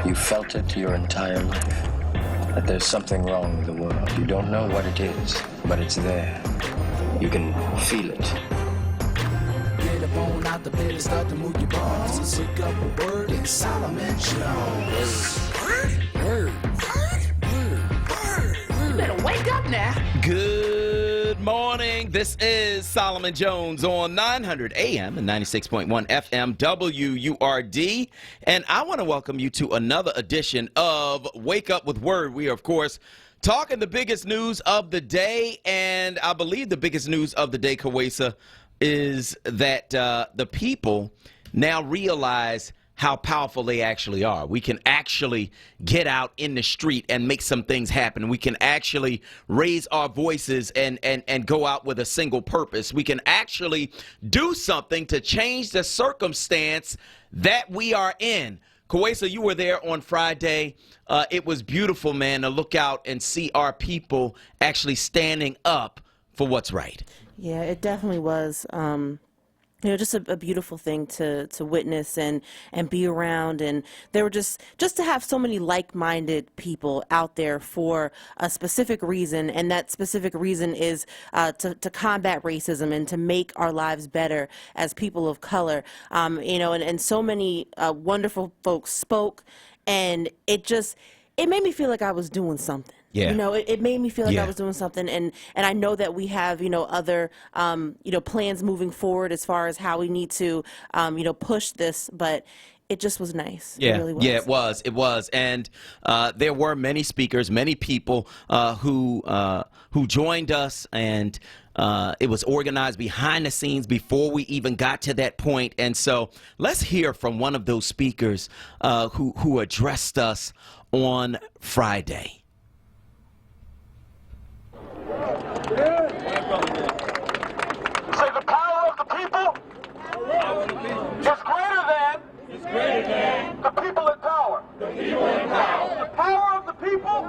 You felt it your entire life. That there's something wrong with the world. You don't know what it is, but it's there. You can feel it. Get up on out the bed and start to move your balls. Let's hook up a word in Solomon Jones. Word. You better wake up now. Good morning. This is Solomon Jones on 900 AM and 96.1 FM WURD. And I want to welcome you to another edition of Wake Up with Word. We are, of course, talking the biggest news of the day. And I believe the biggest news of the day, Kawesa, is that the people now realize how powerful they actually are. We can actually get out in the street and make some things happen. We can actually raise our voices and go out with a single purpose. We can actually do something to change the circumstance that we are in. Kawesa, you were there on Friday. It was beautiful, man, to look out and see our people actually standing up for what's right. Yeah, it definitely was. Just a beautiful thing to witness and be around, and there were just to have so many like-minded people out there for a specific reason, and that specific reason is to combat racism and to make our lives better as people of color. And so many wonderful folks spoke, and it made me feel like I was doing something. Yeah. It made me feel like I was doing something, and I know that we have, other, plans moving forward as far as how we need to, push this, but it just was nice. Yeah, it really was. Yeah, it was. And there were many speakers, many people who joined us, and it was organized behind the scenes before we even got to that point. And so let's hear from one of those speakers who addressed us on Friday. Say the power of the people is greater than the people in power. The power of the people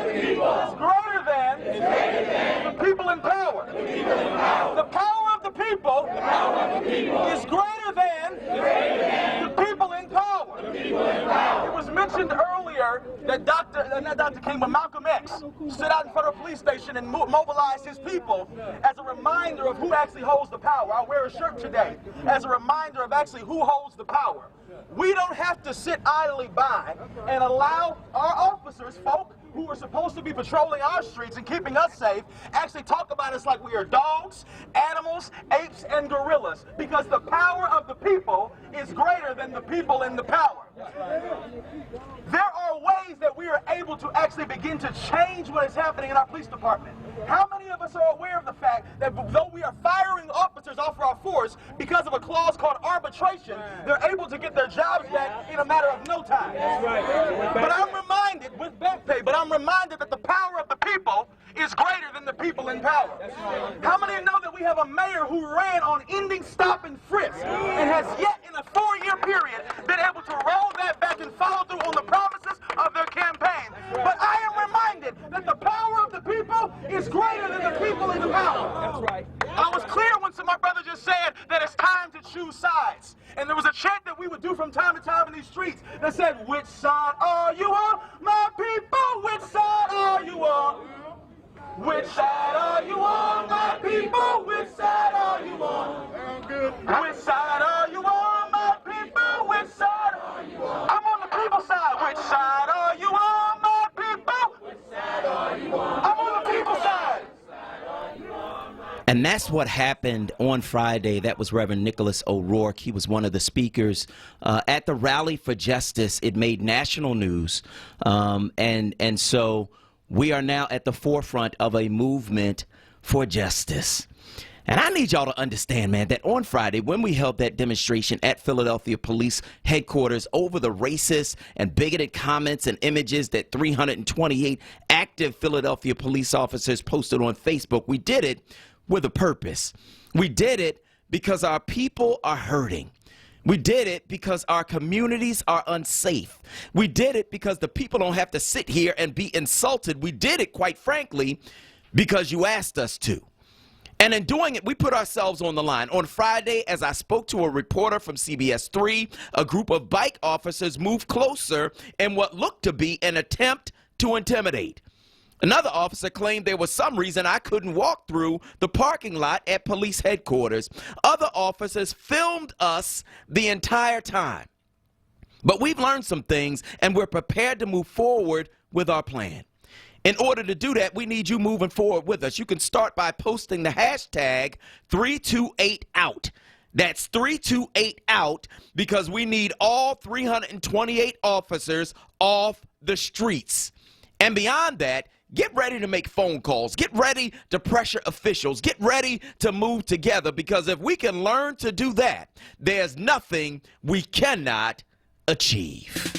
is greater than the people in power. The power of the people is greater than the people in power. It was mentioned earlier that not Dr. King, but Malcolm X stood out in front of a police station and mobilized his people as a reminder of who actually holds the power. I'll wear a shirt today as a reminder of actually who holds the power. We don't have to sit idly by and allow our officers, folk who are supposed to be patrolling our streets and keeping us safe, actually talk about us like we are dogs, animals, apes, and gorillas, because the power of the people is greater than the people in the power. There are ways that we are able to actually begin to change what is happening in our police department. How many of us are aware of the fact that though we are firing officers off of our force because of a clause called arbitration, they're able to get their jobs back in a matter of no time? But I'm reminded, with back pay, I'm reminded that the power of the people is greater than the people in power. How many know that we have a mayor who ran on ending stop and frisk and has yet in a 4-year period been able to roll that back and follow through on the promises of their campaign? But I am reminded that the power of the people is greater than the people in the power. That's right. I was clear when my brother just said that it's time to choose sides. And there was a chant that we would do from time to time in these streets that said, "Which side are you on, my people? Which side are you on? Which side are you on, my people? Which side are you on? Which side are you on, my people? Which side are you on? I'm on the people's side. Which side are you on, my people? Which side are you on? I'm on the people's side." And that's what happened on Friday. That was Reverend Nicholas O'Rourke. He was one of the speakers at the Rally for Justice. It made national news. And so we are now at the forefront of a movement for justice. And I need y'all to understand, man, that on Friday, when we held that demonstration at Philadelphia Police Headquarters over the racist and bigoted comments and images that 328 active Philadelphia police officers posted on Facebook, we did it with a purpose. We did it because our people are hurting. We did it because our communities are unsafe. We did it because the people don't have to sit here and be insulted. We did it, quite frankly, because you asked us to. And in doing it, we put ourselves on the line. On Friday, as I spoke to a reporter from CBS 3, a group of bike officers moved closer in what looked to be an attempt to intimidate. Another officer claimed there was some reason I couldn't walk through the parking lot at police headquarters. Other officers filmed us the entire time. But we've learned some things, and we're prepared to move forward with our plan. In order to do that, we need you moving forward with us. You can start by posting the hashtag 328OUT. That's 328OUT, because we need all 328 officers off the streets. And beyond that, get ready to make phone calls. Get ready to pressure officials. Get ready to move together, because if we can learn to do that, there's nothing we cannot achieve.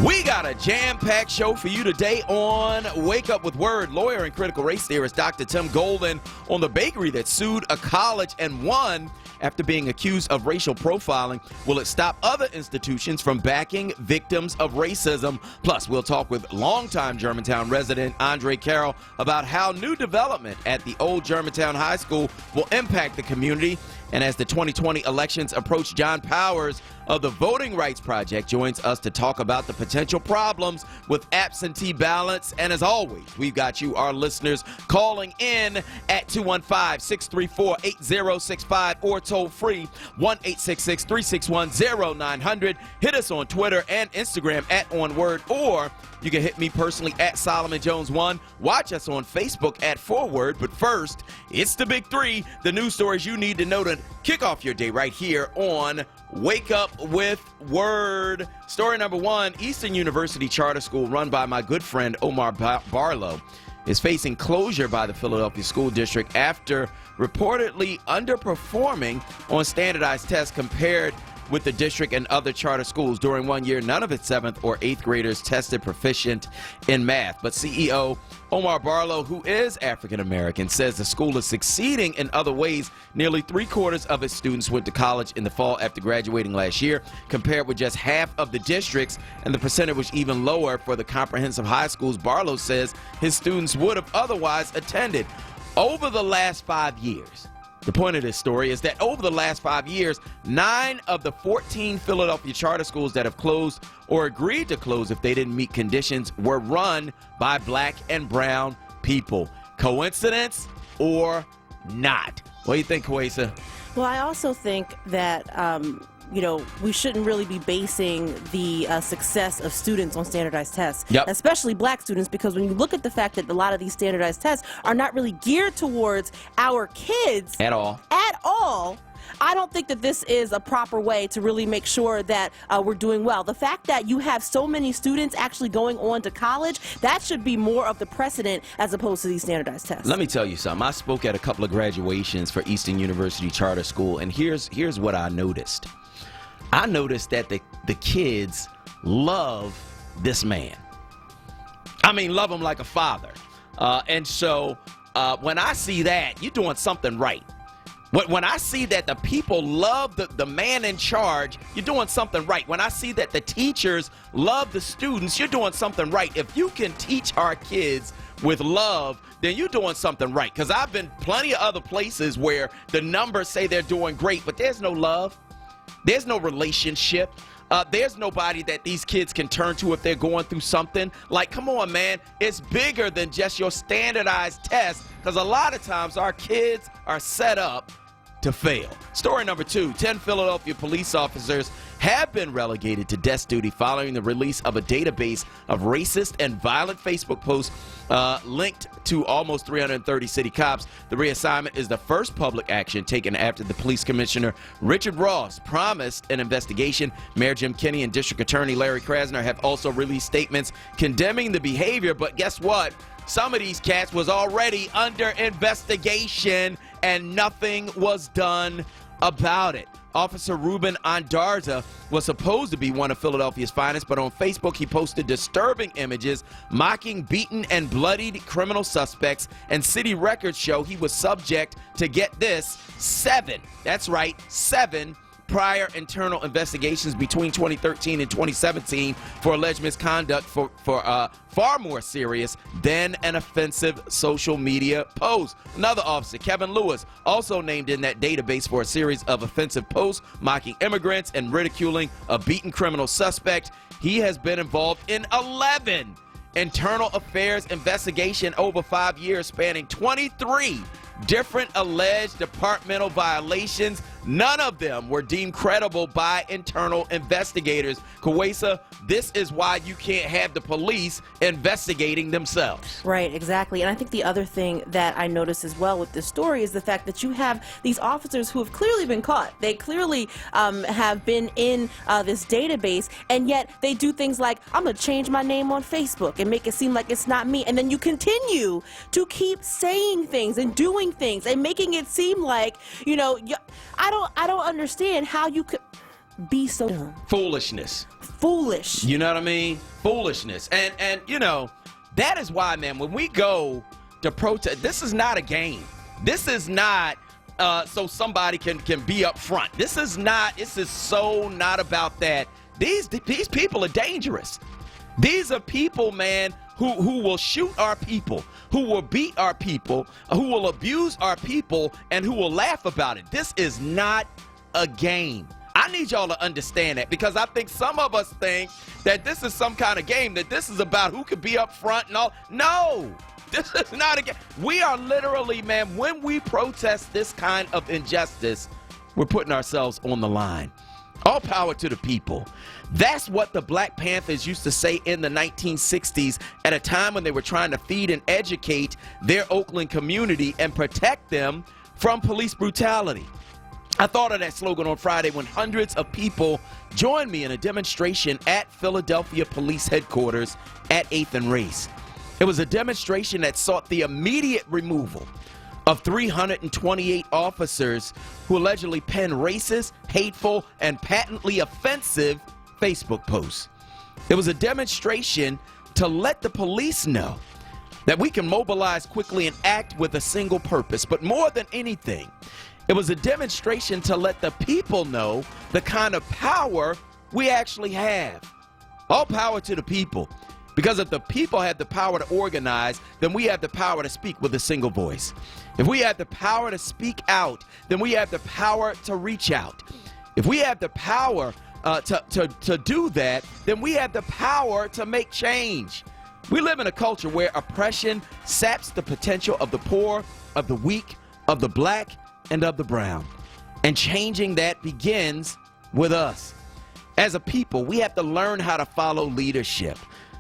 We got a jam-packed show for you today on Wake Up with Word. Lawyer and critical race theorist Dr. Tim Golden on the bakery that sued a college and won after being accused of racial profiling. Will it stop other institutions from backing victims of racism? Plus, we'll talk with longtime Germantown resident Andre Carroll about how new development at the old Germantown High School will impact the community. And as the 2020 elections approach, John Powers of the Voting Rights Project joins us to talk about the potential problems with absentee ballots. And as always, we've got you, our listeners, calling in at 215-634-8065 or toll free 1-866-361-0900. Hit us on Twitter and Instagram at onWURD, or you can hit me personally at Solomon Jones 1. Watch us on Facebook at forward. But first, it's the big three, the news stories you need to know to kick off your day right here on Wake Up with Word. Story number one, Eastern University Charter School, run by my good friend Omar Barlow, is facing closure by the Philadelphia School District after reportedly underperforming on standardized tests compared with the district and other charter schools. During 1 year, none of its 7th or 8th graders tested proficient in math. But CEO Omar Barlow, who is African American, says the school is succeeding in other ways. Nearly 3/4 of its students went to college in the fall after graduating last year, compared with just half of the districts, and the percentage was even lower for the comprehensive high schools Barlow says his students would have otherwise attended. Over the last 5 years, the point of this story is that over the last 5 years, 9 of the 14 Philadelphia charter schools that have closed or agreed to close if they didn't meet conditions were run by black and brown people. Coincidence or not? What do you think, Kwesa? Well, I also think that we shouldn't really be basing the success of students on standardized tests, especially black students, because when you look at the fact that a lot of these standardized tests are not really geared towards our kids at all, I don't think that this is a proper way to really make sure that we're doing well. The fact that you have so many students actually going on to college, that should be more of the precedent as opposed to these standardized tests. Let me tell you something. I spoke at a couple of graduations for Eastern University Charter School, and here's what I noticed. I noticed that the kids love this man. I mean, love him like a father. And so when I see that, you're doing something right. When I see that the people love the man in charge, you're doing something right. When I see that the teachers love the students, you're doing something right. If you can teach our kids with love, then you're doing something right. Because I've been plenty of other places where the numbers say they're doing great, but there's no love. There's no relationship. There's nobody that these kids can turn to if they're going through something. Like, come on, man. It's bigger than just your standardized test, because a lot of times our kids are set up to fail. Story number two, 10 Philadelphia police officers have been relegated to desk duty following the release of a database of racist and violent Facebook posts linked to almost 330 city cops. The reassignment is the first public action taken after the police commissioner, Richard Ross, promised an investigation. Mayor Jim Kenney and District Attorney Larry Krasner have also released statements condemning the behavior, but guess what? Some of these cats was already under investigation and nothing was done about it. Officer Ruben Andarza was supposed to be one of Philadelphia's finest, but on Facebook he posted disturbing images mocking beaten and bloodied criminal suspects, and city records show he was subject to, get this, 7 – that's right, 7 prior internal investigations between 2013 and 2017 for alleged misconduct for far more serious than an offensive social media post. Another officer, Kevin Lewis, also named in that database for a series of offensive posts mocking immigrants and ridiculing a beaten criminal suspect. He has been involved in 11 internal affairs investigation over 5 years, spanning 23 different alleged departmental violations. None of them were deemed credible by internal investigators. Kawesa, this is why you can't have the police investigating themselves. Right, exactly. And I think the other thing that I noticed as well with this story is the fact that you have these officers who have clearly been caught. They clearly have been in this database, and yet they do things like, I'm going to change my name on Facebook and make it seem like it's not me. And then you continue to keep saying things and doing things and making it seem like, you know, I don't understand how you could be so dumb. Foolishness. Foolish. You know what I mean? Foolishness. And you know, that is why, man, when we go to protest, this is not a game. This is not so somebody can be up front. This is so not about that. These people are dangerous. These are people, man, who will shoot our people, who will beat our people, who will abuse our people, and who will laugh about it. This is not a game. I need y'all to understand that, because I think some of us think that this is some kind of game, that this is about who could be up front and all. No, this is not a game. We are literally, man, when we protest this kind of injustice, we're putting ourselves on the line. All power to the people. That's what the Black Panthers used to say in the 1960s, at a time when they were trying to feed and educate their Oakland community and protect them from police brutality. I thought of that slogan on Friday when hundreds of people joined me in a demonstration at Philadelphia Police Headquarters at 8th and Race. It was a demonstration that sought the immediate removal of 328 officers who allegedly penned racist, hateful, and patently offensive Facebook posts. It was a demonstration to let the police know that we can mobilize quickly and act with a single purpose. But more than anything, it was a demonstration to let the people know the kind of power we actually have. All power to the people. Because if the people have the power to organize, then we have the power to speak with a single voice. If we have the power to speak out, then we have the power to reach out. If we have the power to do that, then we have the power to make change. We live in a culture where oppression saps the potential of the poor, of the weak, of the black, and of the brown. And changing that begins with us. As a people, we have to learn how to follow leadership.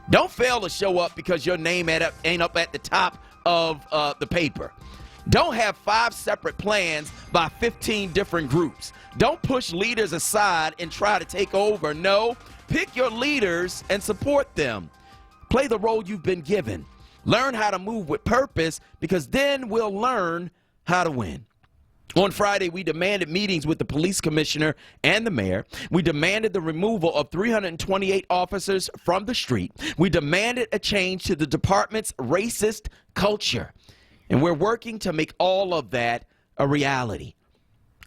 Don't fail to show up because your name ain't up at the top of the paper. Don't have 5 separate plans by 15 different groups. Don't push leaders aside and try to take over. No, pick your leaders and support them. Play the role you've been given. Learn how to move with purpose, because then we'll learn how to win. On Friday, we demanded meetings with the police commissioner and the mayor. We demanded the removal of 328 officers from the street. We demanded a change to the department's racist culture. And we're working to make all of that a reality.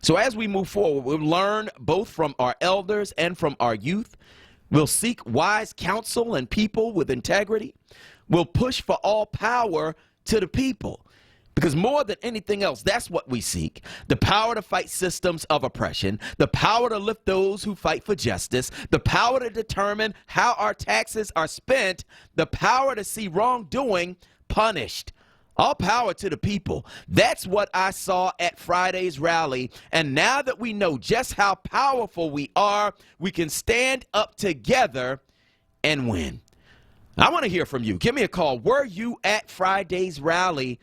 So as we move forward, we'll learn both from our elders and from our youth. We'll seek wise counsel and people with integrity. We'll push for all power to the people. Because more than anything else, that's what we seek. The power to fight systems of oppression, the power to lift those who fight for justice, the power to determine how our taxes are spent, the power to see wrongdoing punished. All power to the people. That's what I saw at Friday's rally. And now that we know just how powerful we are, we can stand up together and win. I want to hear from you. Give me a call. Were you at Friday's rally?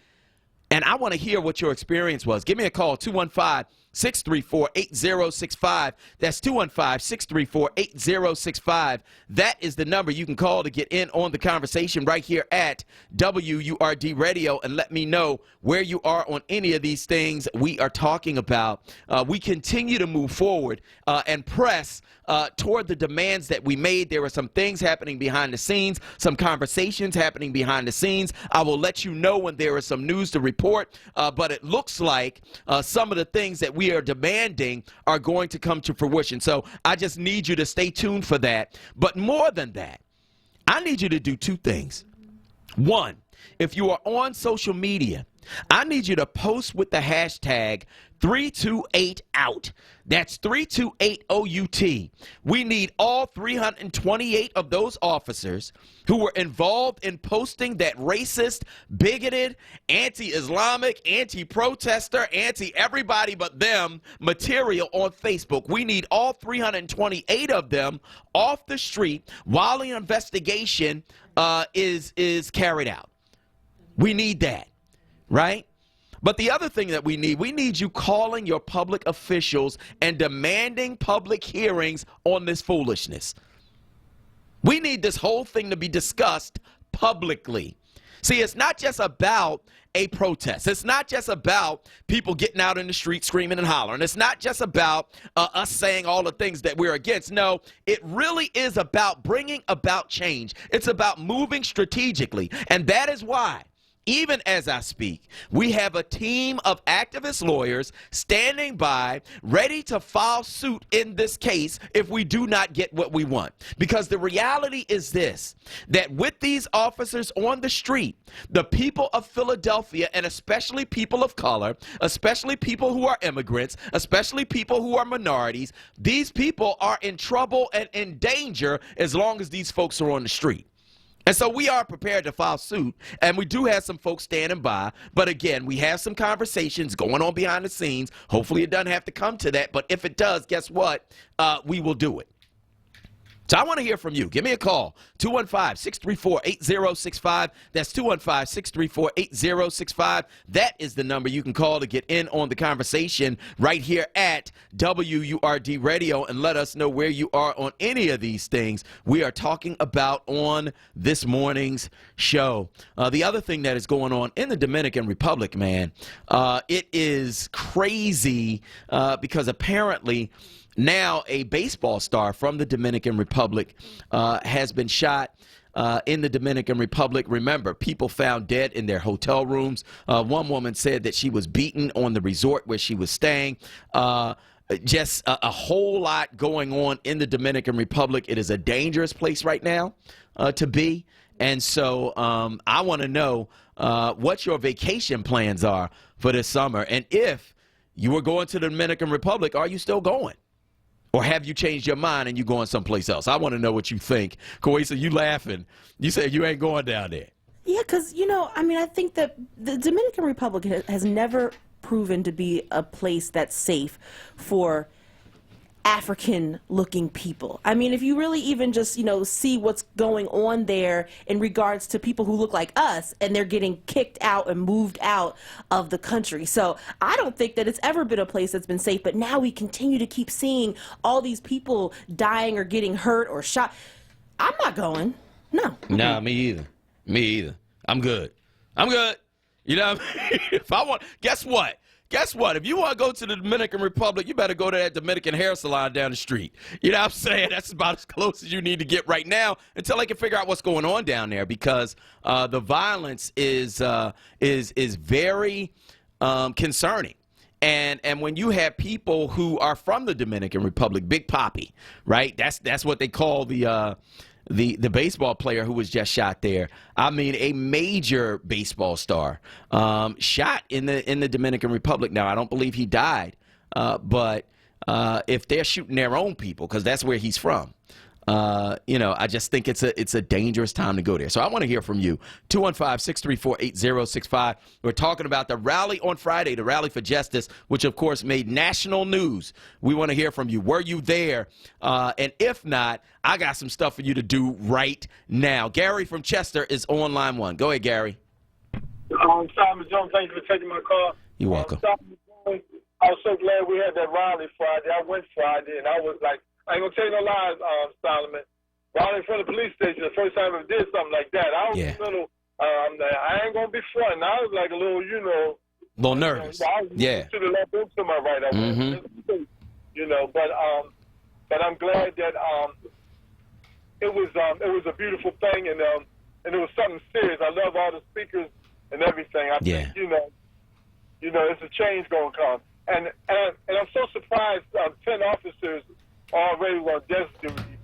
And I want to hear what your experience was. Give me a call, 215-634-8065. That's 215-634-8065. That is the number you can call to get in on the conversation right here at WURD Radio, and let me know where you are on any of these things we are talking about. We continue to move forward and press toward the demands that we made. There were some things happening behind the scenes, some conversations happening behind the scenes. I will let you know when there is some news to report, but it looks like some of the things that we are demanding are going to come to fruition. So I just need you to stay tuned for that. But more than that, I need you to do two things. One, if you are on social media, I need you to post with the hashtag 328OUT. That's 328OUT. We need all 328 of those officers who were involved in posting that racist, bigoted, anti-Islamic, anti-protester, anti-everybody but them material on Facebook. We need all 328 of them off the street while the investigation is carried out. We need that, right? But the other thing that we need you calling your public officials and demanding public hearings on this foolishness. We need this whole thing to be discussed publicly. See, it's not just about a protest. It's not just about people getting out in the street screaming and hollering. It's not just about us saying all the things that we're against. No, it really is about bringing about change. It's about moving strategically. And that is why, even as I speak, we have a team of activist lawyers standing by, ready to file suit in this case if we do not get what we want. Because the reality is this, that with these officers on the street, the people of Philadelphia, and especially people of color, especially people who are immigrants, especially people who are minorities, these people are in trouble and in danger as long as these folks are on the street. And so we are prepared to file suit, and we do have some folks standing by. But again, we have some conversations going on behind the scenes. Hopefully it doesn't have to come to that. But if it does, guess what? We will do it. So I want to hear from you. Give me a call, 215-634-8065. That's 215-634-8065. That is the number you can call to get in on the conversation right here at WURD Radio and let us know where you are on any of these things we are talking about on this morning's show. The other thing that is going on in the Dominican Republic, man, it is crazy because apparently now a baseball star from the Dominican Republic has been shot in the Dominican Republic. Remember, people found dead in their hotel rooms. One woman said that she was beaten on the resort where she was staying. Just a whole lot going on in the Dominican Republic. It is a dangerous place right now to be. And so I want to know what your vacation plans are for this summer. And if you were going to the Dominican Republic, are you still going? Or have you changed your mind and you going someplace else? I want to know what you think. Kawisa, you laughing. You said you ain't going down there. Yeah, because, I think that the Dominican Republic has never proven to be a place that's safe for African-looking people. I mean, if you really even just, see what's going on there in regards to people who look like us, and they're getting kicked out and moved out of the country. So I don't think that it's ever been a place that's been safe, but now we continue to keep seeing all these people dying or getting hurt or shot. I'm not going. No. Nah, me either. Me either. I'm good. I'm good. You know what I mean? If I want, guess what? Guess what? If you want to go to the Dominican Republic, you better go to that Dominican hair salon down the street. You know what I'm saying? That's about as close as you need to get right now until they can figure out what's going on down there, because the violence is very concerning. And when you have people who are from the Dominican Republic, Big Papi, right? That's what they call the baseball player who was just shot there. I mean, a major baseball star shot in the Dominican Republic. Now, I don't believe he died, but if they're shooting their own people, because that's where he's from, I just think it's a dangerous time to go there. So I want to hear from you. 215-634-8065. We're talking about the rally on Friday, the Rally for Justice, which of course made national news. We want to hear from you. Were you there? And if not, I got some stuff for you to do right now. Gary from Chester is on line one. Go ahead, Gary. Simon Jones, thank you for taking my call. You're welcome. I was so glad we had that rally Friday. I went Friday, and I was like, I ain't gonna tell you no lies, Solomon. Right in front of the police station, the first time I did something like that, I was a little, I ain't gonna be fronting. I was like a little, a little nervous. I was to the left into my right. I went, and I'm glad that it was a beautiful thing, and it was something serious. I love all the speakers and everything. I think it's a change going to come, and I'm so surprised. 10 officers already on desk duty,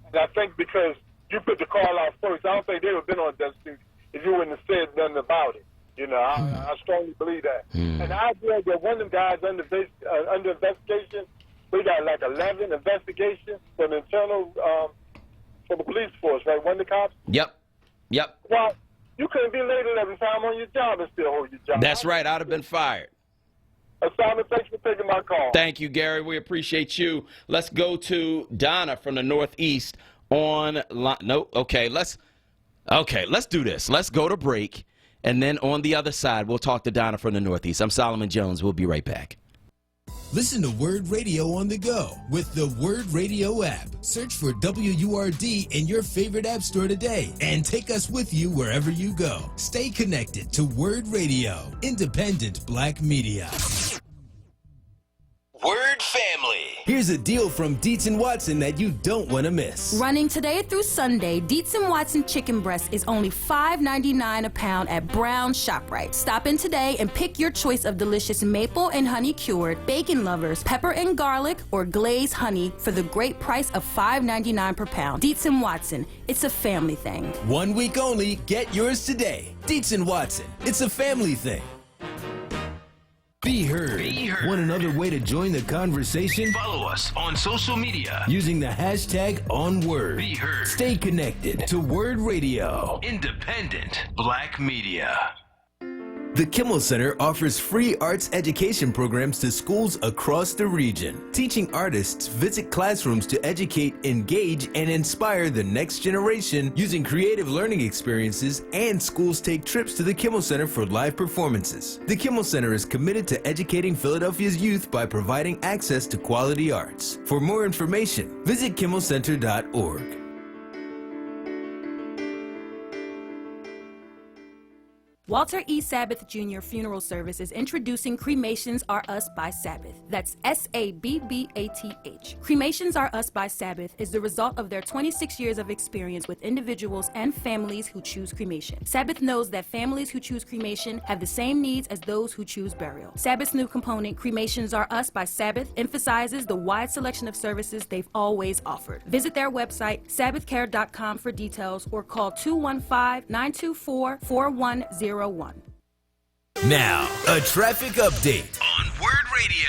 and I think because you put the call out first, I don't think they would have been on desk duty if you wouldn't have said nothing about it. I strongly believe that. And I feel that one of them guys under investigation, we got like 11 investigations for the internal, for the police force, right? One of the cops? Yep. Well, you couldn't be late 11 time on your job and still hold your job. That's right. I'd have been fired. Simon, thanks for taking my call. Thank you, Gary. We appreciate you. Let's go to Donna from the Northeast on let's do this. Let's go to break. And then on the other side, we'll talk to Donna from the Northeast. I'm Solomon Jones. We'll be right back. Listen to Word Radio on the go with the Word Radio app. Search for WURD in your favorite app store today and take us with you wherever you go. Stay connected to Word Radio, independent Black media. Word family. Here's a deal from Dietz & Watson that you don't want to miss. Running today through Sunday, Dietz & Watson chicken breast is only $5.99 a pound at Brown ShopRite. Stop in today and pick your choice of delicious maple and honey cured, bacon lovers, pepper and garlic, or glazed honey for the great price of $5.99 per pound. Dietz & Watson, it's a family thing. 1 week only, get yours today. Dietz & Watson, it's a family thing. Be heard. Want another way to join the conversation? Follow us on social media using the hashtag onWURD. Be heard. Stay connected to Word Radio, independent Black media. The Kimmel Center offers free arts education programs to schools across the region. Teaching artists visit classrooms to educate, engage, and inspire the next generation using creative learning experiences, and schools take trips to the Kimmel Center for live performances. The Kimmel Center is committed to educating Philadelphia's youth by providing access to quality arts. For more information, visit kimmelcenter.org. Walter E. Sabbath Jr. Funeral Service is introducing Cremations Are Us by Sabbath. That's S-A-B-B-A-T-H. Cremations Are Us by Sabbath is the result of their 26 years of experience with individuals and families who choose cremation. Sabbath knows that families who choose cremation have the same needs as those who choose burial. Sabbath's new component, Cremations Are Us by Sabbath, emphasizes the wide selection of services they've always offered. Visit their website, sabbathcare.com, for details, or call 215-924-4101. Now, a traffic update on Word Radio.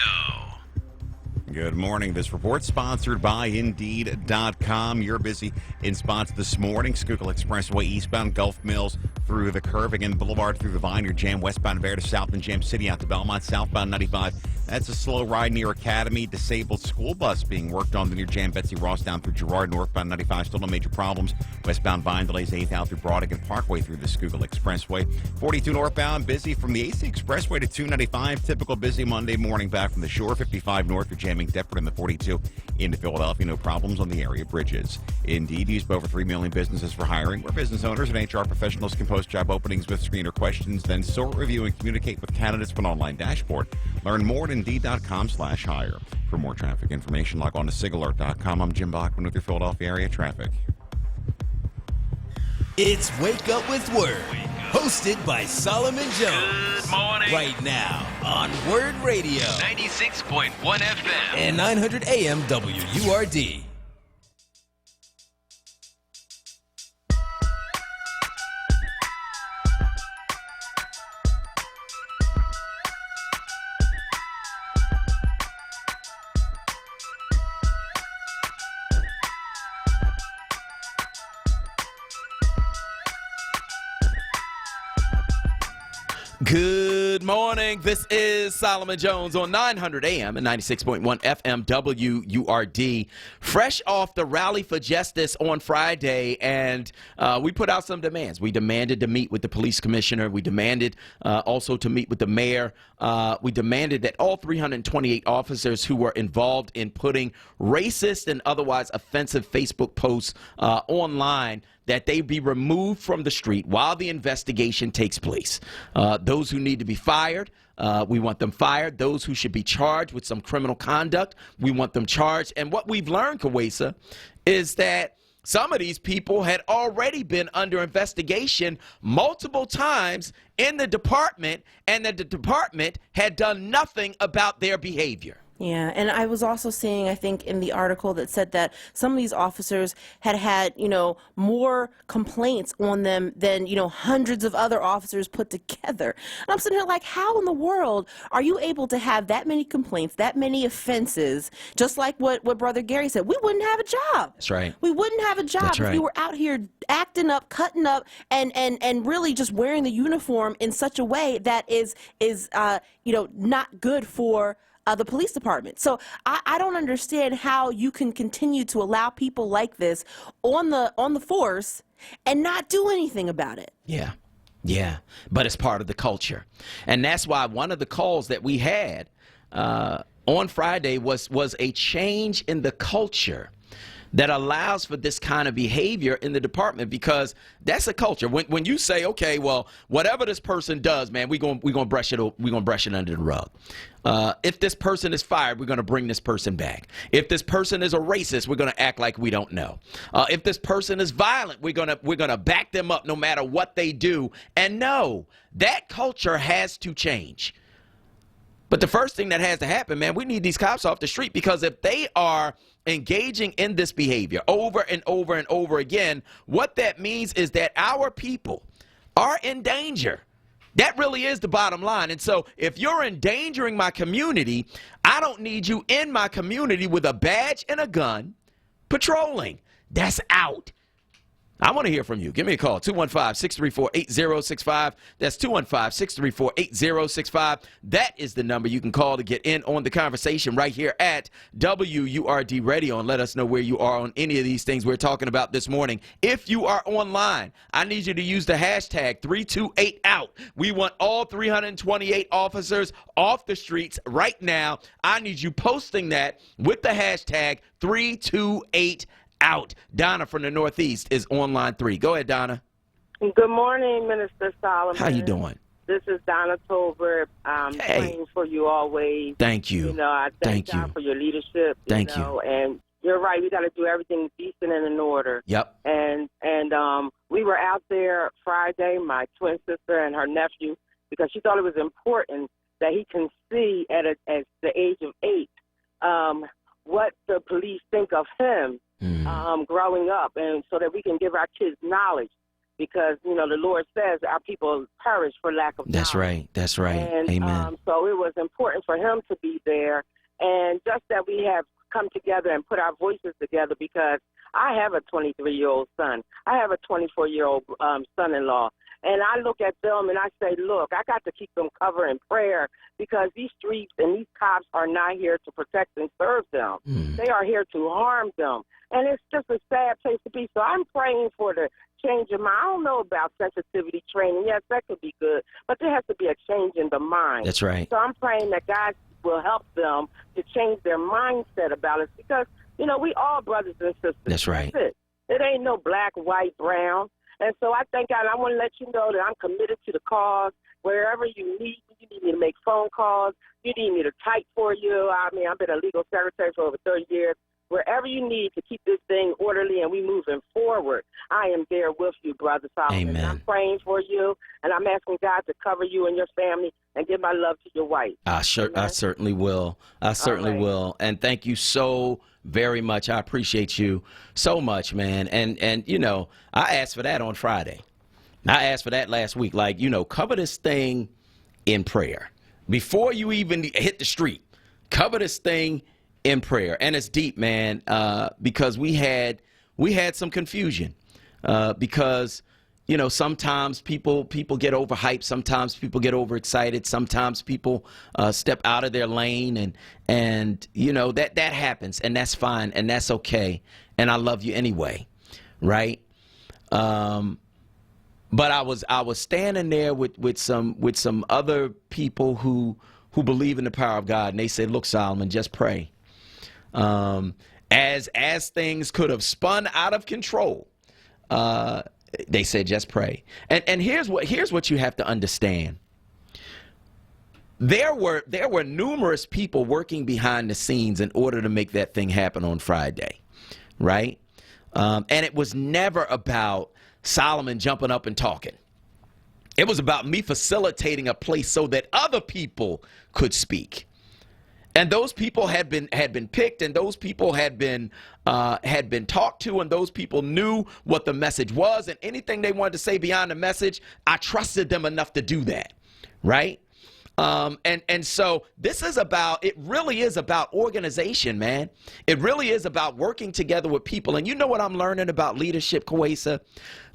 Good morning. This report sponsored by Indeed.com. You're busy in spots this morning. Schuylkill Expressway eastbound, Gulf Mills through the curve. Again, Boulevard through the Vine. You're jammed westbound Bear to Southland, Jam City out to Belmont, southbound 95. That's a slow ride near Academy. Disabled school bus being worked on near Jam Betsy Ross down through Girard, northbound 95. Still no major problems. Westbound Vine delays 8th out through Brodigan Parkway through the Schuylkill Expressway. 42 northbound busy from the AC Expressway to 295. Typical busy Monday morning back from the shore. 55 north, you're jamming Deptford in the 42 into Philadelphia. No problems on the area bridges. Indeed, used by over 3 million businesses for hiring, where business owners and HR professionals can post job openings with screener questions, then sort, review, and communicate with candidates with an online dashboard. Learn more at Indeed.com/hire. For more traffic information, log on to SIGAlert.com. I'm Jim Bachman with your Philadelphia area traffic. It's Wake Up with Word, hosted by Solomon Jones. Good morning. Right now on Word Radio, 96.1 FM and 900 AM WURD. Good morning. This is Solomon Jones on 900 AM and 96.1 FM WURD. Fresh off the Rally for Justice on Friday, and we put out some demands. We demanded to meet with the police commissioner. We demanded also to meet with the mayor. We demanded that all 328 officers who were involved in putting racist and otherwise offensive Facebook posts online, that they be removed from the street while the investigation takes place. Those who need to be fired, We want them fired. Those who should be charged with some criminal conduct, we want them charged. And what we've learned, Kawesa, is that some of these people had already been under investigation multiple times in the department, and that the department had done nothing about their behavior. Yeah, and I was also seeing, I think, in the article that said that some of these officers had, more complaints on them than, hundreds of other officers put together. And I'm sitting here like, how in the world are you able to have that many complaints, that many offenses, just like what Brother Gary said? We wouldn't have a job. That's right. We wouldn't have a job That's if right. we were out here acting up, cutting up, and really just wearing the uniform in such a way that is not good for the police department. So I don't understand how you can continue to allow people like this on the force and not do anything about it. Yeah, but it's part of the culture. And that's why one of the calls that we had on Friday was a change in the culture that allows for this kind of behavior in the department, because that's a culture. When you say, okay, well, whatever this person does, man, we're gonna brush it under the rug. If this person is fired, we're gonna bring this person back. If this person is a racist, we're gonna act like we don't know. If this person is violent, we're gonna back them up no matter what they do. And no, that culture has to change. But the first thing that has to happen, man, we need these cops off the street, because if they are engaging in this behavior over and over and over again, what that means is that our people are in danger. That really is the bottom line. And so if you're endangering my community, I don't need you in my community with a badge and a gun patrolling. That's out. I want to hear from you. Give me a call, 215-634-8065. That's 215-634-8065. That is the number you can call to get in on the conversation right here at WURD Radio, and let us know where you are on any of these things we're talking about this morning. If you are online, I need you to use the hashtag 328OUT. We want all 328 officers off the streets right now. I need you posting that with the hashtag 328OUT. Donna from the Northeast is on line 3. Go ahead, Donna. Good morning, Minister Solomon. How you doing? This is Donna Tolbert. Praying for you always. Thank you. I thank God for your leadership. Thank you. And you're right. We got to do everything decent and in order. Yep. And we were out there Friday, my twin sister and her nephew, because she thought it was important that he can see at the age of 8 what the police think of him. Growing up, and so that we can give our kids knowledge, because the Lord says our people perish for lack of knowledge. That's right. And Amen. so it was important for him to be there, and just that we have come together and put our voices together, because I have a 23-year-old son. I have a 24-year-old son-in-law. And I look at them and I say, look, I got to keep them covered in prayer, because these streets and these cops are not here to protect and serve them. They are here to harm them. And it's just a sad place to be. So I'm praying for the change in mind. I don't know about sensitivity training. Yes, that could be good. But there has to be a change in the mind. That's right. So I'm praying that God will help them to change their mindset about it, because, we all brothers and sisters. That's right. It ain't no black, white, brown. And so I thank God. I want to let you know that I'm committed to the cause. Wherever you need me to make phone calls, you need me to type for you. I mean, I've been a legal secretary for over 30 years. Wherever you need to keep this thing orderly and we moving forward, I am there with you, Brother Solomon. Amen. I'm praying for you, and I'm asking God to cover you and your family and give my love to your wife. I certainly will. I certainly will. And thank you so very much. I appreciate you so much, man. And I asked for that on Friday. I asked for that last week. Like, cover this thing in prayer. Before you even hit the street, cover this thing in prayer. And it's deep, man, because we had some confusion, because sometimes people get overhyped, sometimes people get overexcited, sometimes people step out of their lane, and that happens, and that's fine, and that's okay, and I love you anyway, right? But I was standing there with some other people who believe in the power of God, and they said, look, Solomon, just pray. As things could have spun out of control, they said, just pray. And here's what you have to understand. there were numerous people working behind the scenes in order to make that thing happen on Friday, right? And it was never about Solomon jumping up and talking. It was about me facilitating a place so that other people could speak. And those people had been picked, and those people had been talked to, and those people knew what the message was, and anything they wanted to say beyond the message, I trusted them enough to do that, right? And so this is about, it really is about organization, man. It really is about working together with people. And you know what I'm learning about leadership, Kwesa?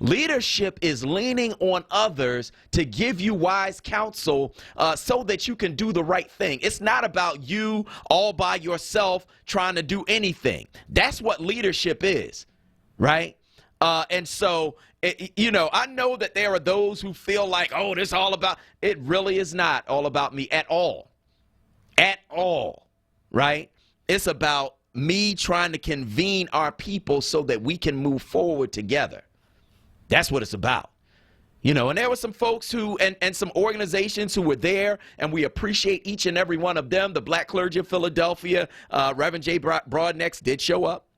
Leadership is leaning on others to give you wise counsel so that you can do the right thing. It's not about you all by yourself trying to do anything. That's what leadership is, right? And so, I know that there are those who feel like, oh, this is all about, it really is not all about me at all. At all, right? It's about me trying to convene our people so that we can move forward together. That's what it's about. And there were some folks who, and some organizations who were there, and we appreciate each and every one of them. The Black Clergy of Philadelphia, Reverend J. Broadnex did show up.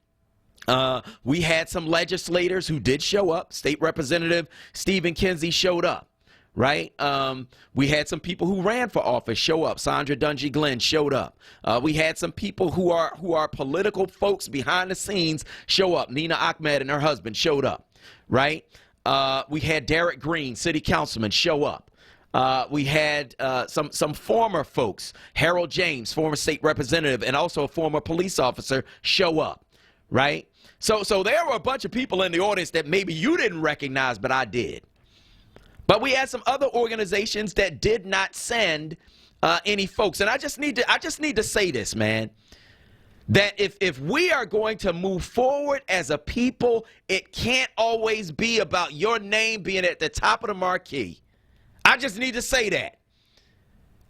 We had some legislators who did show up. State Representative Stephen Kinsey showed up, right? We had some people who ran for office show up. Sandra Dungy Glenn showed up. We had some people who are political folks behind the scenes show up. Nina Ahmed and her husband showed up, right? We had Derek Green, city councilman, show up. We had some former folks, Harold James, former state representative, and also a former police officer, show up, right? So there were a bunch of people in the audience that maybe you didn't recognize, but I did. But we had some other organizations that did not send any folks. And I just need to say this, man, that if we are going to move forward as a people, it can't always be about your name being at the top of the marquee. I just need to say that.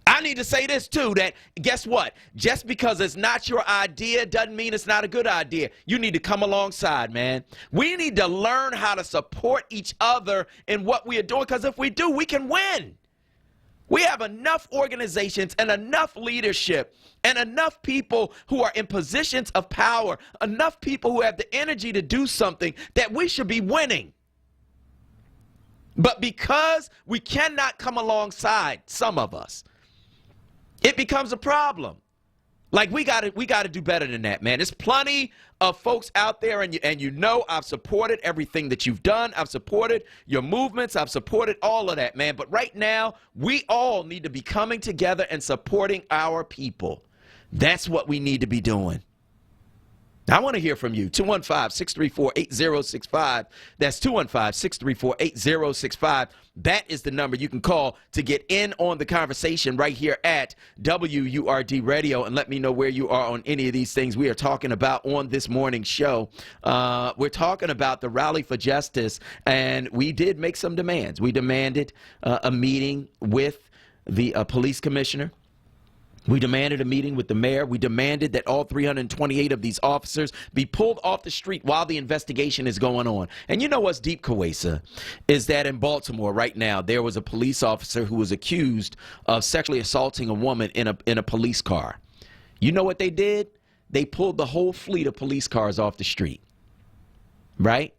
I need to say this too, that guess what? Just because it's not your idea doesn't mean it's not a good idea. You need to come alongside, man. We need to learn how to support each other in what we are doing, because if we do, we can win. We have enough organizations and enough leadership and enough people who are in positions of power, enough people who have the energy to do something that we should be winning. But because we cannot come alongside, some of us, it becomes a problem. Like we got to do better than that, man. There's plenty of folks out there, and I've supported everything that you've done. I've supported your movements. I've supported all of that, man. But right now, we all need to be coming together and supporting our people. That's what we need to be doing. I want to hear from you. 215-634-8065. That's 215-634-8065. That is the number you can call to get in on the conversation right here at WURD Radio, and let me know where you are on any of these things we are talking about on this morning's show. We're talking about the Rally for Justice, and we did make some demands. We demanded a meeting with the police commissioner. We demanded a meeting with the mayor. We demanded that all 328 of these officers be pulled off the street while the investigation is going on. And you know what's deep, Kwesa, is that in Baltimore right now, there was a police officer who was accused of sexually assaulting a woman in a police car. You know what they did? They pulled the whole fleet of police cars off the street, right?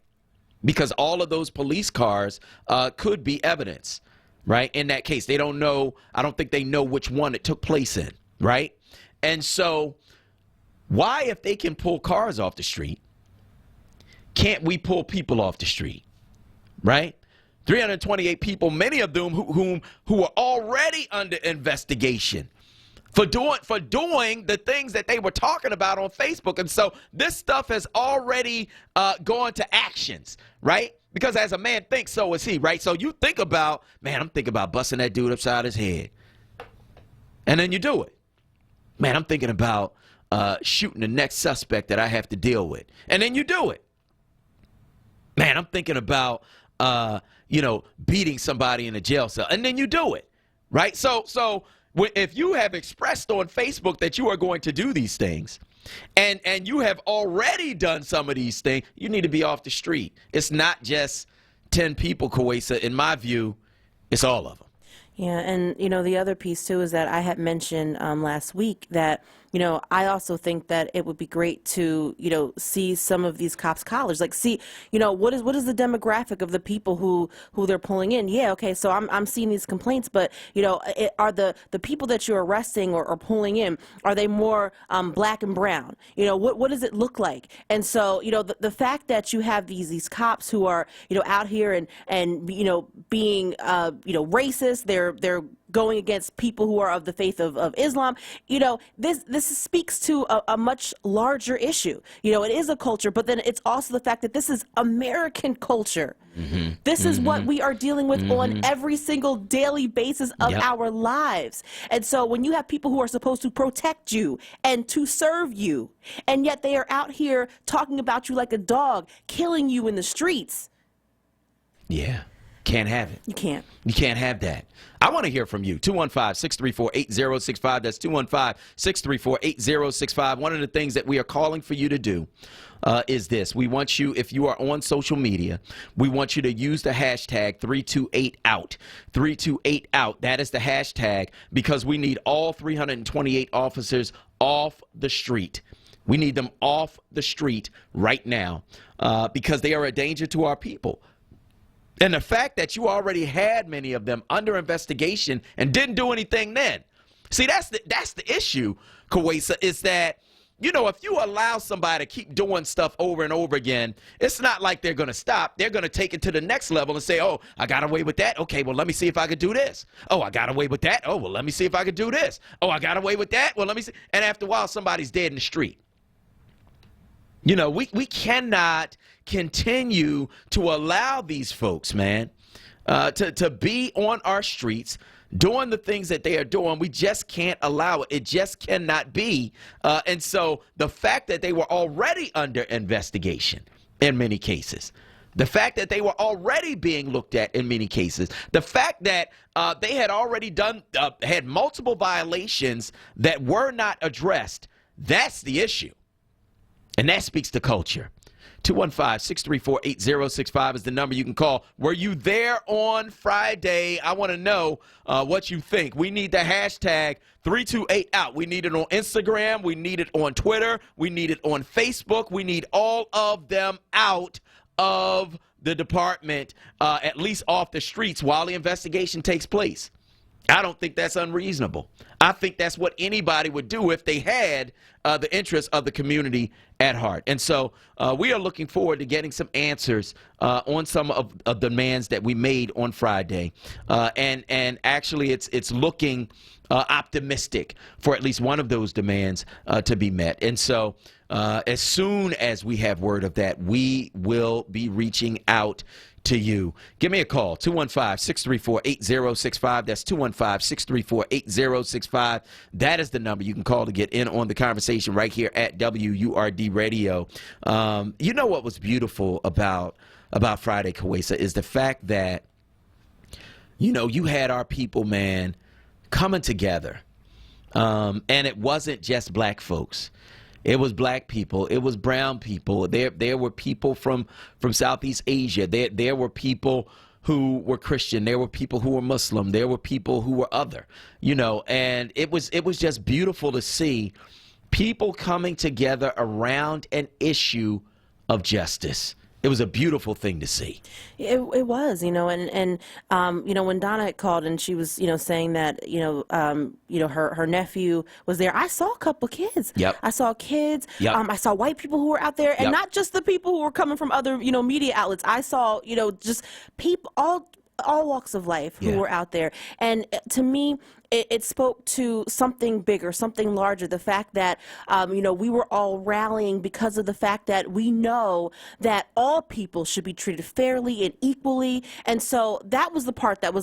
Because all of those police cars could be evidence. Right? In that case, they don't know. I don't think they know which one it took place in. Right? And so why, if they can pull cars off the street, can't we pull people off the street? Right? 328 people, many of them who are already under investigation for doing the things that they were talking about on Facebook. And so this stuff has already gone to actions. Right? Because as a man thinks, so is he, right? So you think about, man, I'm thinking about busting that dude upside his head. And then you do it. Man, I'm thinking about shooting the next suspect that I have to deal with. And then you do it. Man, I'm thinking about, beating somebody in a jail cell. And then you do it, right? So if you have expressed on Facebook that you are going to do these things, and you have already done some of these things, you need to be off the street. It's not just 10 people, Kwesa. In my view, it's all of them. Yeah, and the other piece too is that I had mentioned last week that I also think that it would be great to see some of these cops' college, like see what is the demographic of the people who they're pulling in. Yeah, okay, so I'm seeing these complaints, but are the people that you're arresting or pulling in, are they more black and brown? What does it look like? And so the fact that you have these cops who are out here and being racist, they're going against people who are of the faith of Islam. This speaks to a much larger issue. It is a culture, but then it's also the fact that this is American culture. Mm-hmm. This is what we are dealing with on every single daily basis of our lives. And so when you have people who are supposed to protect you and to serve you, and yet they are out here talking about you like a dog, killing you in the streets. Yeah. Can't have it. You can't. You can't have that. I want to hear from you. 215-634-8065. That's 215-634-8065. One of the things that we are calling for you to do is this. We want you, if you are on social media, we want you to use the hashtag 328out. 328out. That is the hashtag, because we need all 328 officers off the street. We need them off the street right now because they are a danger to our people. And the fact that you already had many of them under investigation and didn't do anything then. See, that's the issue, Kawesa, is that, if you allow somebody to keep doing stuff over and over again, it's not like they're going to stop. They're going to take it to the next level and say, oh, I got away with that. Okay, well, let me see if I could do this. Oh, I got away with that. Oh, well, let me see if I could do this. Oh, I got away with that. Well, let me see. And after a while, somebody's dead in the street. We cannot continue to allow these folks, man, to be on our streets doing the things that they are doing. We just can't allow it. It just cannot be. And so the fact that they were already under investigation in many cases, the fact that they were already being looked at in many cases, the fact that they had already had multiple violations that were not addressed, that's the issue. And that speaks to culture. 215-634-8065 is the number you can call. Were you there on Friday? I want to know what you think. We need the hashtag 328out. We need it on Instagram. We need it on Twitter. We need it on Facebook. We need all of them out of the department, at least off the streets while the investigation takes place. I don't think that's unreasonable. I think that's what anybody would do if they had the interests of the community at heart. And so we are looking forward to getting some answers on some of the demands that we made on Friday. And actually, it's looking optimistic for at least one of those demands to be met. And so as soon as we have word of that, we will be reaching out to you. Give me a call, 215-634-8065. That's 215-634-8065. That is the number you can call to get in on the conversation right here at WURD Radio. You know what was beautiful about Friday, Kawesa, is the fact that, you had our people, man, coming together. And it wasn't just black folks. It was black people. It was brown people. There were people from Southeast Asia. There were people who were Christian. There were people who were Muslim. There were people who were other. And it was just beautiful to see people coming together around an issue of justice. It was a beautiful thing to see. It was, and when Donna had called and she was, saying that, her nephew was there. I saw a couple kids. Yep. I saw kids. Yep. I saw white people who were out there, and Yep. not just the people who were coming from other, media outlets. I saw, just people, all walks of life who were out there. And to me, it spoke to something bigger, something larger. The fact that, we were all rallying because of the fact that we know that all people should be treated fairly and equally. And so that was the part that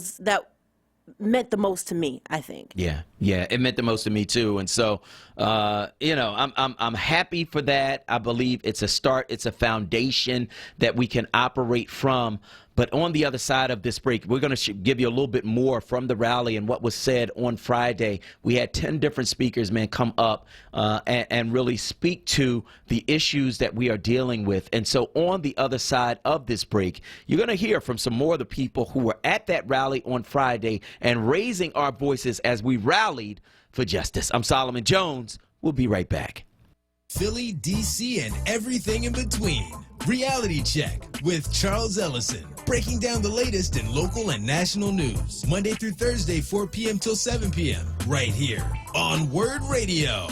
meant the most to me, I think. Yeah, it meant the most to me too. And so, I'm happy for that. I believe it's a start. It's a foundation that we can operate from. But on the other side of this break, we're going to give you a little bit more from the rally and what was said on Friday. We had 10 different speakers, man, come up and really speak to the issues that we are dealing with. And so on the other side of this break, you're going to hear from some more of the people who were at that rally on Friday and raising our voices as we rallied for justice. I'm Solomon Jones. We'll be right back. Philly, D.C., and everything in between. Reality Check with Charles Ellison. Breaking down the latest in local and national news. Monday through Thursday, 4 p.m. till 7 p.m. Right here on Word Radio.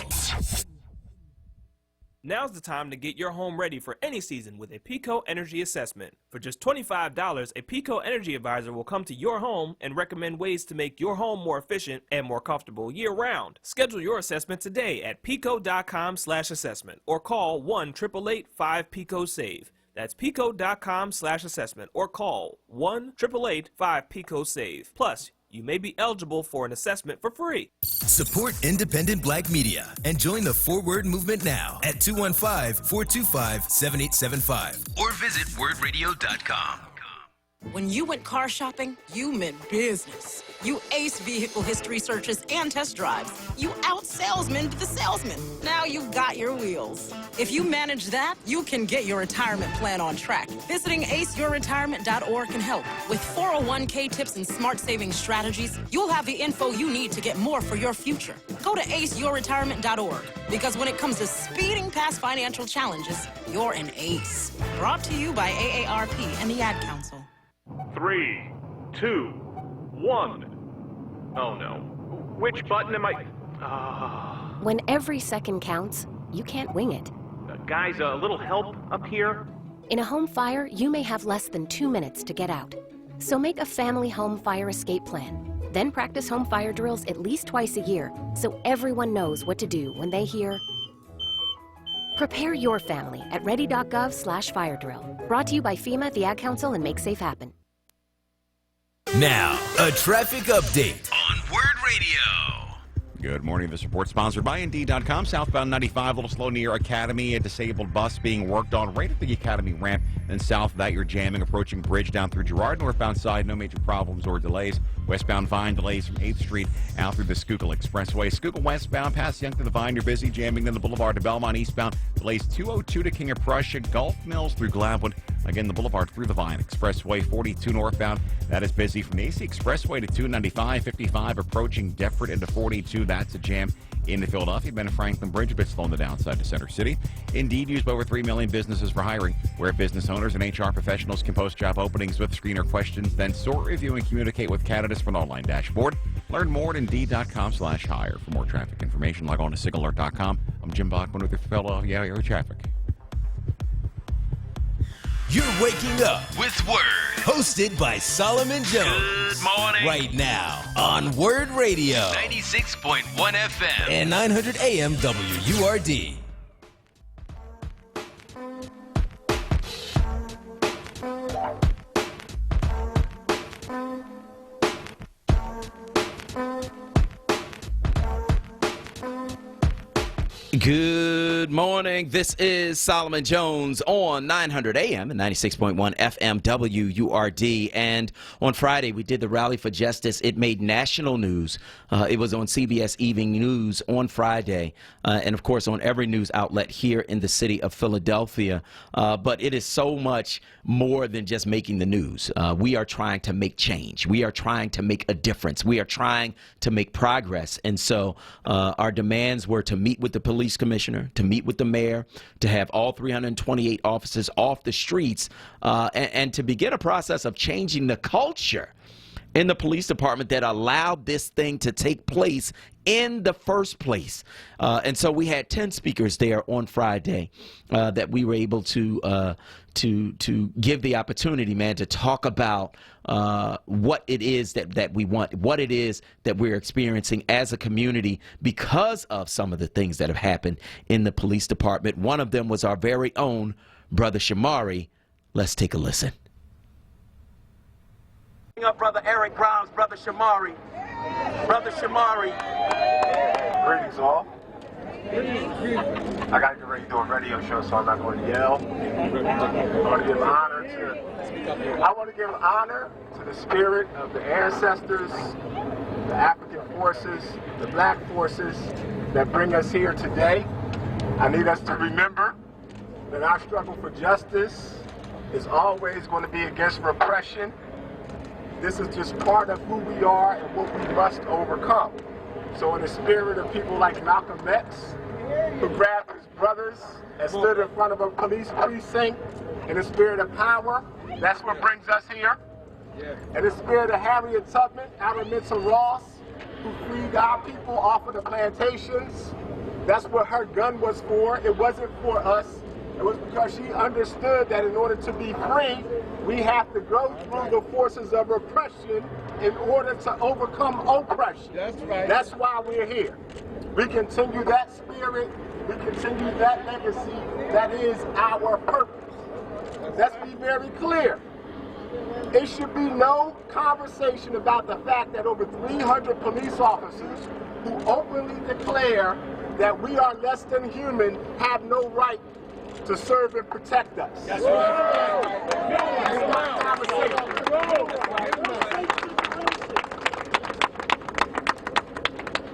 Now's the time to get your home ready for any season with a Pico Energy Assessment. For just $25, a Pico Energy Advisor will come to your home and recommend ways to make your home more efficient and more comfortable year-round. Schedule your assessment today at pico.com/assessment or call 1-888-5-PICO-SAVE. That's pico.com/assessment or call 1-888-5-PICO-SAVE. Plus, you may be eligible for an assessment for free. Support independent black media and join the 4Word movement now at 215-425-7875. Or visit wordradio.com. When you went car shopping, you meant business. You aced vehicle history searches and test drives. You out-salesmaned the salesman. Now you've got your wheels. If you manage that, you can get your retirement plan on track. Visiting aceyourretirement.org can help. With 401k tips and smart saving strategies, you'll have the info you need to get more for your future. Go to aceyourretirement.org, because when it comes to speeding past financial challenges, you're an ace. Brought to you by AARP and the Ad Council. 3, 2, 1. Oh no. Which button am I? When every second counts, you can't wing it. Guys, a little help up here? In a home fire, you may have less than 2 minutes to get out. So make a family home fire escape plan. Then practice home fire drills at least twice a year so everyone knows what to do when they hear. Prepare your family at ready.gov/fire drill. Brought to you by FEMA, the Ad Council, and Make Safe Happen. Now, a traffic update on Word Radio. Good morning. This report sponsored by Indeed.com. Southbound 95, a little slow near Academy. A disabled bus being worked on right at the Academy ramp. Then south of that, you're jamming, approaching Bridge down through Girard. Northbound side, no major problems or delays. Westbound Vine, delays from 8th Street out through the Schuylkill Expressway. Schuylkill westbound past Young to the Vine, you're busy. Jamming then the Boulevard to Belmont eastbound. Delays 202 to King of Prussia. Gulf Mills through Gladwood. Again, the Boulevard through the Vine. Expressway 42 northbound. That is busy from the AC Expressway to 295. 55 approaching Deptford into 42. That's a jam into Philadelphia. Ben Franklin Bridge a bit slow on the downside to Center City. Indeed used by over 3 million businesses for hiring, where business owners and HR professionals can post job openings with screener questions, then sort, review, and communicate with candidates from an online dashboard. Learn more at Indeed.com/hire. For more traffic information, log on to SignalAlert.com. I'm Jim Bachman with your Philadelphia area traffic. You're waking up with Word. Hosted by Solomon Jones. Good morning. Right now on Word Radio. 96.1 FM. And 900 AM WURD. Good morning. This is Solomon Jones on 900 AM and 96.1 FM WURD. And on Friday, we did the Rally for Justice. It made national news. It was on CBS Evening News on Friday. And, of course, on every news outlet here in the city of Philadelphia. But it is so much more than just making the news. We are trying to make change. We are trying to make a difference. We are trying to make progress. And so our demands were to meet with the police commissioner, to meet with the mayor, to have all 328 officers off the streets, and to begin a process of changing the culture in the police department that allowed this thing to take place in the first place. And so we had 10 speakers there on Friday that we were able to give the opportunity, man, to talk about what it is that we want, what it is that we're experiencing as a community because of some of the things that have happened in the police department. One of them was our very own Brother Shamari. Let's take a listen. Up Brother Eric Brown's Brother Shamari. Brother Shamari. Greetings all. I got to get ready to do a radio show, so I'm not going to yell. I want to give honor to the spirit of the ancestors, the African forces, the black forces that bring us here today. I need us to remember that our struggle for justice is always going to be against repression. This is just part of who we are and what we must overcome. So in the spirit of people like Malcolm X, who grabbed his brothers and stood in front of a police precinct, in the spirit of power, that's what brings us here. In the spirit of Harriet Tubman, Araminta Ross, who freed our people off of the plantations, that's what her gun was for. It wasn't for us. It was because she understood that in order to be free, we have to go through the forces of repression in order to overcome oppression. That's right. That's why we're here. We continue that spirit. We continue that legacy. That is our purpose. Let's be very clear. It should be no conversation about the fact that over 300 police officers who openly declare that we are less than human have no right to serve and protect us. That's right. That's not a conversation.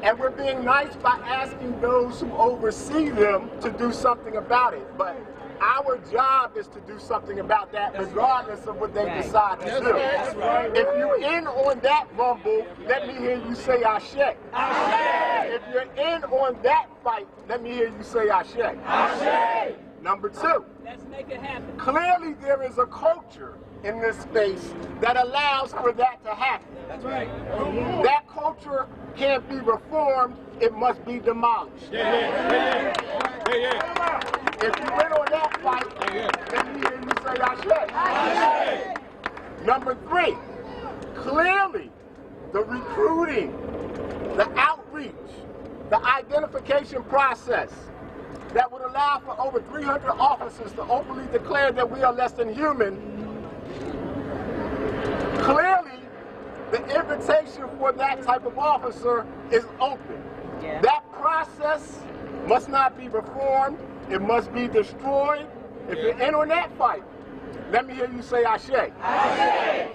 And we're being nice by asking those who oversee them to do something about it. But our job is to do something about that regardless of what they decide to do. If you're in on that rumble, let me hear you say Ashe. If you're in on that fight, let me hear you say Ashe. Number two, let's make it happen. Clearly there is a culture in this space that allows for that to happen. That's right. That culture can't be reformed, it must be demolished. If you win on that fight, let me hear you say Ashe. Number three, clearly the recruiting, the outreach, the identification process that would allow for over 300 officers to openly declare that we are less than human, clearly the invitation for that type of officer is open. Yeah. That process must not be reformed, it must be destroyed. If you're in on that fight, let me hear you say Ashe. Ashe.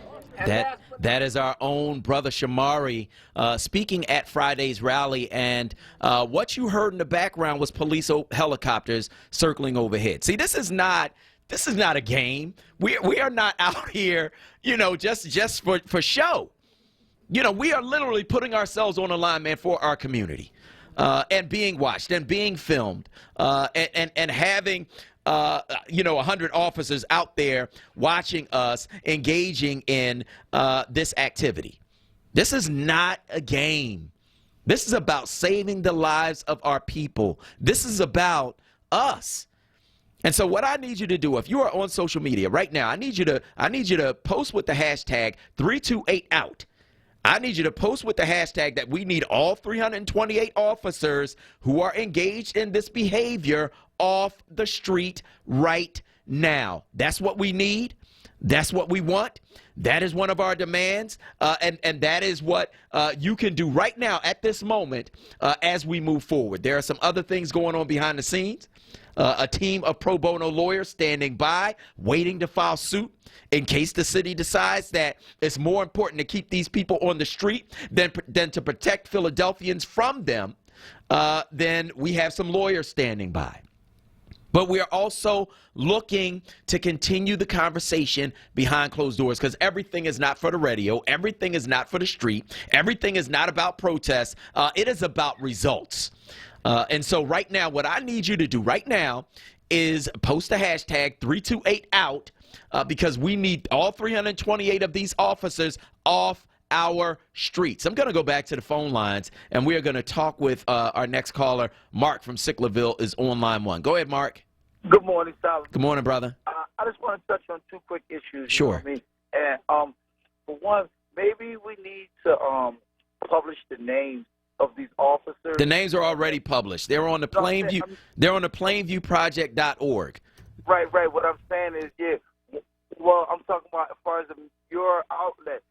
That is our own brother Shamari speaking at Friday's rally, and what you heard in the background was police helicopters circling overhead. See, this is not a game. We are not out here, just for show. We are literally putting ourselves on the line, man, for our community, and being watched and being filmed, and having 100 officers out there watching us, engaging in this activity. This is not a game. This is about saving the lives of our people. This is about us. And so what I need you to do, if you are on social media right now, I need you to post with the hashtag 328OUT. I need you to post with the hashtag that we need all 328 officers who are engaged in this behavior off the street right now. That's what we need. That's what we want. That is one of our demands. And that is what you can do right now at this moment as we move forward. There are some other things going on behind the scenes. A team of pro bono lawyers standing by, waiting to file suit in case the city decides that it's more important to keep these people on the street than to protect Philadelphians from them. Then we have some lawyers standing by. But we are also looking to continue the conversation behind closed doors, because everything is not for the radio. Everything is not for the street. Everything is not about protests. It is about results. And so right now, what I need you to do right now is post the hashtag 328OUT, because we need all 328 of these officers off our streets. I'm going to go back to the phone lines, and we are going to talk with our next caller. Mark from Sicklerville is on line one. Go ahead, Mark. Good morning, Solomon. Good morning, brother. I just want to touch on two quick issues. Sure. You know what I mean? And for one, maybe we need to publish the names of these officers. The names are already published. They're on the Plainview. They're on the PlainviewProject.org. Right. What I'm saying is, well, I'm talking about as far as your outlet,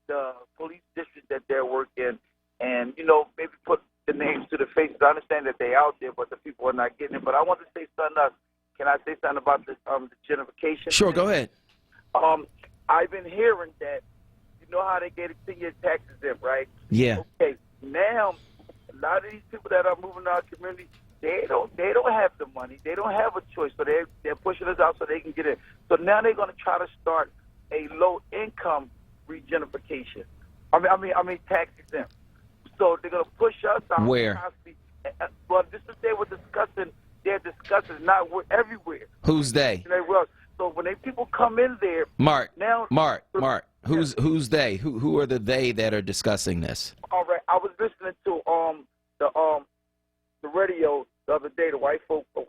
the police district that they're working, and maybe put the names to the faces. I understand that they're out there about the gentrification. Sure, go ahead. I've been hearing that, you know how they get a 10-year tax exempt, right? Yeah. Okay, now a lot of these people that are moving to our community, they don't have the money. They don't have a choice, so they're pushing us out so they can get in. So now they're going to try to start a low-income regentrification. I mean tax exempt. So they're going to push us out. Where? Well, this is they were discussing. They're discussing not everywhere. Who's they? So when people come in there, Mark. Now, Who's they? Who are the they that are discussing this? All right, I was listening to the radio the other day. The white folks were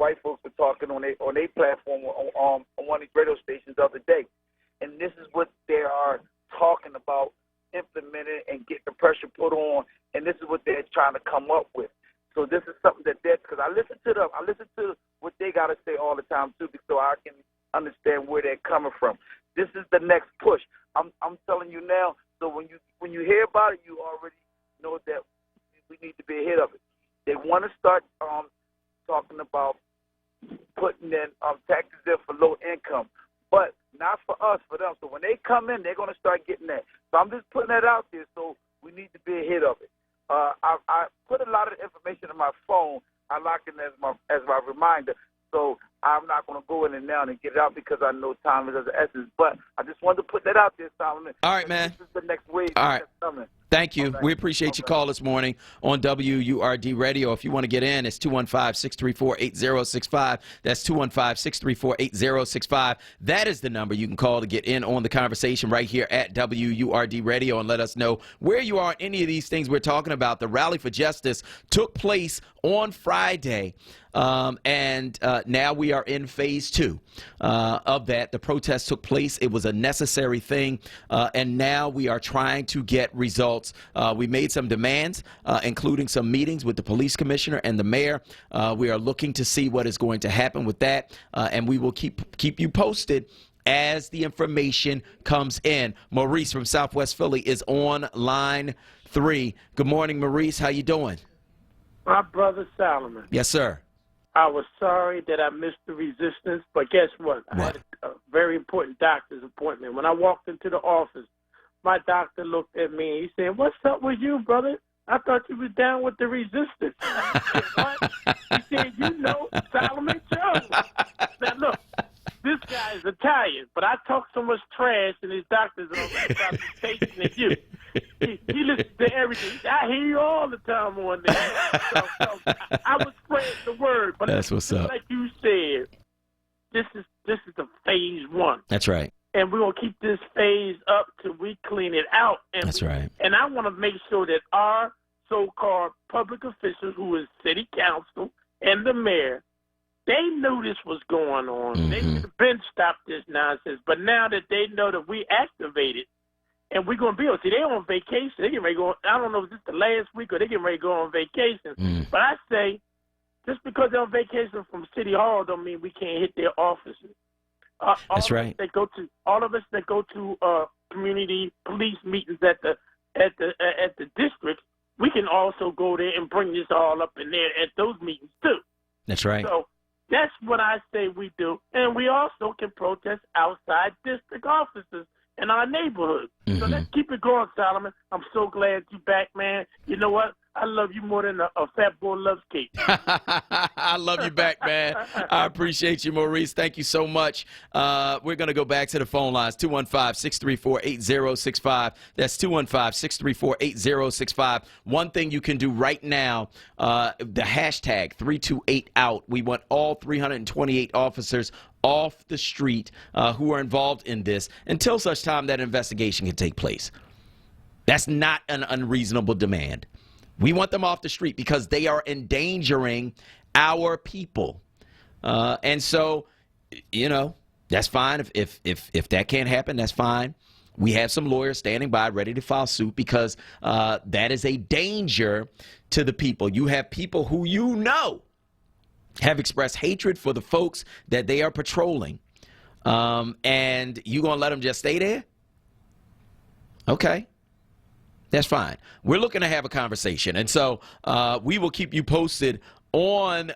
talking on their platform on one of these radio stations the other day, and this is what they are talking about implementing and getting the pressure put on, and this is what they're trying to come up with. So this is something because I listen to what they got to say all the time too, so I can understand where they're coming from. This is the next push. I'm telling you now. So when you hear about it, you already know that we need to be ahead of it. They want to start talking about putting in taxes in for low income, but not for us, for them. So when they come in, they're going to start getting that. So I'm just putting that out there. So we need to be ahead of it. I put a lot of the information in my phone. I lock it as my reminder. So I'm not going to go in and now and get it out because I know time is of the essence. But I just wanted to put that out there, Solomon. All right, man. This is the next wave that's coming. Thank you. We appreciate your call this morning on WURD Radio. If you want to get in, it's 215-634-8065. That's 215-634-8065. That is the number you can call to get in on the conversation right here at WURD Radio and let us know where you are on any of these things we're talking about. The Rally for Justice took place on Friday, and now we are in phase 2 of that. The protest took place. It was a necessary thing, and now we are trying to get results. We made some demands, including some meetings with the police commissioner and the mayor. We are looking to see what is going to happen with that, and we will keep you posted as the information comes in. Maurice from Southwest Philly is on line 3. Good morning, Maurice. How you doing? My brother Solomon. Yes, sir. I was sorry that I missed the resistance, but guess what? I had a very important doctor's appointment. When I walked into the office, my doctor looked at me and he said, "What's up with you, brother? I thought you was down with the resistance." I said, "What?" He said, "You know Solomon Jones." Now, look, this guy is Italian, but I talk so much trash in his doctor's office about the patient and you. He listens to everything. I hear you all the time on there. So I was spreading the word. But that's what's up. Like you said, this is the phase 1. That's right. And we're going to keep this phase up till we clean it out. And that's right. And I want to make sure that our so-called public officials, who is city council and the mayor, they knew this was going on. Mm-hmm. They should have been stopped this nonsense. But now that they know that we activated, and we're going to be on. See, they're on vacation. They get ready to go. I don't know if this is the last week or they get ready to go on vacation. But I say, just because they're on vacation from City Hall don't mean we can't hit their offices. That's right. All of us that go to community police meetings at the district, we can also go there and bring this all up in there at those meetings too. That's right. So that's what I say we do, and we also can protest outside district offices in our neighborhood. So let's keep it going, Solomon. I'm so glad you're back, man. You know what? I love you more than a fat boy loves cake. I love you back, man. I appreciate you, Maurice. Thank you so much. We're going to go back to the phone lines, 215-634-8065. That's 215-634-8065. One thing you can do right now, the hashtag 328OUT. We want all 328 officers off the street who are involved in this until such time that investigation can take place. That's not an unreasonable demand. We want them off the street because they are endangering our people. And so, you know, that's fine. If that can't happen, that's fine. We have some lawyers standing by ready to file suit because that is a danger to the people. You have people who you know have expressed hatred for the folks that they are patrolling. And you going to let them just stay there? Okay. That's fine. We're looking to have a conversation. And so we will keep you posted on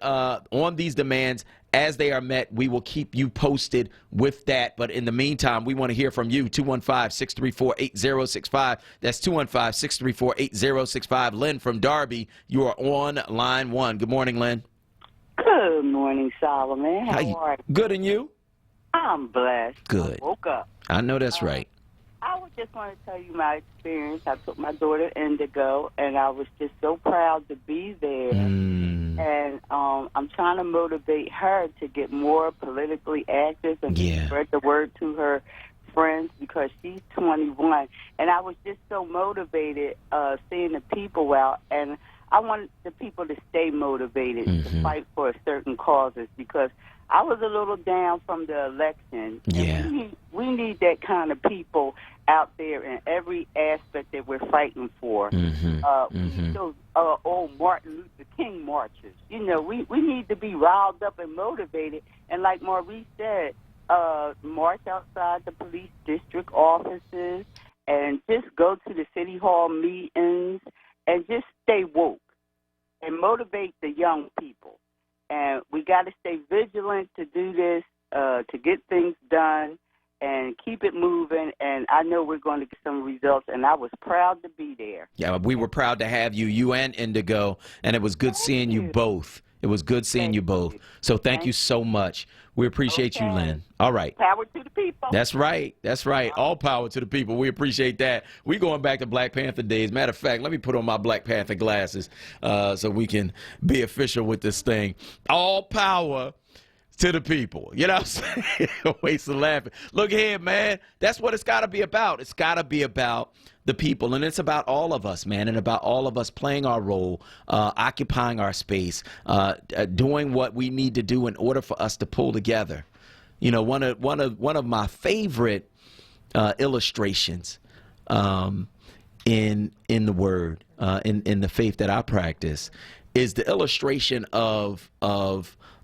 these demands as they are met, we will keep you posted with that. But in the meantime, we want to hear from you. 215-634-8065. That's 215-634-8065. Lynn from Darby, you are on line one. Good morning, Lynn. Good morning, Solomon. How are you? Good, and you? I'm blessed. Good. I woke up. I know that's right. I was just going to tell you my experience. I took my daughter Indigo, and I was just so proud to be there. And I'm trying to motivate her to get more politically active and spread the word to her friends because she's 21. And I was just so motivated seeing the people out. And I want the people to stay motivated to fight for certain causes because I was a little down from the election. And we need that kind of people out there in every aspect that we're fighting for. We need those old Martin Luther King marches. You know, we need to be riled up and motivated. And like Maurice said, march outside the police district offices and just go to the city hall meetings and just stay woke and motivate the young people. And we got to stay vigilant to do this, to get things done and keep it moving. And I know we're going to get some results, and I was proud to be there. Yeah, we were proud to have you, you and Indigo, and it was good seeing you both. It was good seeing you both. So thank you so much. We appreciate you, Lynn. All right. Power to the people. That's right. That's right. All power to the people. We appreciate that. We going back to Black Panther days. Matter of fact, let me put on my Black Panther glasses so we can be official with this thing. All power to the people. You know what I'm saying? Waste of laughing. Look here, man. That's what it's got to be about. It's got to be about the people, and it's about all of us, man, and about all of us playing our role, occupying our space, doing what we need to do in order for us to pull together. You know, one of my favorite illustrations in the Word, in the faith that I practice, is the illustration of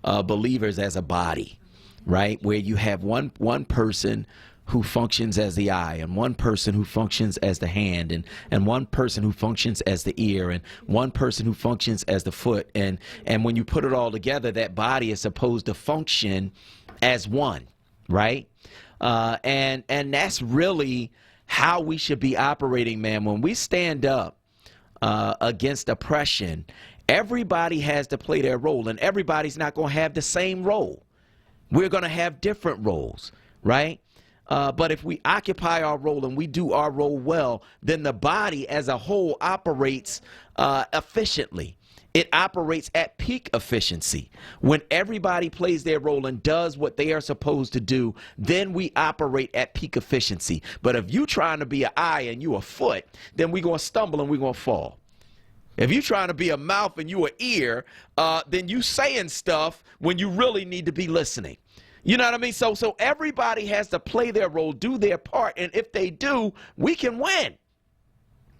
believers as a body, right? Where you have one person who functions as the eye, and one person who functions as the hand, and one person who functions as the ear, and one person who functions as the foot. And when you put it all together, that body is supposed to function as one, right? And that's really how we should be operating, man. When we stand up against oppression, everybody has to play their role, and everybody's not going to have the same role. We're going to have different roles, right? But if we occupy our role and we do our role well, then the body as a whole operates efficiently. It operates at peak efficiency. When everybody plays their role and does what they are supposed to do, then we operate at peak efficiency. But if you're trying to be an eye and you a foot, then we're going to stumble and we're going to fall. If you're trying to be a mouth and you an ear, then you saying stuff when you really need to be listening. You know what I mean? So everybody has to play their role, do their part, and if they do, we can win.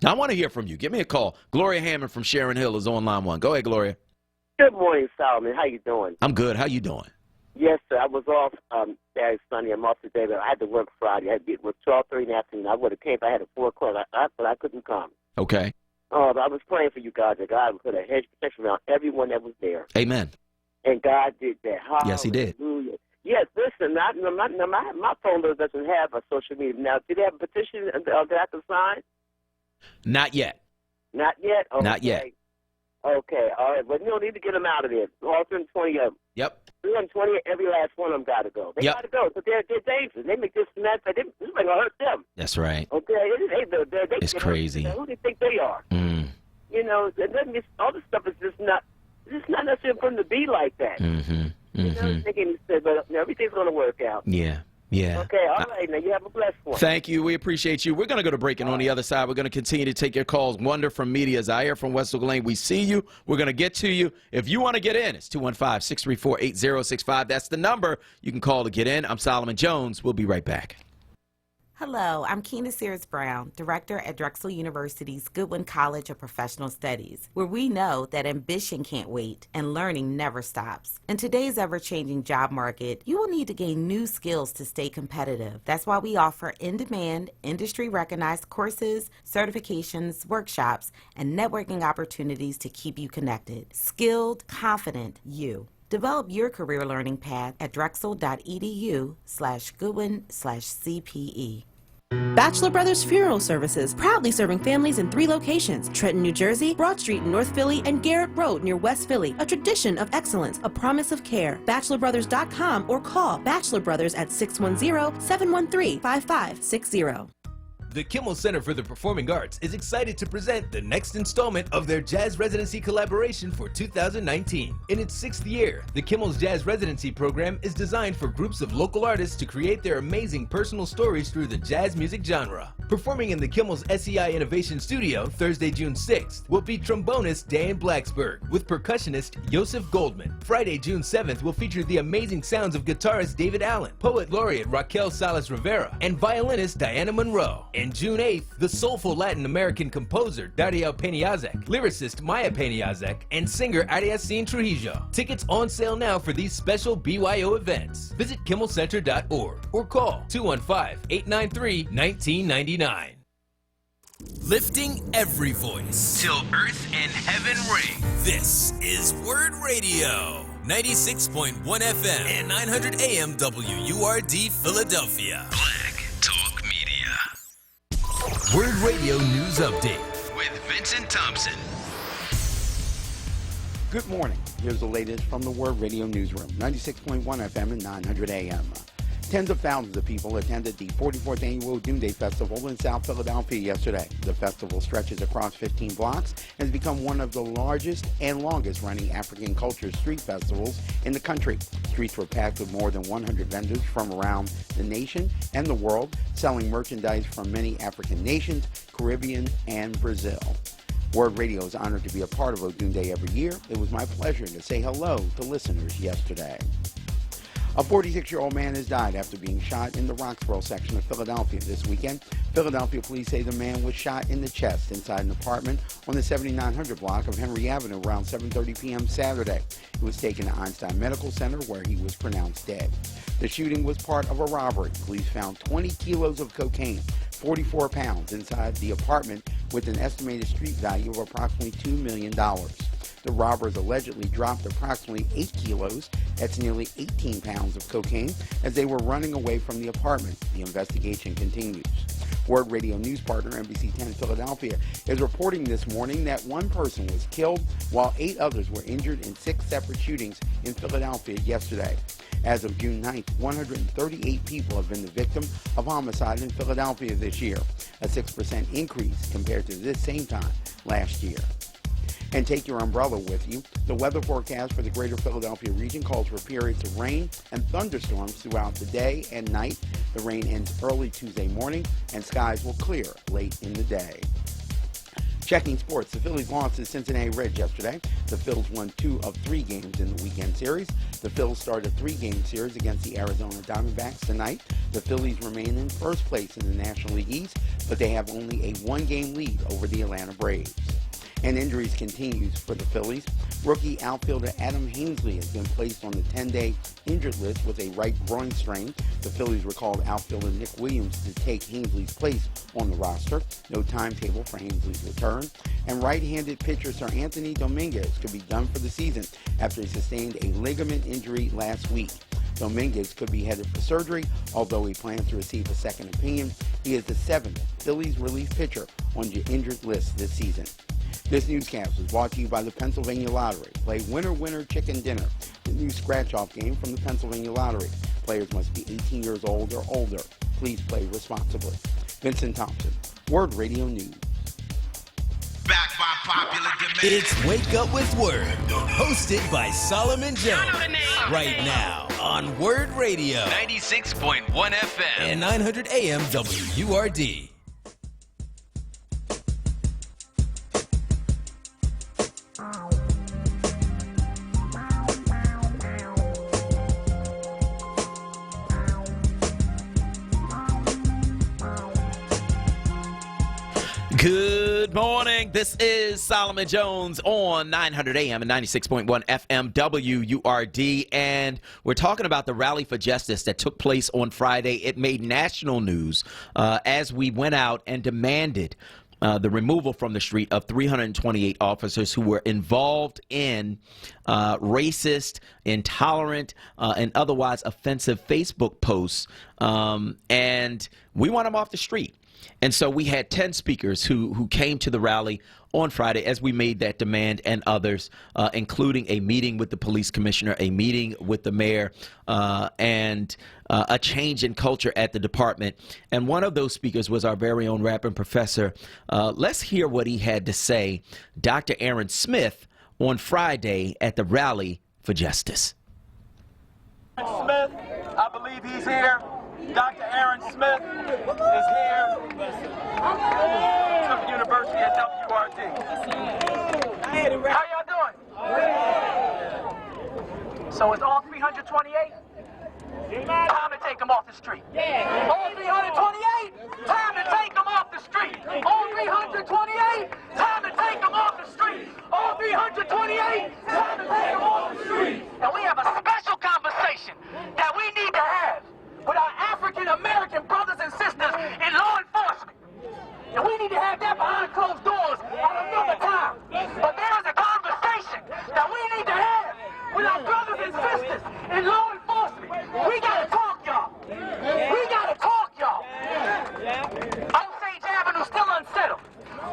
I want to hear from you. Give me a call. Gloria Hammond from Sharon Hill is on line one. Go ahead, Gloria. Good morning, Solomon. How you doing? I'm good. How you doing? Yes, sir. I was off Saturday, Sunday. I'm off today, but I had to work Friday. I had to be at work 12:30 in the afternoon. I would have came if I had a 4 o'clock, but I couldn't come. Okay. But I was praying for you guys, that God would put a hedge of protection around everyone that was there. Amen. And God did that. Hallelujah. Yes, he did. Yes, listen, my phone doesn't have a social media. Now, do they have a petition that I can sign? Not yet. Not yet? Okay. Not yet. Okay, all right. But you don't need to get them out of there. All 320 of them. Yep. 320, every last one of them got to go. They got to go, but they're dangerous. They make this and that. This is going to hurt them. That's right. Okay? They It's crazy. Who do they think they are? You know, all this stuff is just not necessarily for them to be like that. You know, but everything's going to work out. Yeah. Okay, all right. Now, you have a blessed one. Thank you. We appreciate you. We're going to go to break, and on the other side, we're going to continue to take your calls. Wonder from Media, Zaire from West Oak Lane. We see you. We're going to get to you. If you want to get in, it's 215-634-8065. That's the number you can call to get in. I'm Solomon Jones. We'll be right back. Hello, I'm Keena Sears Brown, Director at Drexel University's Goodwin College of Professional Studies, where we know that ambition can't wait and learning never stops. In today's ever-changing job market, you will need to gain new skills to stay competitive. That's why we offer in-demand, industry-recognized courses, certifications, workshops, and networking opportunities to keep you connected. Skilled, confident you. Develop your career learning path at drexel.edu/Goodwin/CPE. Bachelor Brothers Funeral Services, proudly serving families in 3 locations: Trenton, New Jersey, Broad Street in North Philly, and Garrett Road near West Philly. A tradition of excellence, a promise of care. BachelorBrothers.com or call Bachelor Brothers at 610-713-5560. The Kimmel Center for the Performing Arts is excited to present the next installment of their Jazz Residency collaboration for 2019. In its 6th year, the Kimmel's Jazz Residency program is designed for groups of local artists to create their amazing personal stories through the jazz music genre. Performing in the Kimmel's SEI Innovation Studio Thursday, June 6th will be trombonist Dan Blacksburg with percussionist Joseph Goldman. Friday, June 7th will feature the amazing sounds of guitarist David Allen, poet laureate Raquel Salas Rivera, and violinist Diana Monroe. And June 8th, the soulful Latin American composer Dario Peñazek, lyricist Maya Peñazek, and singer Ariacine Trujillo. Tickets on sale now for these special BYO events. Visit kimmelcenter.org or call 215-893-1999. Lifting every voice Till earth and heaven ring. This is Word Radio, 96.1 FM and 900 AM WURD Philadelphia. Black Talk Media. Word Radio News Update With Vincent Thompson. Good morning. Here's the latest from the Word Radio Newsroom, 96.1 FM and 900 AM. Tens of thousands of people attended the 44th Annual Doomsday Festival in South Philadelphia yesterday. The festival stretches across 15 blocks and has become one of the largest and longest-running African culture street festivals in the country. Streets were packed with more than 100 vendors from around the nation and the world, selling merchandise from many African nations, Caribbean, and Brazil. Word Radio is honored to be a part of Odunde every year. It was my pleasure to say hello to listeners yesterday. A 46-year-old man has died after being shot in the Roxborough section of Philadelphia this weekend. Philadelphia police say the man was shot in the chest inside an apartment on the 7900 block of Henry Avenue around 7:30 p.m. Saturday. He was taken to Einstein Medical Center where he was pronounced dead. The shooting was part of a robbery. Police found 20 kilos of cocaine, 44 pounds inside the apartment with an estimated street value of approximately $2 million. The robbers allegedly dropped approximately 8 kilos, that's nearly 18 pounds of cocaine, as they were running away from the apartment. The investigation continues. Word Radio news partner NBC 10 Philadelphia is reporting this morning that one person was killed while 8 others were injured in 6 separate shootings in Philadelphia yesterday. As of June 9th, 138 people have been the victim of homicide in Philadelphia this year, a 6% increase compared to this same time last year. And take your umbrella with you. The weather forecast for the greater Philadelphia region calls for periods of rain and thunderstorms throughout the day and night. The rain ends early Tuesday morning, and skies will clear late in the day. Checking sports, the Phillies lost to Cincinnati Reds yesterday. The Phils won 2 of 3 games in the weekend series. The Phils start a 3-game series against the Arizona Diamondbacks tonight. The Phillies remain in first place in the National League East, but they have only a 1-game lead over the Atlanta Braves. And injuries continues for the Phillies. Rookie outfielder Adam Haseley has been placed on the 10-day injured list with a right groin strain. The Phillies recalled outfielder Nick Williams to take Haseley's place on the roster. No timetable for Haseley's return. And right-handed pitcher Sir Anthony Dominguez could be done for the season after he sustained a ligament injury last week. Dominguez could be headed for surgery, although he plans to receive a second opinion. He is the 7th Phillies relief pitcher on the injured list this season. This newscast was brought to you by the Pennsylvania Lottery. Play Winner Winner Chicken Dinner, the new scratch-off game from the Pennsylvania Lottery. Players must be 18 years old or older. Please play responsibly. Vincent Thompson, Word Radio News. Back by popular demand. It's Wake Up with Word, hosted by Solomon Jones. Right now on Word Radio, 96.1 FM and 900 AM WURD. Good morning. This is Solomon Jones on 900 AM and 96.1 FM WURD, and we're talking about the Rally for Justice that took place on Friday. It made national news as we went out and demanded the removal from the street of 328 officers who were involved in racist, intolerant, and otherwise offensive Facebook posts. And we want them off the street. And so we had 10 speakers who came to the rally on Friday as we made that demand, and others, including a meeting with the police commissioner, a meeting with the mayor, and a change in culture at the department. And one of those speakers was our very own rapping professor. Let's hear what he had to say, Dr. Aaron Smith, on Friday at the Rally for Justice. Smith, I believe he's here. Dr. Aaron Smith is here. From the University at WRD. How y'all doing? So it's all 328? Time to take them off the street. All 328? Time to take them off the street. All 328? Time to take them off the street. All 328? Time to take them off the street. And we have a special conversation that we need to have with our African-American brothers and sisters in law enforcement. And we need to have that behind closed doors at another time. But there is a conversation that we need to have with our brothers and sisters in law enforcement. We gotta talk, y'all. We gotta talk, y'all. Osage Avenue still unsettled.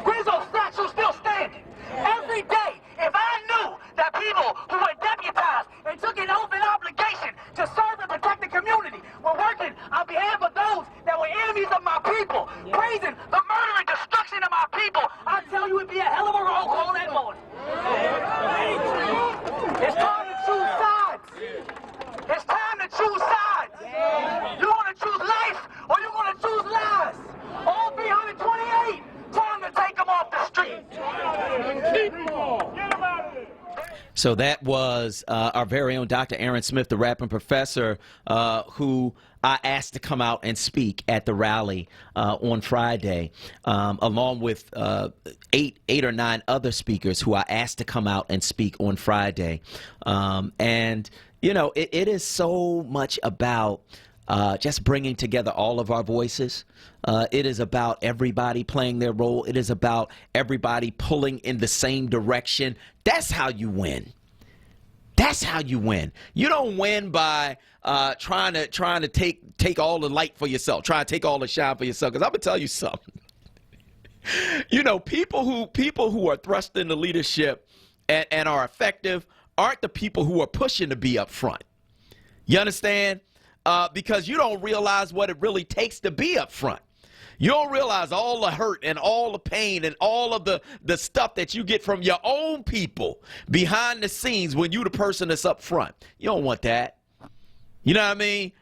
Rizzo statue still standing. Every day, if I knew that people who were deputized and took an oath and obligation to serve and protect the community were working on behalf of those that were enemies of my people, praising the murder and destruction of my people, I tell you it'd be a hell of a roll call that morning. It's time to choose sides. It's time to choose sides. You want to choose life or you want to choose lies? All 328, time to take them off the street. Keep them all. Get them out of there. So that was our very own Dr. Aaron Smith, the rapping professor, who I asked to come out and speak at the rally on Friday, along with eight or nine other speakers who I asked to come out and speak on Friday. And, you know, it is so much about just bringing together all of our voices. It is about everybody playing their role. It is about everybody pulling in the same direction. That's how you win. That's how you win. You don't win by trying to take all the light for yourself, trying to take all the shine for yourself. Because I'm gonna tell you something. You know, people who are thrust into leadership and are effective aren't the people who are pushing to be up front. You understand? Because you don't realize what it really takes to be up front. You don't realize all the hurt and all the pain and all of the stuff that you get from your own people behind the scenes when you the person that's up front. You don't want that. You know what I mean?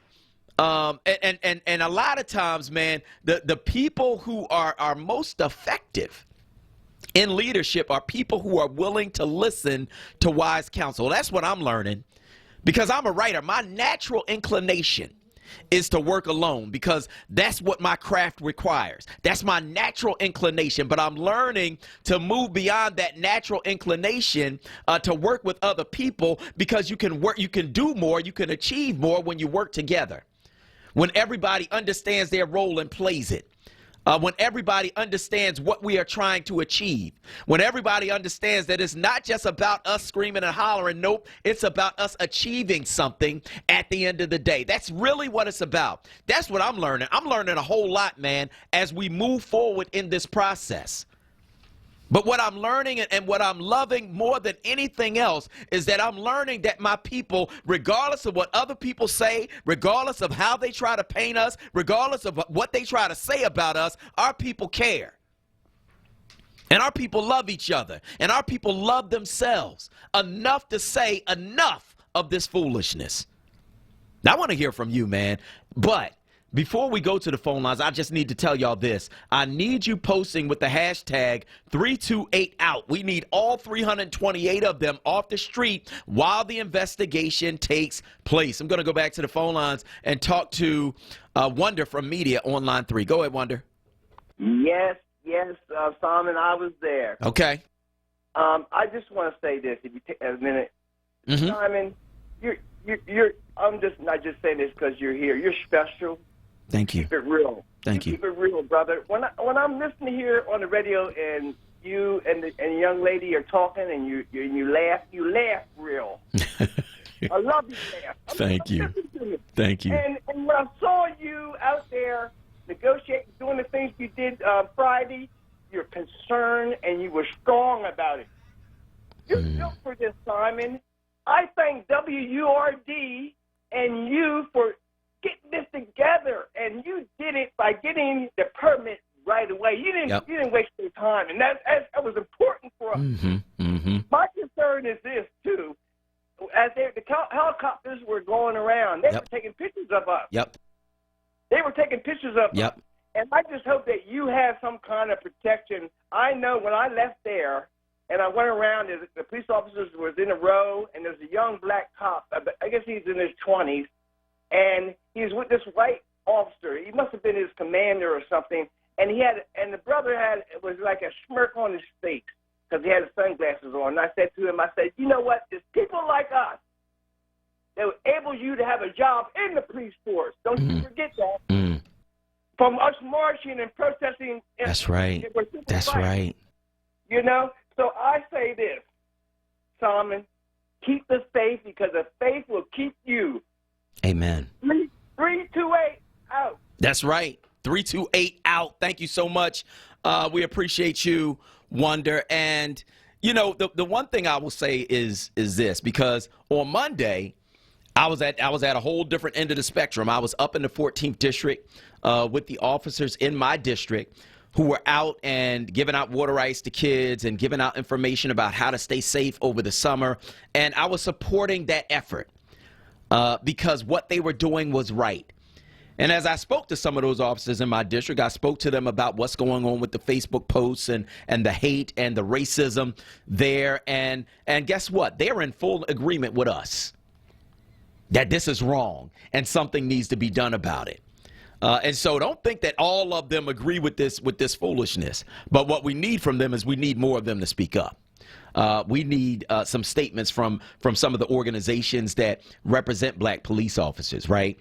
And a lot of times, man, the people who are most effective in leadership are people who are willing to listen to wise counsel. That's what I'm learning. Because I'm a writer, my natural inclination is to work alone because that's what my craft requires. That's my natural inclination. But I'm learning to move beyond that natural inclination to work with other people because you can work, you can do more, you can achieve more when you work together. When everybody understands their role and plays it. When everybody understands what we are trying to achieve, when everybody understands that it's not just about us screaming and hollering, nope, it's about us achieving something at the end of the day. That's really what it's about. That's what I'm learning. I'm learning a whole lot, man, as we move forward in this process. But what I'm learning and what I'm loving more than anything else is that I'm learning that my people, regardless of what other people say, regardless of how they try to paint us, regardless of what they try to say about us, our people care. And our people love each other. And our people love themselves enough to say enough of this foolishness. Now, I want to hear from you, man. But before we go to the phone lines, I just need to tell y'all this. I need you posting with the hashtag 328OUT. We need all 328 of them off the street while the investigation takes place. I'm going to go back to the phone lines and talk to Wonder from Media on line 3. Go ahead, Wonder. Yes, Simon, I was there. Okay. I just want to say this, if you take a minute. Simon, you're I'm just not just saying this because you're here. You're special. Thank you. Keep it real. Thank you. Keep it real, brother. When I'm listening here on the radio and you and the young lady are talking and you laugh real. I love you, laugh. Thank you. Thank you. And when I saw you out there negotiating, doing the things you did Friday, you're concerned and you were strong about it. You're built for this, Simon. I thank WURD and you for getting this together, and you did it by getting the permit right away. You didn't waste your time, and that was important for us. My concern is this too: as the helicopters were going around, they were taking pictures of us. They were taking pictures of us, and I just hope that you have some kind of protection. I know when I left there. And I went around, the police officers was in a row, and there's a young black cop, I guess he's in his 20s, and he's with this white officer. He must have been his commander or something, and the brother was like a smirk on his face because he had his sunglasses on. And I said to him, you know what, it's people like us that will enable you to have a job in the police force. Don't you forget that. From us marching and protesting. That's right. That's right. You know? So I say this, Simon, keep the faith because the faith will keep you. Amen. 328 out. That's right. 328 out. Thank you so much. We appreciate you, Wonder. And, you know, the one thing I will say is this, because on Monday, I was at a whole different end of the spectrum. I was up in the 14th district with the officers in my district who were out and giving out water ice to kids and giving out information about how to stay safe over the summer. And I was supporting that effort because what they were doing was right. And as I spoke to some of those officers in my district, I spoke to them about what's going on with the Facebook posts and the hate and the racism there. And guess what? They're in full agreement with us that this is wrong and something needs to be done about it. And so don't think that all of them agree with this foolishness. But what we need from them is we need more of them to speak up. We need some statements from some of the organizations that represent black police officers, right?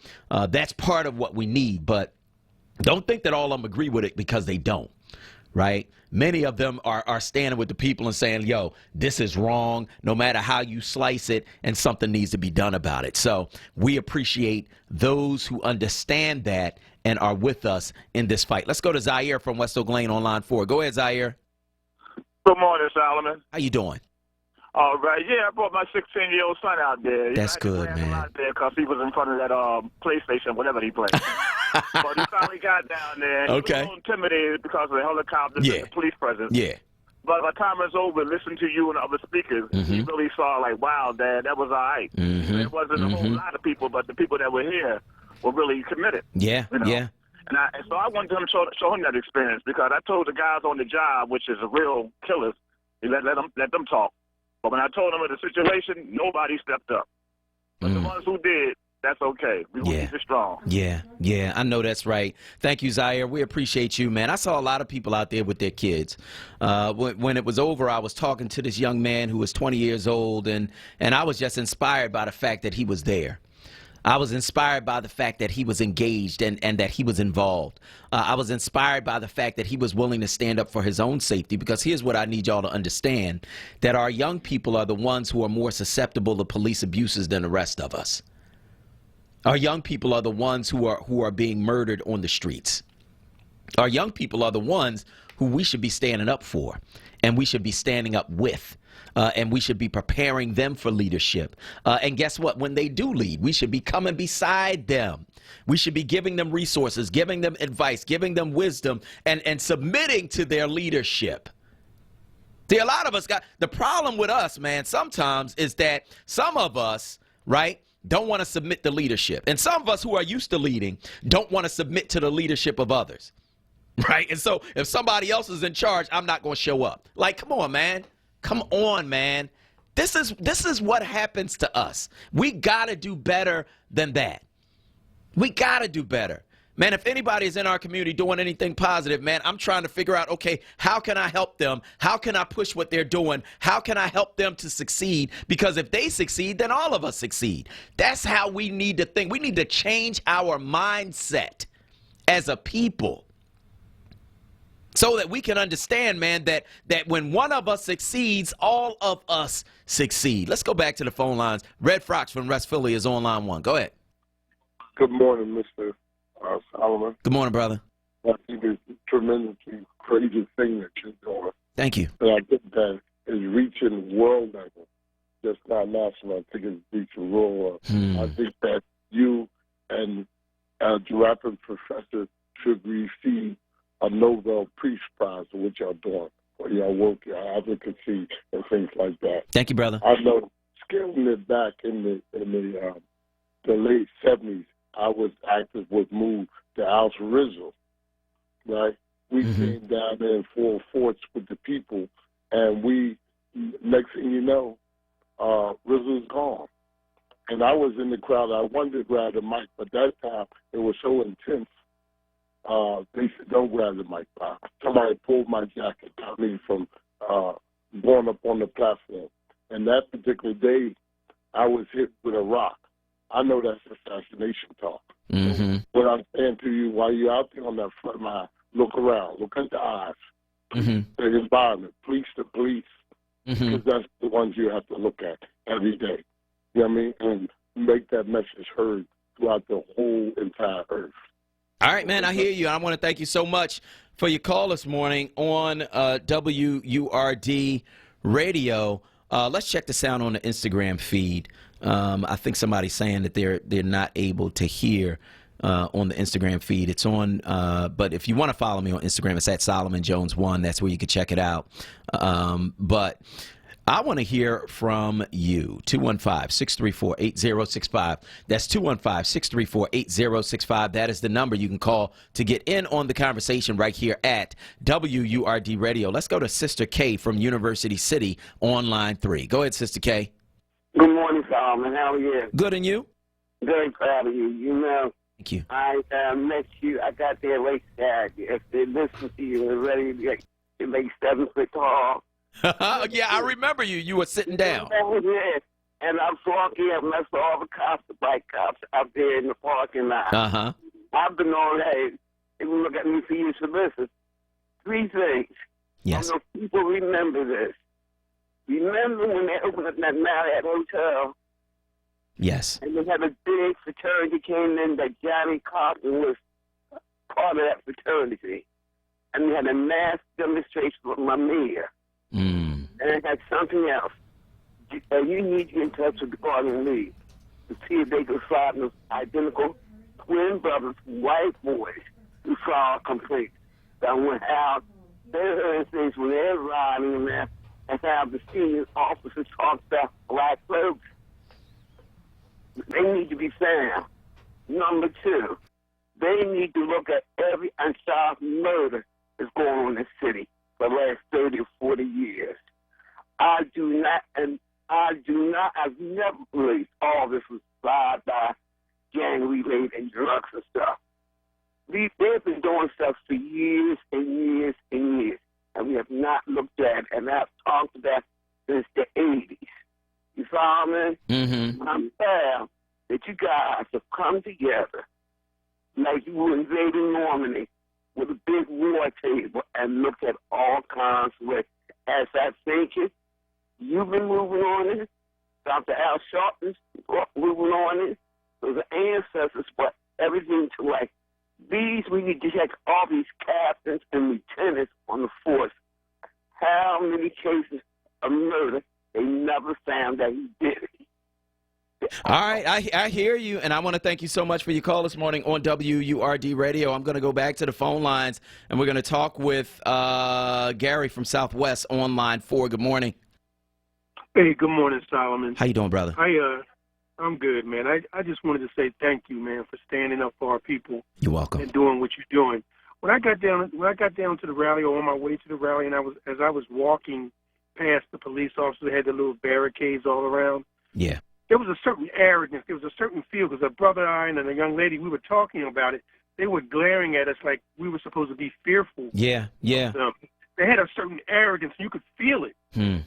That's part of what we need. But don't think that all of them agree with it because they don't, right? Many of them are standing with the people and saying, yo, this is wrong, no matter how you slice it, and something needs to be done about it. So we appreciate those who understand that and are with us in this fight. Let's go to Zaire from West Oak Lane on line 4. Go ahead, Zaire. Good morning, Solomon. How you doing? All right. Yeah, I brought my 16-year-old son out there. That's good, man. Out there because he was in front of that PlayStation, whatever he played. But he finally got down there. And he was a little intimidated because of the helicopters and the police presence. Yeah. But by the time it's over, listen to you and the other speakers, he really saw like, wow, Dad, that was all right. It wasn't a whole lot of people, but the people that were here were really committed. Yeah, you know? yeah. And so I wanted him to show him that experience because I told the guys on the job, which is a real killers, let them talk. But when I told them of the situation, nobody stepped up. But the ones who did, that's okay. We want to keep it strong. Yeah, I know that's right. Thank you, Zaire. We appreciate you, man. I saw a lot of people out there with their kids. When it was over, I was talking to this young man who was 20 years old, and I was just inspired by the fact that he was there. I was inspired by the fact that he was engaged and that he was involved. I was inspired by the fact that he was willing to stand up for his own safety, because here's what I need y'all to understand, that our young people are the ones who are more susceptible to police abuses than the rest of us. Our young people are the ones who are being murdered on the streets. Our young people are the ones who we should be standing up for, and we should be standing up with. And we should be preparing them for leadership. And guess what? When they do lead, we should be coming beside them. We should be giving them resources, giving them advice, giving them wisdom, and submitting to their leadership. See, a lot of us the problem with us, man, sometimes is that some of us, right, don't want to submit to leadership. And some of us who are used to leading don't want to submit to the leadership of others, right? And so if somebody else is in charge, I'm not going to show up. Like, come on, man. Come on, man. This is what happens to us. We got to do better than that. We got to do better. Man, if anybody is in our community doing anything positive, man, I'm trying to figure out, okay, how can I help them? How can I push what they're doing? How can I help them to succeed? Because if they succeed, then all of us succeed. That's how we need to think. We need to change our mindset. as a people, so that we can understand, man, that when one of us succeeds, all of us succeed. Let's go back to the phone lines. Red Frocks from West Philly is on line 1. Go ahead. Good morning, Mr. Solomon. Good morning, brother. I think it's a tremendously crazy thing that you're doing. Thank you. And I think that is reaching world level, just not national. I think it's reaching world level. I think that you and the rapping professor should receive a Nobel Peace Prize for what y'all doing, for your work, your advocacy, and things like that. Thank you, brother. I know, scaling it back in the late 70s, I was active with Move to House Rizzo, right? We came down there in full force with the people, and next thing you know, Rizzo's gone. And I was in the crowd. I wanted to grab the mic, but that time it was so intense. They said, don't grab the mic. Somebody pulled my jacket, got me from going up on the platform. And that particular day, I was hit with a rock. I know that's assassination talk. So what I'm saying to you, while you're out there on that front line, look around, look at the eyes, the environment, police to police, because that's the ones you have to look at every day. You know what I mean? And make that message heard throughout the whole entire earth. All right, man, I hear you. I want to thank you so much for your call this morning on WURD Radio. Let's check the sound on the Instagram feed. I think somebody's saying that they're not able to hear on the Instagram feed. It's on, but if you want to follow me on Instagram, it's at Solomon Jones 1. That's where you can check it out. But I want to hear from you. 215-634-8065. That's 215-634-8065. That is the number you can call to get in on the conversation right here at WURD Radio. Let's go to Sister K from University City on line 3. Go ahead, Sister K. Good morning, Solomon. How are you? Good, and you? Very proud of you. You know, thank you. I met you. I got there late Saturday. If they listen to you, they're ready to get like 7 foot tall. Yeah, I remember you. You were sitting down. And I'm walking up, and I saw all the cops, the bike cops, out there in the parking lot. I've been on that. They will look at me for years to listen. 3 things. Yes. I know people remember this. Remember when they opened up that Marriott Hotel? Yes. And they had a big fraternity came in that Johnny Carson was part of that fraternity. And they had a mass demonstration with my mayor. And it had something else. You need to get in touch with the Garden League to see if they can find those identical twin brothers, white boys, who filed complaints about how they heard things when they're riding in there and have the senior officers talk about black folks. They need to be found. Number 2, they need to look at every unsolved murder that's going on in the city for the last 30 or 40 years. I've never believed all this was by gang-related and drugs and stuff. They've been doing stuff for years and years and years, and we have not looked at it, and I've talked about since the 80s. You follow me? I'm proud that you guys have come together like you were invading Normandy with a big war table and looked at all kinds of ways. As I think it, you've been moving on it. Dr. Al Sharpton's moving on it. Those are ancestors, but everything to like these, we need to check all these captains and lieutenants on the force. How many cases of murder they never found that he did it? All right, I hear you, and I want to thank you so much for your call this morning on WURD Radio. I'm going to go back to the phone lines, and we're going to talk with Gary from Southwest on line 4. Good morning. Hey, good morning, Solomon. How you doing, brother? I'm good, man. I just wanted to say thank you, man, for standing up for our people. You're welcome. And doing what you're doing. When I got down to the rally, or on my way to the rally, and as I was walking past the police officers, they had the little barricades all around. Yeah. There was a certain arrogance. There was a certain feel, because a brother of mine and a young lady, we were talking about it. They were glaring at us like we were supposed to be fearful. Yeah. They had a certain arrogance. You could feel it.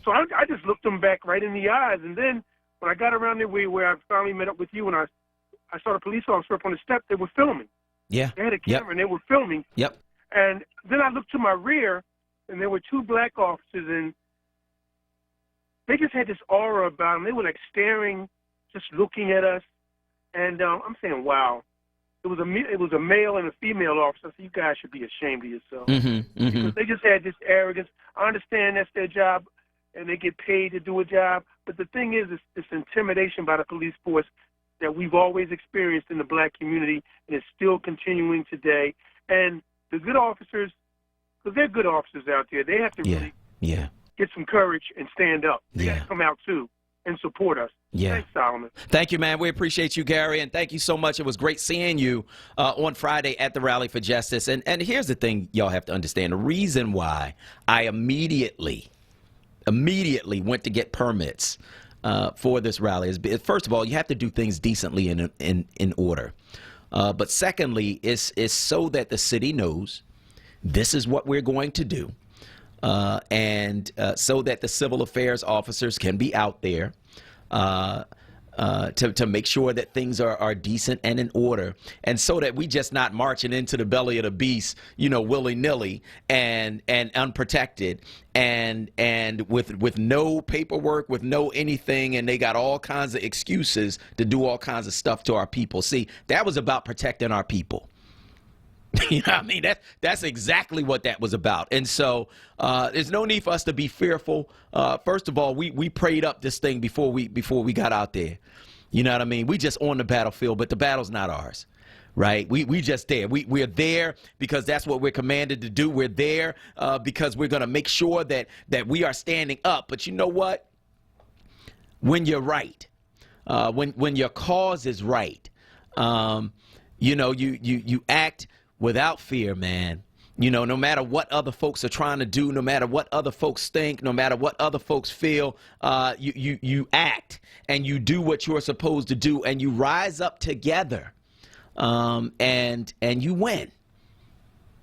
So I just looked them back right in the eyes. And then when I got around their way where I finally met up with you and I saw the police officer up on the step, they were filming. Yeah. They had a camera and they were filming. Yep. And then I looked to my rear, and there were two black officers, and they just had this aura about them. They were like staring, just looking at us. And I'm saying, wow. It was a male and a female officer. So you guys should be ashamed of yourselves. Because they just had this arrogance. I understand that's their job, and they get paid to do a job. But the thing is, it's this intimidation by the police force that we've always experienced in the black community, and it's still continuing today. And the good officers, because they're good officers out there, they have to really get some courage and stand up. They got to come out, too, and support us. Yeah. Thanks, Solomon. Thank you, man. We appreciate you, Gary, and thank you so much. It was great seeing you on Friday at the Rally for Justice. And here's the thing y'all have to understand. The reason why I immediately went to get permits for this rally is, first of all, you have to do things decently in order. But secondly, it's so that the city knows this is what we're going to do, and so that the civil affairs officers can be out there to make sure that things are decent and in order, and so that we just not marching into the belly of the beast, willy-nilly and unprotected and with no paperwork, with no anything, and they got all kinds of excuses to do all kinds of stuff to our people. See, that was about protecting our people. You know what I mean? That's exactly what that was about. And so there's no need for us to be fearful. First of all, we prayed up this thing before we got out there. You know what I mean? We just on the battlefield, but the battle's not ours. Right? We just there. We're there because that's what we're commanded to do. We're there because we're going to make sure that we are standing up. But you know what? When you're right, when your cause is right, you act without fear, man. No matter what other folks are trying to do, no matter what other folks think, no matter what other folks feel, you act and you do what you're supposed to do, and you rise up together, and you win.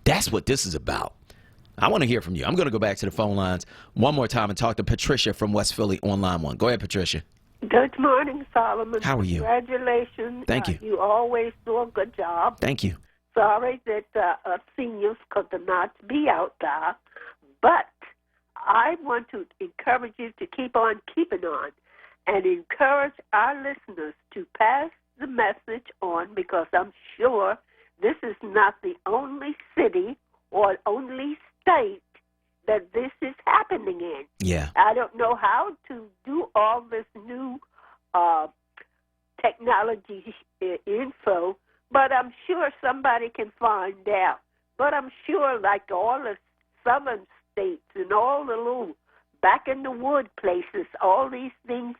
That's what this is about. I want to hear from you. I'm going to go back to the phone lines one more time and talk to Patricia from West Philly on line 1. Go ahead, Patricia. Good morning, Solomon. How are you? Congratulations. Thank you. You always do a good job. Thank you. Sorry that us seniors could not be out there, but I want to encourage you to keep on keeping on and encourage our listeners to pass the message on, because I'm sure this is not the only city or only state that this is happening in. Yeah. I don't know how to do all this new technology info, but I'm sure somebody can find out. But I'm sure, like all the southern states and all the little back in the wood places, all these things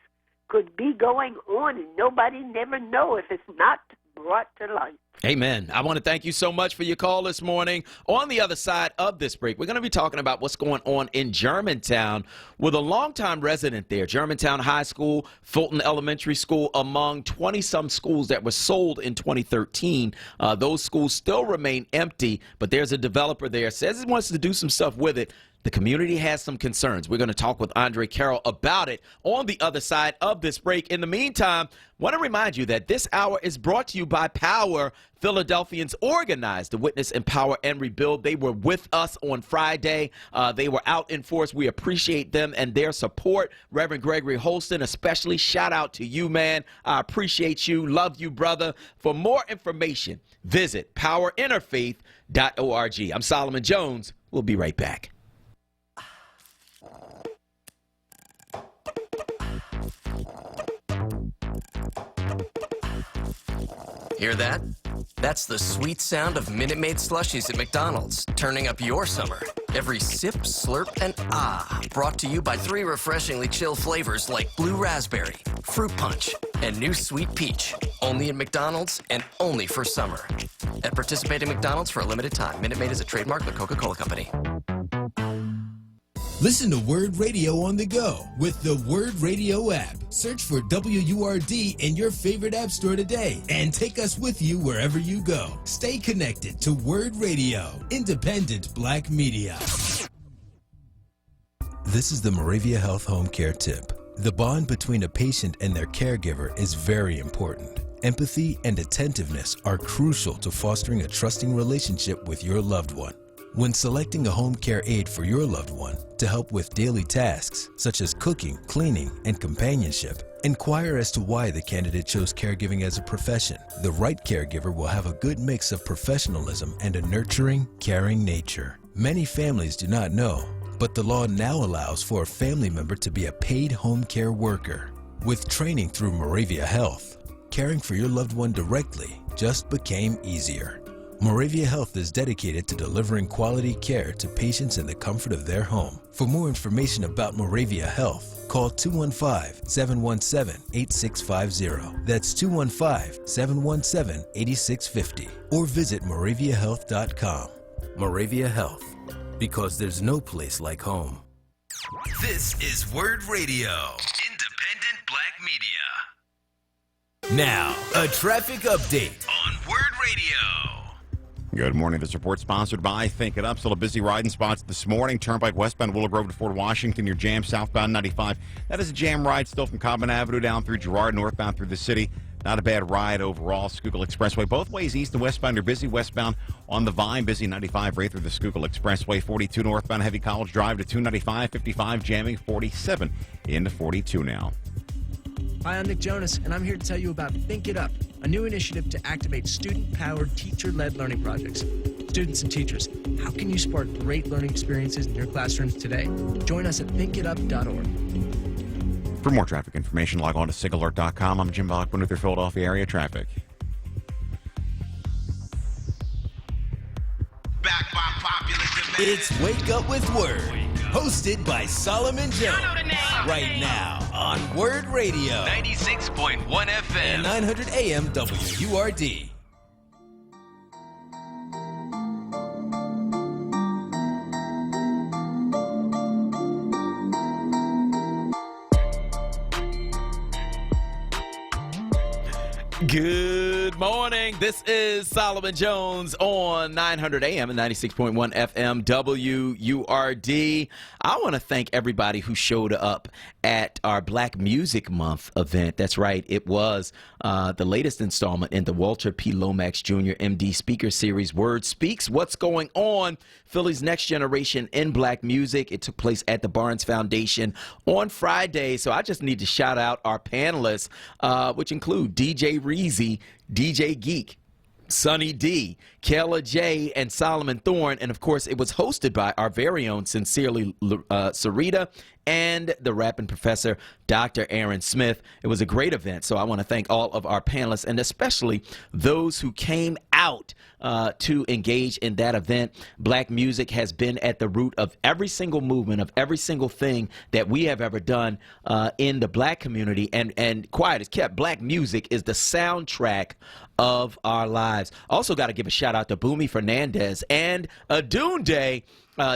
could be going on, and nobody never know if it's not brought to light. Amen. I want to thank you so much for your call this morning. On the other side of this break, we're going to be talking about what's going on in Germantown with a longtime resident there. Germantown High School, Fulton Elementary School, among 20-some schools that were sold in 2013. Those schools still remain empty, but there's a developer there, says he wants to do some stuff with it. The community has some concerns. We're going to talk with Andre Carroll about it on the other side of this break. In the meantime, I want to remind you that this hour is brought to you by Power. Philadelphians organized to witness, empower, and rebuild. They were with us on Friday. They were out in force. We appreciate them and their support. Reverend Gregory Holston, especially, shout out to you, man. I appreciate you. Love you, brother. For more information, visit powerinterfaith.org. I'm Solomon Jones. We'll be right back. Hear that? That's the sweet sound of Minute Maid slushies at McDonald's, turning up your summer. Every sip, slurp, and brought to you by 3 refreshingly chill flavors like blue raspberry, fruit punch, and new sweet peach. Only at McDonald's and only for summer. At participating McDonald's for a limited time. Minute Maid is a trademark of the Coca-Cola Company. Listen to Word Radio on the go with the Word Radio app. Search for WURD in your favorite app store today and take us with you wherever you go. Stay connected to Word Radio, independent Black media. This is the Moravia Health Home Care tip. The bond between a patient and their caregiver is very important. empathy, and attentiveness are crucial to fostering a trusting relationship with your loved one. When selecting a home care aide for your loved one to help with daily tasks such as cooking, cleaning, and companionship, inquire as to why the candidate chose caregiving as a profession. The right caregiver will have a good mix of professionalism and a nurturing, caring nature. Many families do not know, but the law now allows for a family member to be a paid home care worker. With training through Moravia Health, caring for your loved one directly just became easier. Moravia Health is dedicated to delivering quality care to patients in the comfort of their home. For more information about Moravia Health, call 215-717-8650. That's 215-717-8650. Or visit MoraviaHealth.com. Moravia Health, because there's no place like home. This is Word Radio, independent black media. Now, a traffic update on Word Radio. Good morning. This report sponsored by Think It Up. Still a busy riding spots this morning. Turnpike westbound Willow Grove to Fort Washington. You're jammed southbound 95. That is a jam ride still from Cobbin Avenue down through Girard, northbound through the city. Not a bad ride overall. Schuylkill Expressway. Both ways east and westbound. You're busy westbound on the Vine. Busy 95 right through the Schuylkill Expressway. 42 northbound Heavy College Drive to 295. 55 jamming. 47 into 42 now. Hi, I'm Nick Jonas, and I'm here to tell you about Think It Up, a new initiative to activate student-powered, teacher-led learning projects. Students and teachers, how can you spark great learning experiences in your classrooms today? Join us at thinkitup.org. For more traffic information, log on to SIGAlert.com. I'm Jim Bachman with your Philadelphia area traffic. Back by popular demand. It's Wake Up with Word, hosted by Solomon Jones. Right now on Word Radio. 96.1 FM. And 900 AM WURD. Good morning. This is Solomon Jones on 900 AM and 96.1 FM WURD. I want to thank everybody who showed up at our Black Music Month event. That's right. It was the latest installment in the Walter P. Lomax Jr. MD Speaker Series, Word Speaks. What's going on? Philly's Next Generation in Black Music. It took place at the Barnes Foundation on Friday. So I just need to shout out our panelists, which include DJ Reezy, DJ Geek, Sonny D, Kayla J, and Solomon Thorne. And, of course, it was hosted by our very own Sincerely Sarita and the rapping professor, Dr. Aaron Smith. It was a great event, so I want to thank all of our panelists and especially those who came out to engage in that event. Black music has been at the root of every single movement, of every single thing that we have ever done in the black community, and quiet as kept, black music is the soundtrack of our lives. Also got to give a shout out to Boomy Fernandez and Adune Day.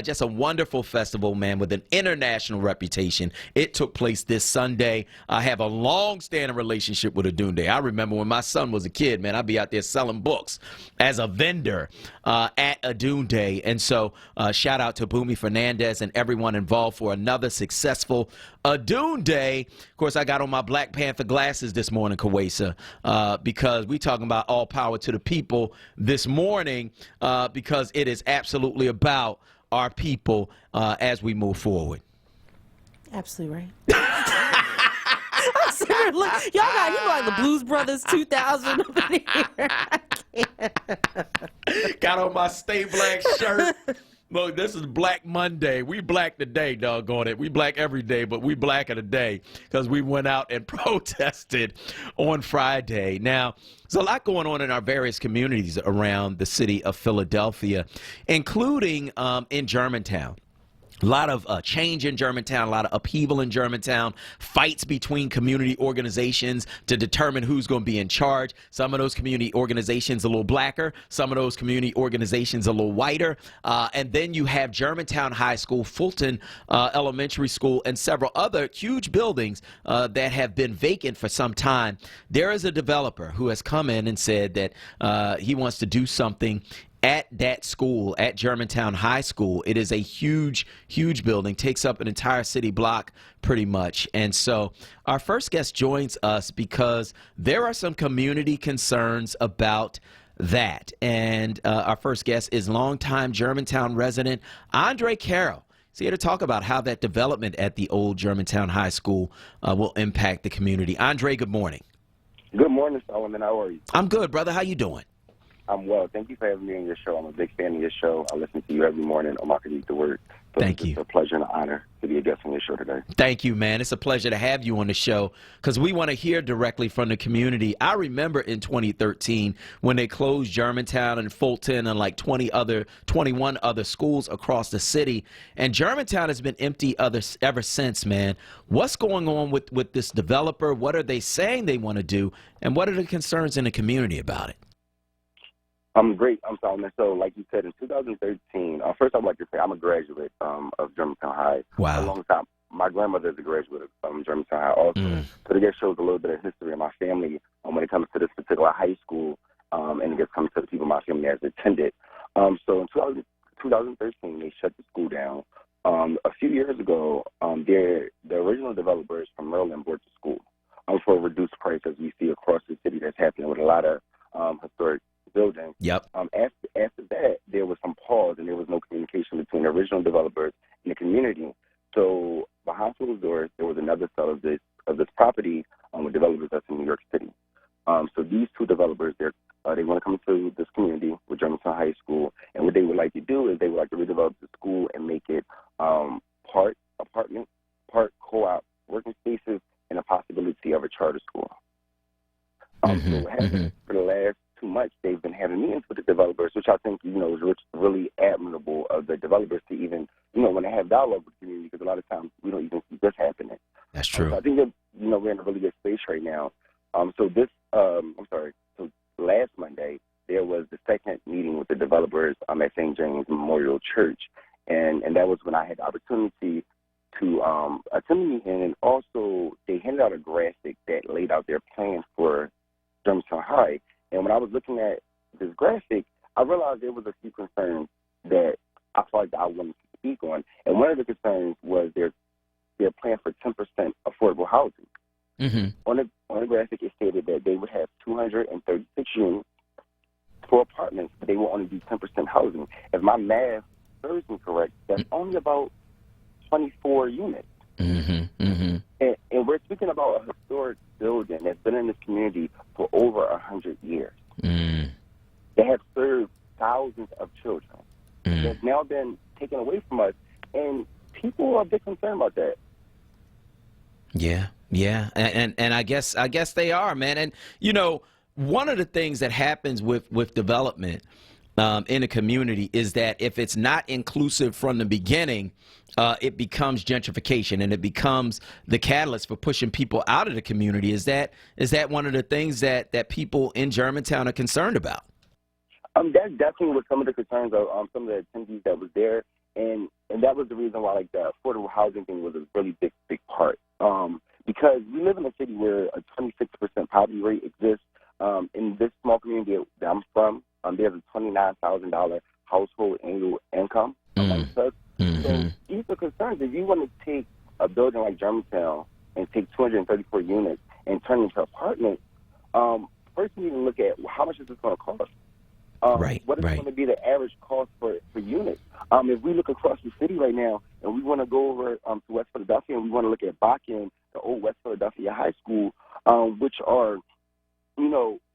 Just a wonderful festival, man, with an international reputation. It took place this Sunday. I have a long-standing relationship with Adune Day. I remember when my son was a kid, man, I'd be out there selling books as a vendor at Adune Day. And so shout out to Boomy Fernandez and everyone involved for another successful Adune Day. Of course, I got on my Black Panther glasses this morning, Kawesa, because we talking about all power to the people this morning, because it is absolutely about our people as we move forward. Absolutely right. I'm serious. Look, y'all got you like the Blues Brothers 2000 over here. Got on my Stay Black shirt. Look, this is Black Monday. We black today, doggone it. We black every day, but we blacker today because we went out and protested on Friday. Now, there's a lot going on in our various communities around the city of Philadelphia, including in Germantown. A lot of change in Germantown, a lot of upheaval in Germantown, fights between community organizations to determine who's going to be in charge. Some of those community organizations a little blacker, some of those community organizations a little whiter. And then you have Germantown High School, Fulton Elementary School, and several other huge buildings that have been vacant for some time. There is a developer who has come in and said that he wants to do something at that school, at Germantown High School. It is a huge, huge building, takes up an entire city block pretty much. And so our first guest joins us because there are some community concerns about that. And our first guest is longtime Germantown resident Andre Carroll. He's here to talk about how that development at the old Germantown High School will impact the community. Andre, good morning. Good morning, Solomon. How are you? I'm good, brother. How you doing? I'm well. Thank you for having me on your show. I'm a big fan of your show. I listen to you every morning on Market Eat the Word. So Thank you. It's a pleasure and an honor to be a guest on your show today. Thank you, man. It's a pleasure to have you on the show because we want to hear directly from the community. I remember in 2013 when they closed Germantown and Fulton and like 21 other schools across the city, and Germantown has been empty ever since, man. What's going on with this developer? What are they saying they want to do? And what are the concerns in the community about it? I'm great. I'm Solomon. So, like you said, in 2013, first I'd like to say I'm a graduate of Germantown High. Wow. Alongside my grandmother is a graduate of Germantown High also. So, that shows a little bit of history of my family when it comes to this particular high school, and it gets comes to the people my family has attended. So, in 2013, they shut the school down. A few years ago, the original developers from Maryland bought the school for a reduced price, as we see across the city that's happening with a lot of historic building. Yep. After that, there was some pause and there was no communication between the original developers and the community. So behind closed doors, there was another sale of this property with developers that's in New York City. So these two developers, they want to come to this community with Germantown High School, and what they would like to do is they would like to redevelop the school and make it part apartment, part co-op working spaces, and a possibility of a charter school. So what happened for the last 2 months, they've been having meetings with the developers, which I think, is really admirable of the developers to even, when they have dialogue with the community, because a lot of times we don't even see this happening. That's true. So I think that, we're in a really good space right now. So last Monday, there was the second meeting with the developers at St. James Memorial Church, and that was when I had the opportunity to attend the meeting, and also they handed out a graphic that laid out their plans for Germantown High. And when I was looking at this graphic, I realized there was a few concerns that I felt like I wanted to speak on. And one of the concerns was their plan for 10% affordable housing. On the graphic, it stated that they would have 236 units for apartments, but they will only do 10% housing. If my math serves me correct, that's only about 24 units. And we're speaking about a historic building that's been in this community for over 100 years. They have served thousands of children. That's now been taken away from us, and people are a bit concerned about that. Yeah, and I guess they are, man. And one of the things that happens with development in a community is that if it's not inclusive from the beginning, it becomes gentrification, and it becomes the catalyst for pushing people out of the community. Is that one of the things that people in Germantown are concerned about? That definitely was some of the concerns of some of the attendees that was there, and that was the reason why the affordable housing thing was a really big part. Because we live in a city where a 26% poverty rate exists. In this small community that I'm from, there's a $29,000 household annual income amongst us. So these are concerns. If you want to take a building like Germantown and take 234 units and turn it into apartments, first you need to look at how much is this going to cost. What is going to be the average cost for units? If we look across the city right now and we want to go over to West Philadelphia and we want to look at Bakken, the old West Philadelphia High School, which are,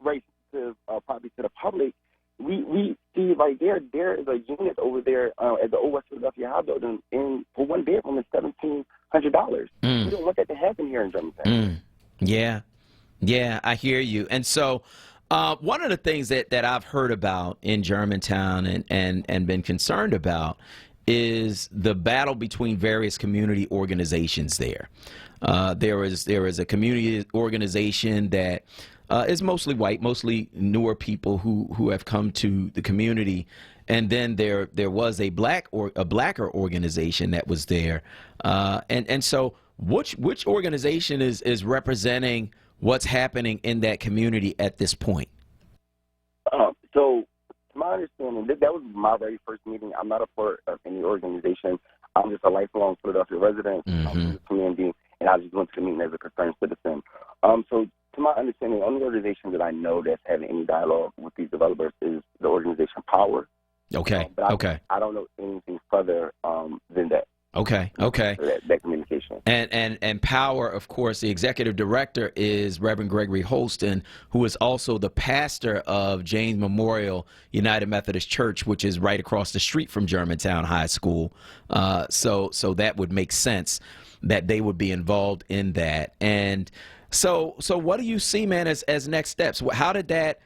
right to probably to the public, we see right there is a unit over there at the old West Philadelphia High Building, and for one bedroom is $1,700. We don't want that to happen here in Germantown. Yeah, I hear you. And so one of the things that I've heard about in Germantown and been concerned about is the battle between various community organizations there. There is a community organization that is mostly white, mostly newer people who have come to the community, and then there was a blacker organization that was there, and so which organization is representing what's happening in that community at this point? So, to my my understanding, that was my very first meeting. I'm not a part of any organization. I'm just a lifelong Philadelphia resident. I'm from the community, and I just went to the meeting as a concerned citizen. So to my understanding, the only organization that I know that's having any dialogue with these developers is the organization Power. Okay. But I don't know anything further than that. Okay. That communication. And Power, of course, the executive director is Reverend Gregory Holston, who is also the pastor of James Memorial United Methodist Church, which is right across the street from Germantown High School. So that would make sense that they would be involved in that. And so what do you see, man, as next steps? How did that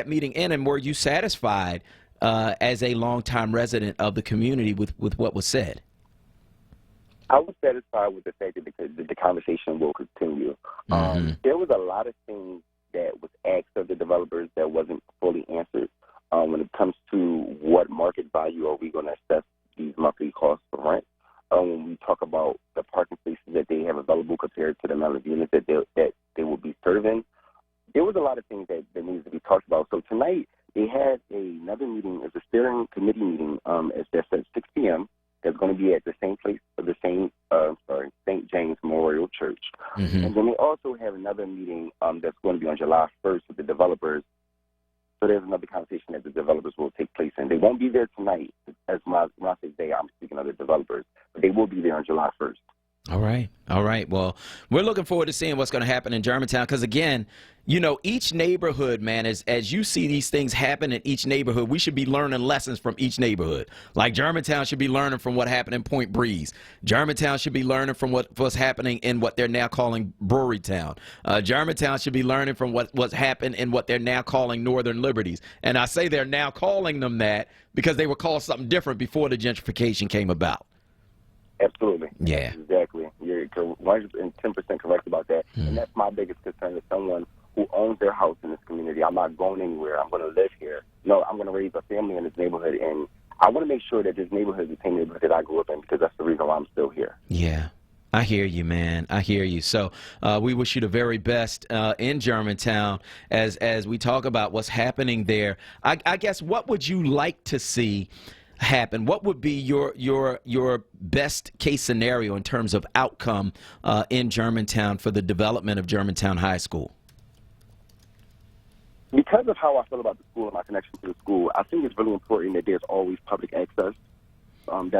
meeting end, and were you satisfied as a longtime resident of the community with what was said? I was satisfied with the fact that the conversation will continue. There was a lot of things that was asked of the developers that wasn't fully answered when it comes to what market value are we going to assess these monthly costs for rent. When we talk about the parking spaces that they have available compared to the amount of units that they will be serving, there was a lot of things that needs to be talked about. So tonight they had another meeting. It's a steering committee meeting. It's at 6 p.m. That's going to be at the same place, St. James Memorial Church. And then they also have another meeting that's going to be on July 1st with the developers. So there's another conversation that the developers will take place in. They won't be there tonight. When I say they, I'm speaking of the developers. But they will be there on July 1st. All right. Well, we're looking forward to seeing what's going to happen in Germantown because, again, you know, each neighborhood, man, as you see these things happen in each neighborhood, we should be learning lessons from each neighborhood. Like Germantown should be learning from what happened in Point Breeze. Germantown should be learning from what's happening in what they're now calling Brewery Town. Germantown should be learning from what's happened in what they're now calling Northern Liberties. And I say they're now calling them that because they were called something different before the gentrification came about. Absolutely. Yeah. Exactly. You're 110% correct about that. And that's my biggest concern as someone who owns their house in this community. I'm not going anywhere. I'm going to live here. No, I'm going to raise a family in this neighborhood. And I want to make sure that this neighborhood is the same neighborhood that I grew up in because that's the reason why I'm still here. Yeah. I hear you, man. I hear you. So we wish you the very best in Germantown as we talk about what's happening there. I guess what would you like to see happen? What would be your best case scenario in terms of outcome in Germantown for the development of Germantown High School? Because of how I feel about the school and my connection to the school, I think it's really important that there's always public access. Like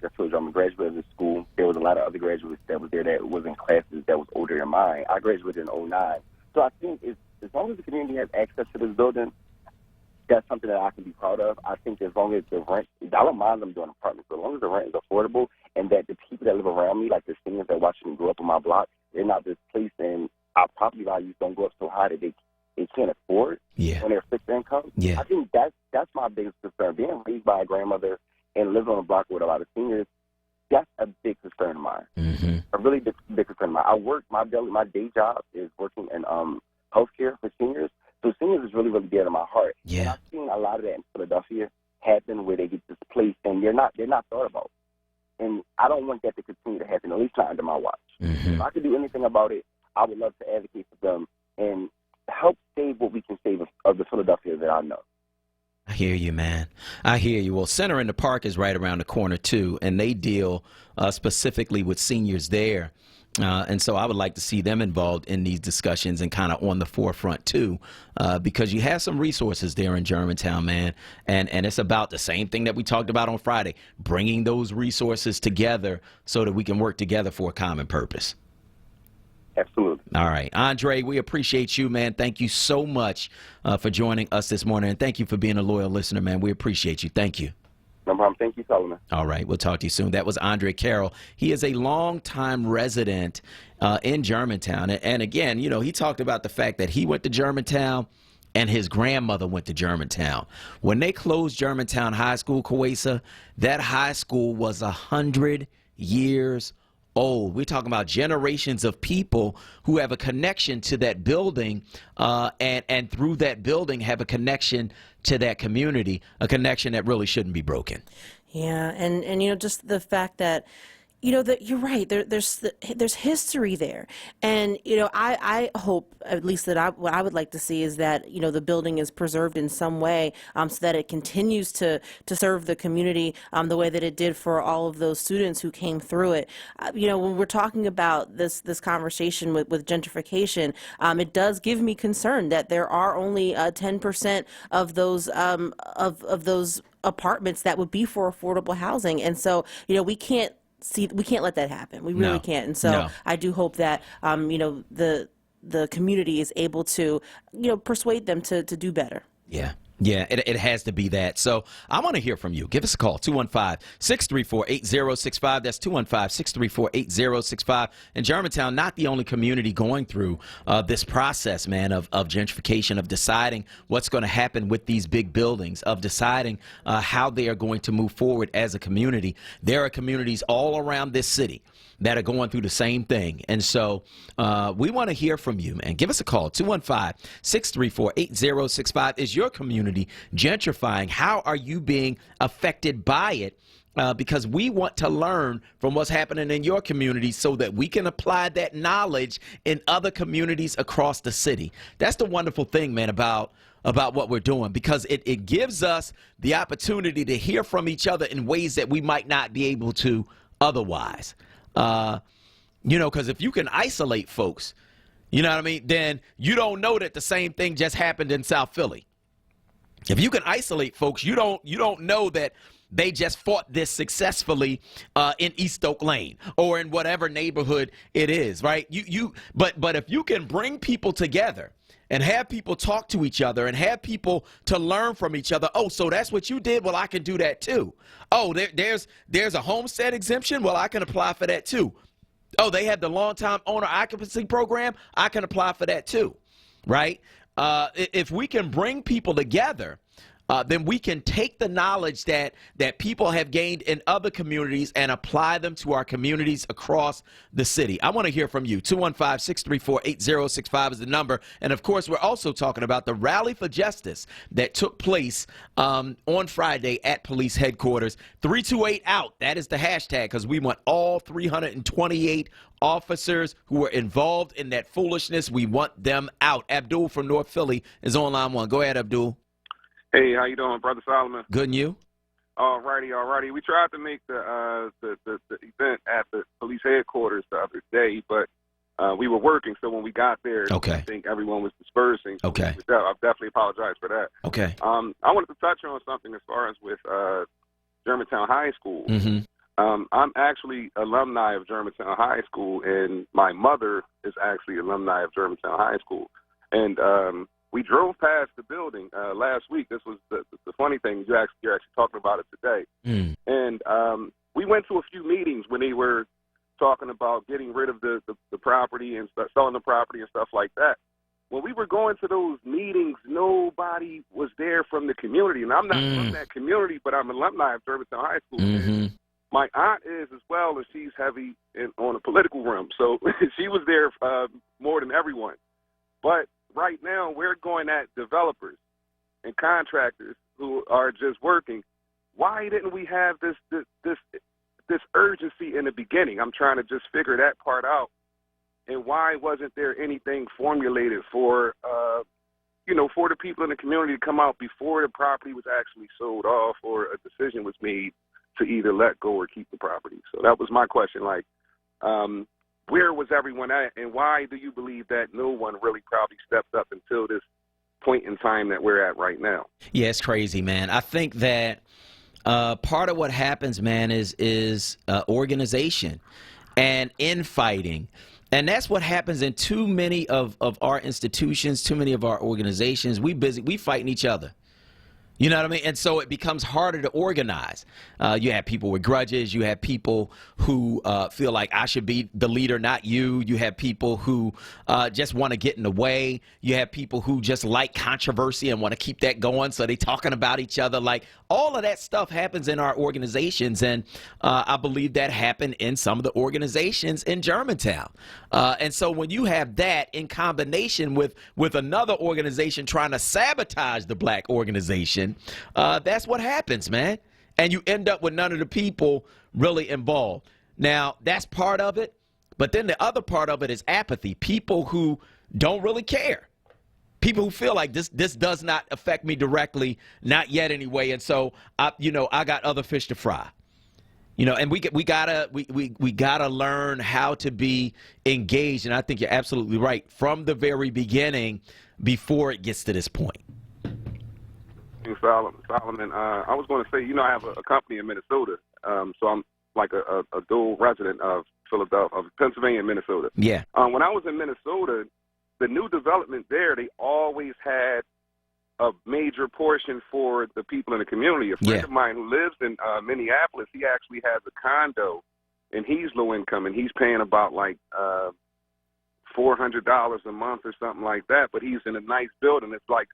I told you, I'm a graduate of the school. There was a lot of other graduates that was there that was in classes that was older than mine. I graduated in 2009. So I think as long as the community has access to this building, that's something that I can be proud of. I think as long as the rent, I don't mind them doing apartments, but as long as the rent is affordable and that the people that live around me, like the seniors that watch me grow up on my block, they're not displaced and our property values don't go up so high that they can't afford when they're fixed income. I think that's my biggest concern. Being raised by a grandmother and living on a block with a lot of seniors, that's a big concern of mine. A really big concern of mine. My day job is working in healthcare for seniors. So seniors is really, really dear to my heart. Yeah. And I've seen a lot of that in Philadelphia happen where they get displaced and they're not thought about. And I don't want that to continue to happen, at least not under my watch. If I could do anything about it, I would love to advocate for them and help save what we can save of the Philadelphia that I know. I hear you, man. I hear you. Well, Center in the Park is right around the corner, too, and they deal specifically with seniors there. And so I would like to see them involved in these discussions and kind of on the forefront, too, because you have some resources there in Germantown, man. And it's about the same thing that we talked about on Friday, bringing those resources together so that we can work together for a common purpose. Absolutely. All right. Andre, we appreciate you, man. Thank you so much for joining us this morning. And thank you for being a loyal listener, man. We appreciate you. Thank you. No problem. Thank you, Solomon. All right. We'll talk to you soon. That was Andre Carroll. He is a longtime resident in Germantown. And again, you know, he talked about the fact that he went to Germantown and his grandmother went to Germantown. When they closed Germantown High School, Coesa, that high school was 100 years old. We're talking about generations of people who have a connection to that building and through that building have a connection to that community, a connection that really shouldn't be broken. Yeah, and you know, just the fact that you know, that you're right. There's history there, and you know, I hope at least that what I would like to see is that, you know, the building is preserved in some way, so that it continues to serve the community the way that it did for all of those students who came through it. You know, when we're talking about this conversation with gentrification, it does give me concern that there are only 10% of those of those apartments that would be for affordable housing, and so, you know, we can't let that happen. We really can't. And so I do hope that you know, the community is able to, you know, persuade them to do better. Yeah. Yeah, it has to be that. So I want to hear from you. Give us a call, 215-634-8065. That's 215-634-8065. And Germantown, not the only community going through this process, man, of gentrification, of deciding what's going to happen with these big buildings, of deciding how they are going to move forward as a community. There are communities all around this city that are going through the same thing. And so we want to hear from you, man. Give us a call, 215-634-8065. Is your community gentrifying? How are you being affected by it? Because we want to learn from what's happening in your community so that we can apply that knowledge in other communities across the city. That's the wonderful thing, man, about what we're doing, because it gives us the opportunity to hear from each other in ways that we might not be able to otherwise. You know, because if you can isolate folks, you know what I mean, then you don't know that the same thing just happened in South Philly. If you can isolate folks, you don't know that they just fought this successfully in East Oak Lane or in whatever neighborhood it is, right? But if you can bring people together and have people talk to each other and have people to learn from each other. Oh, so that's what you did? Well, I can do that too. Oh, there's a homestead exemption? Well, I can apply for that too. Oh, they have the long-time owner occupancy program? I can apply for that too, right? If we can bring people together, then we can take the knowledge that people have gained in other communities and apply them to our communities across the city. I want to hear from you. 215-634-8065 is the number. And, of course, we're also talking about the Rally for Justice that took place on Friday at police headquarters. 328-OUT, that is the hashtag, because we want all 328 officers who were involved in that foolishness. We want them out. Abdul from North Philly is on line one. Go ahead, Abdul. Hey, how you doing, Brother Solomon? Good, and you? All righty. We tried to make the event at the police headquarters the other day, but we were working, so when we got there, I think everyone was dispersing. So I definitely apologize for that. Okay. I wanted to touch on something as far as with Germantown High School. Mm-hmm. I'm actually alumni of Germantown High School, and my mother is actually alumni of Germantown High School. And we drove past the building last week. This was the funny thing. You're actually talking about it today. And we went to a few meetings when they were talking about getting rid of the property and selling the property and stuff like that. When we were going to those meetings, nobody was there from the community. And I'm not from that community, but I'm an alumni of Germantown High School. Mm-hmm. My aunt is as well, and she's heavy on the political realm. So she was there more than everyone. But right now, we're going at developers and contractors who are just working. Why didn't we have this urgency in the beginning? I'm trying to just figure that part out. And why wasn't there anything formulated for, for the people in the community to come out before the property was actually sold off or a decision was made to either let go or keep the property? So that was my question. Like, where was everyone at, and why do you believe that no one really probably stepped up until this point in time that we're at right now? Yeah, it's crazy, man. I think that part of what happens, man, is organization and infighting. And that's what happens in too many of our institutions, too many of our organizations. We fighting each other. You know what I mean? And so it becomes harder to organize. You have people with grudges. You have people who feel like I should be the leader, not you. You have people who just want to get in the way. You have people who just like controversy and want to keep that going, so they talking about each other. Like, all of that stuff happens in our organizations, and I believe that happened in some of the organizations in Germantown. And so when you have that in combination with another organization trying to sabotage the black organization, that's what happens, man. And you end up with none of the people really involved. Now, that's part of it. But then the other part of it is apathy. People who don't really care. People who feel like this does not affect me directly, not yet anyway. And so, I got other fish to fry. And we gotta learn how to be engaged. And I think you're absolutely right from the very beginning, before it gets to this point. Solomon, I was going to say, I have a company in Minnesota, so I'm like a dual resident of Philadelphia, of Pennsylvania and Minnesota. Yeah. When I was in Minnesota, the new development there, they always had a major portion for the people in the community. A friend of mine who lives in Minneapolis, he actually has a condo, and he's low income, and he's paying about like $400 a month or something like that. But he's in a nice building. It's like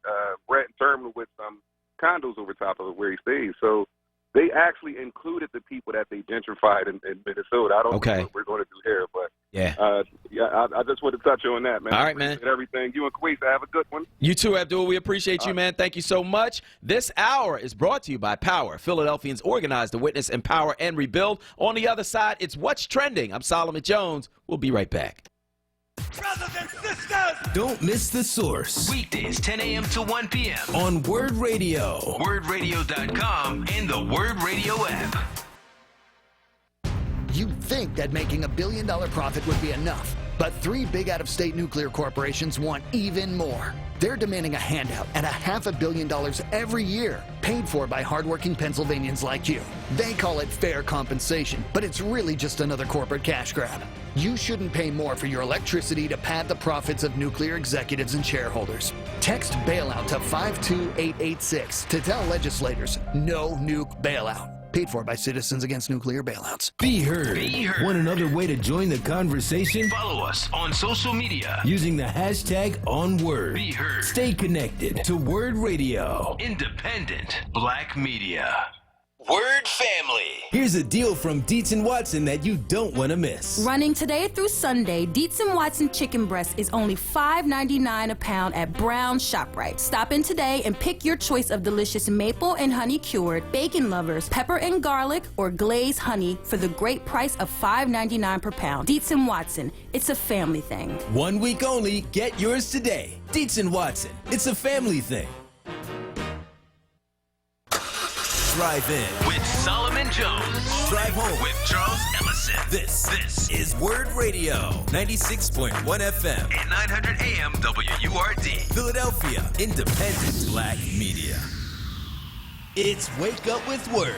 Brett Terminal with some condos over top of it where he stays. So they actually included the people that they gentrified in Minnesota. I don't know what we're going to do here, but I just want to touch on that, man. All right, man. Everything. You and Queesa, have a good one. You too, Abdul. We appreciate you, man. Thank you so much. This hour is brought to you by Power. Philadelphians organized to witness, empower, and rebuild. On the other side, it's What's Trending. I'm Solomon Jones. We'll be right back. Brothers and sisters! Don't miss The Source. Weekdays 10 a.m. to 1 p.m. on Word Radio. WordRadio.com and the Word Radio app. You'd think that making $1 billion profit would be enough, but 3 big out-of-state nuclear corporations want even more. They're demanding a handout at $500 million every year, paid for by hardworking Pennsylvanians like you. They call it fair compensation, but it's really just another corporate cash grab. You shouldn't pay more for your electricity to pad the profits of nuclear executives and shareholders. Text bailout to 52886 to tell legislators no nuke bailout. Paid for by Citizens Against Nuclear Bailouts. Be heard. Want another way to join the conversation? Follow us on social media using the hashtag onWURD. Be heard. Stay connected to Word Radio. Independent Black Media. Word family. Here's a deal from Dietz & Watson that you don't want to miss. Running today through Sunday, Dietz & Watson chicken breast is only $5.99 a pound at Brown's ShopRite. Stop in today and pick your choice of delicious maple and honey cured, bacon lovers, pepper and garlic, or glazed honey for the great price of $5.99 per pound. Dietz & Watson, it's a family thing. 1 week only, get yours today. Dietz & Watson, it's a family thing. Drive in with Solomon Jones. Drive home with Charles Ellison. This is Word Radio, 96.1 FM and 900 AM WURD. Philadelphia, independent Black media. It's Wake Up with Word,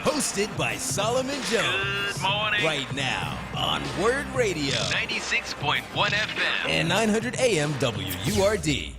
hosted by Solomon Jones. Good morning. Right now on Word Radio, 96.1 FM and 900 AM WURD.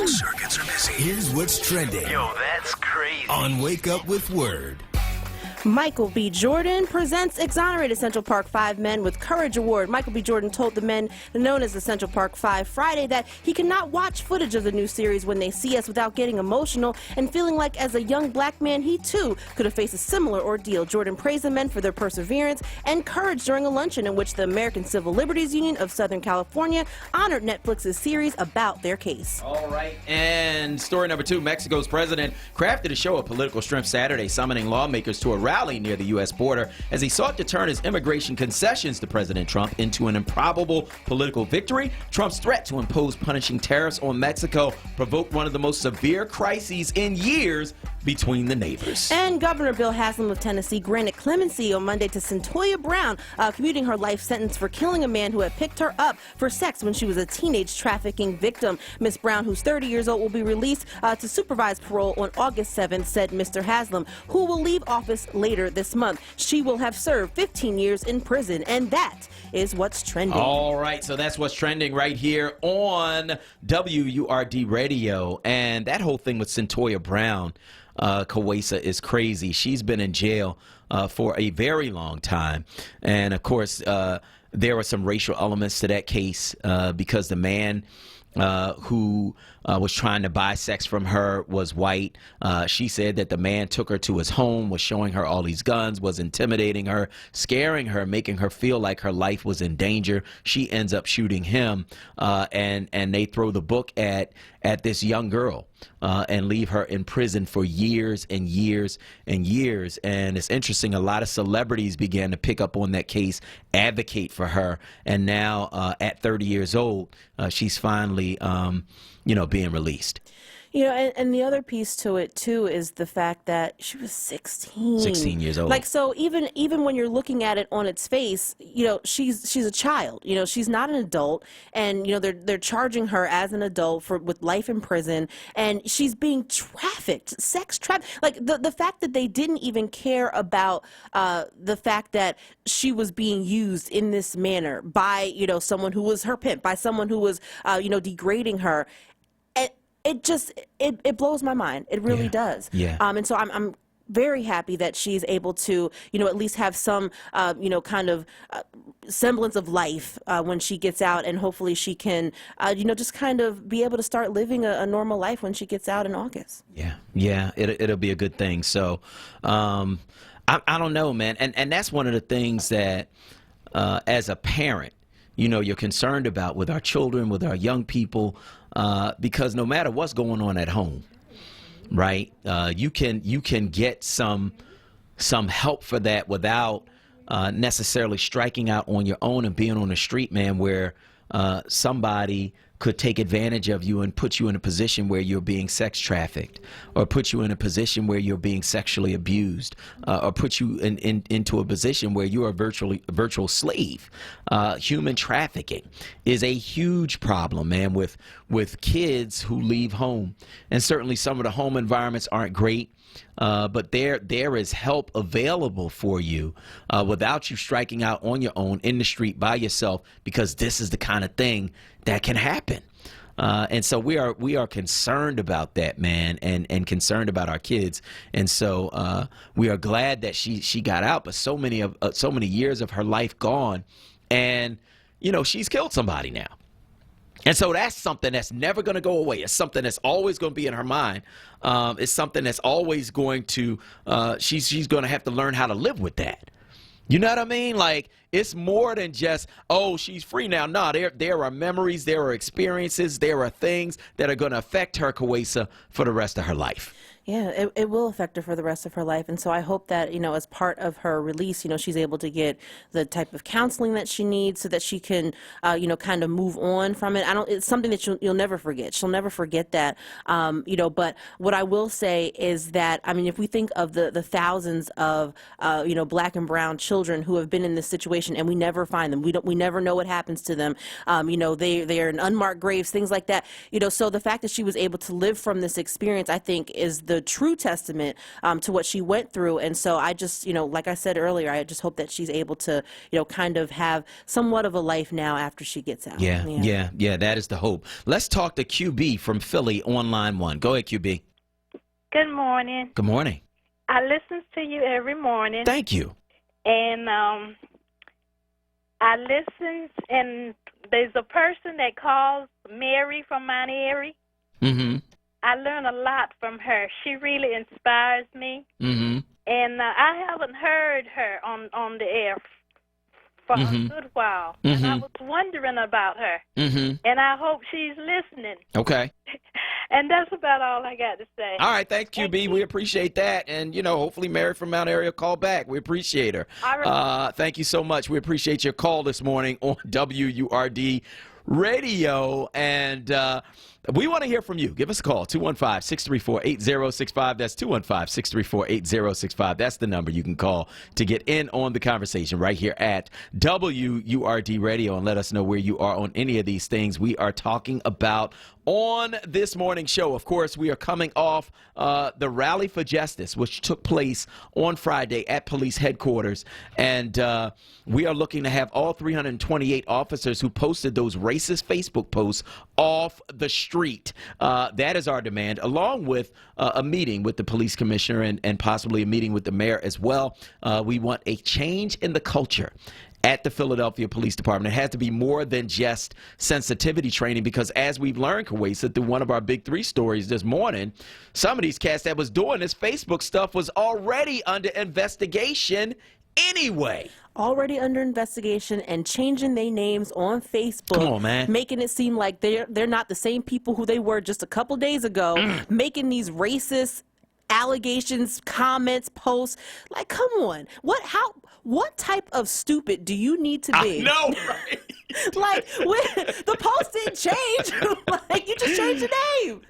Circuits are busy. Here's what's trending. Yo, that's crazy. On Wake Up with Word. Michael B. Jordan presents exonerated Central Park 5 men with Courage Award. Michael B. Jordan told the men known as the Central Park 5 Friday that he cannot watch footage of the new series When They See Us without getting emotional and feeling like as a young black man he too could have faced a similar ordeal. Jordan praised the men for their perseverance and courage during a luncheon in which the American Civil Liberties Union of Southern California honored Netflix's series about their case. All right, and story number 2, Mexico's president crafted a show of political strength Saturday, summoning lawmakers to a rally near the U.S. border as he sought to turn his immigration concessions to President Trump into an improbable political victory. Trump's threat to impose punishing tariffs on Mexico provoked one of the most severe crises in years between the neighbors. And Governor Bill Haslam of Tennessee granted clemency on Monday to Centoya Brown, commuting her life sentence for killing a man who had picked her up for sex when she was a teenage trafficking victim. Miss Brown, who's 30 years old, will be released to supervised parole on August 7th, said Mr. Haslam, who will leave office later this month. She will have served 15 years in prison, and that is what's trending. All right, so that's what's trending right here on WURD Radio. And that whole thing with Centoya Brown, Queesa, is crazy. She's been in jail for a very long time. And, of course, there were some racial elements to that case because the man who was trying to buy sex from her was white. She said that the man took her to his home, was showing her all these guns, was intimidating her, scaring her, making her feel like her life was in danger. She ends up shooting him, and they throw the book at this young girl and leave her in prison for years and years and years. And it's interesting, a lot of celebrities began to pick up on that case, advocate for her, and now at 30 years old, she's finally being released. And the other piece to it too is the fact that she was 16. 16 years old. Like, so even when you're looking at it on its face, she's a child. She's not an adult, and they're charging her as an adult with life in prison, and she's being trafficked, sex trafficked. Like the fact that they didn't even care about the fact that she was being used in this manner by someone who was her pimp, by someone who was degrading her. It blows my mind. It really does. Yeah. And so I'm very happy that she's able to, at least have some, kind of semblance of life when she gets out, and hopefully she can, just kind of be able to start living a normal life when she gets out in August. Yeah. It'll be a good thing. So, I don't know, man. And that's one of the things that, as a parent, you're concerned about with our children, with our young people, because no matter what's going on at home, right, you can get some help for that without necessarily striking out on your own and being on the street, man, where somebody could take advantage of you and put you in a position where you're being sex trafficked, or put you in a position where you're being sexually abused, or put you into a position where you are a virtual slave. Human trafficking is a huge problem, man, with kids who leave home. And certainly some of the home environments aren't great. But there is help available for you without you striking out on your own in the street by yourself, because this is the kind of thing that can happen. And so we are concerned about that, man, and concerned about our kids. And so we are glad that she got out, but so many years of her life gone, and she's killed somebody now. And so that's something that's never going to go away. It's something that's always going to be in her mind. It's something that's always going to, she's going to have to learn how to live with that. You know what I mean? Like, it's more than just, oh, she's free now. No, there are memories, there are experiences, there are things that are going to affect her, Kawesa, for the rest of her life. Yeah, it will affect her for the rest of her life. And so I hope that, as part of her release, she's able to get the type of counseling that she needs so that she can, kind of move on from it. It's something that you'll never forget. She'll never forget that. But what I will say is that, if we think of the thousands of, black and brown children who have been in this situation and we never find them, we never know what happens to them. They are in unmarked graves, things like that. So the fact that she was able to live from this experience, I think, is the true testament to what she went through. And so I just, like I said earlier, I just hope that she's able to, kind of have somewhat of a life now after she gets out. Yeah, that is the hope. Let's talk to QB from Philly on line 1. Go ahead, QB. Good morning. Good morning. I listen to you every morning. Thank you. And I listen, and there's a person that calls Mary from Mount Airy. Mm-hmm. I learn a lot from her. She really inspires me. Mm-hmm. And I haven't heard her on the air for a good while. Mm-hmm. And I was wondering about her. Mm-hmm. And I hope she's listening. Okay. And that's about all I got to say. All right, thanks, QB. We appreciate that. And, hopefully Mary from Mount Airy will call back. We appreciate her. Thank you so much. We appreciate your call this morning on WURD Radio. And we want to hear from you. Give us a call, 215-634-8065. That's 215-634-8065. That's the number you can call to get in on the conversation right here at WURD Radio, and let us know where you are on any of these things we are talking about on this morning's show. Of course, we are coming off the Rally for Justice, which took place on Friday at police headquarters. And we are looking to have all 328 officers who posted those racist Facebook posts off the street. That is our demand, along with a meeting with the police commissioner and possibly a meeting with the mayor as well. We want a change in the culture. at the Philadelphia Police Department. It has to be more than just sensitivity training, because as we've learned, Kawesa, through one of our Big Three stories this morning, some of these cats that was doing this Facebook stuff was already under investigation anyway. Already under investigation and changing their names on Facebook. Come on, man. Making it seem like they're not the same people who they were just a couple days ago. Making these racist allegations, comments, posts. Like, come on. What type of stupid do you need to be? I know, right? Like, the post didn't change. Like, you just changed the name.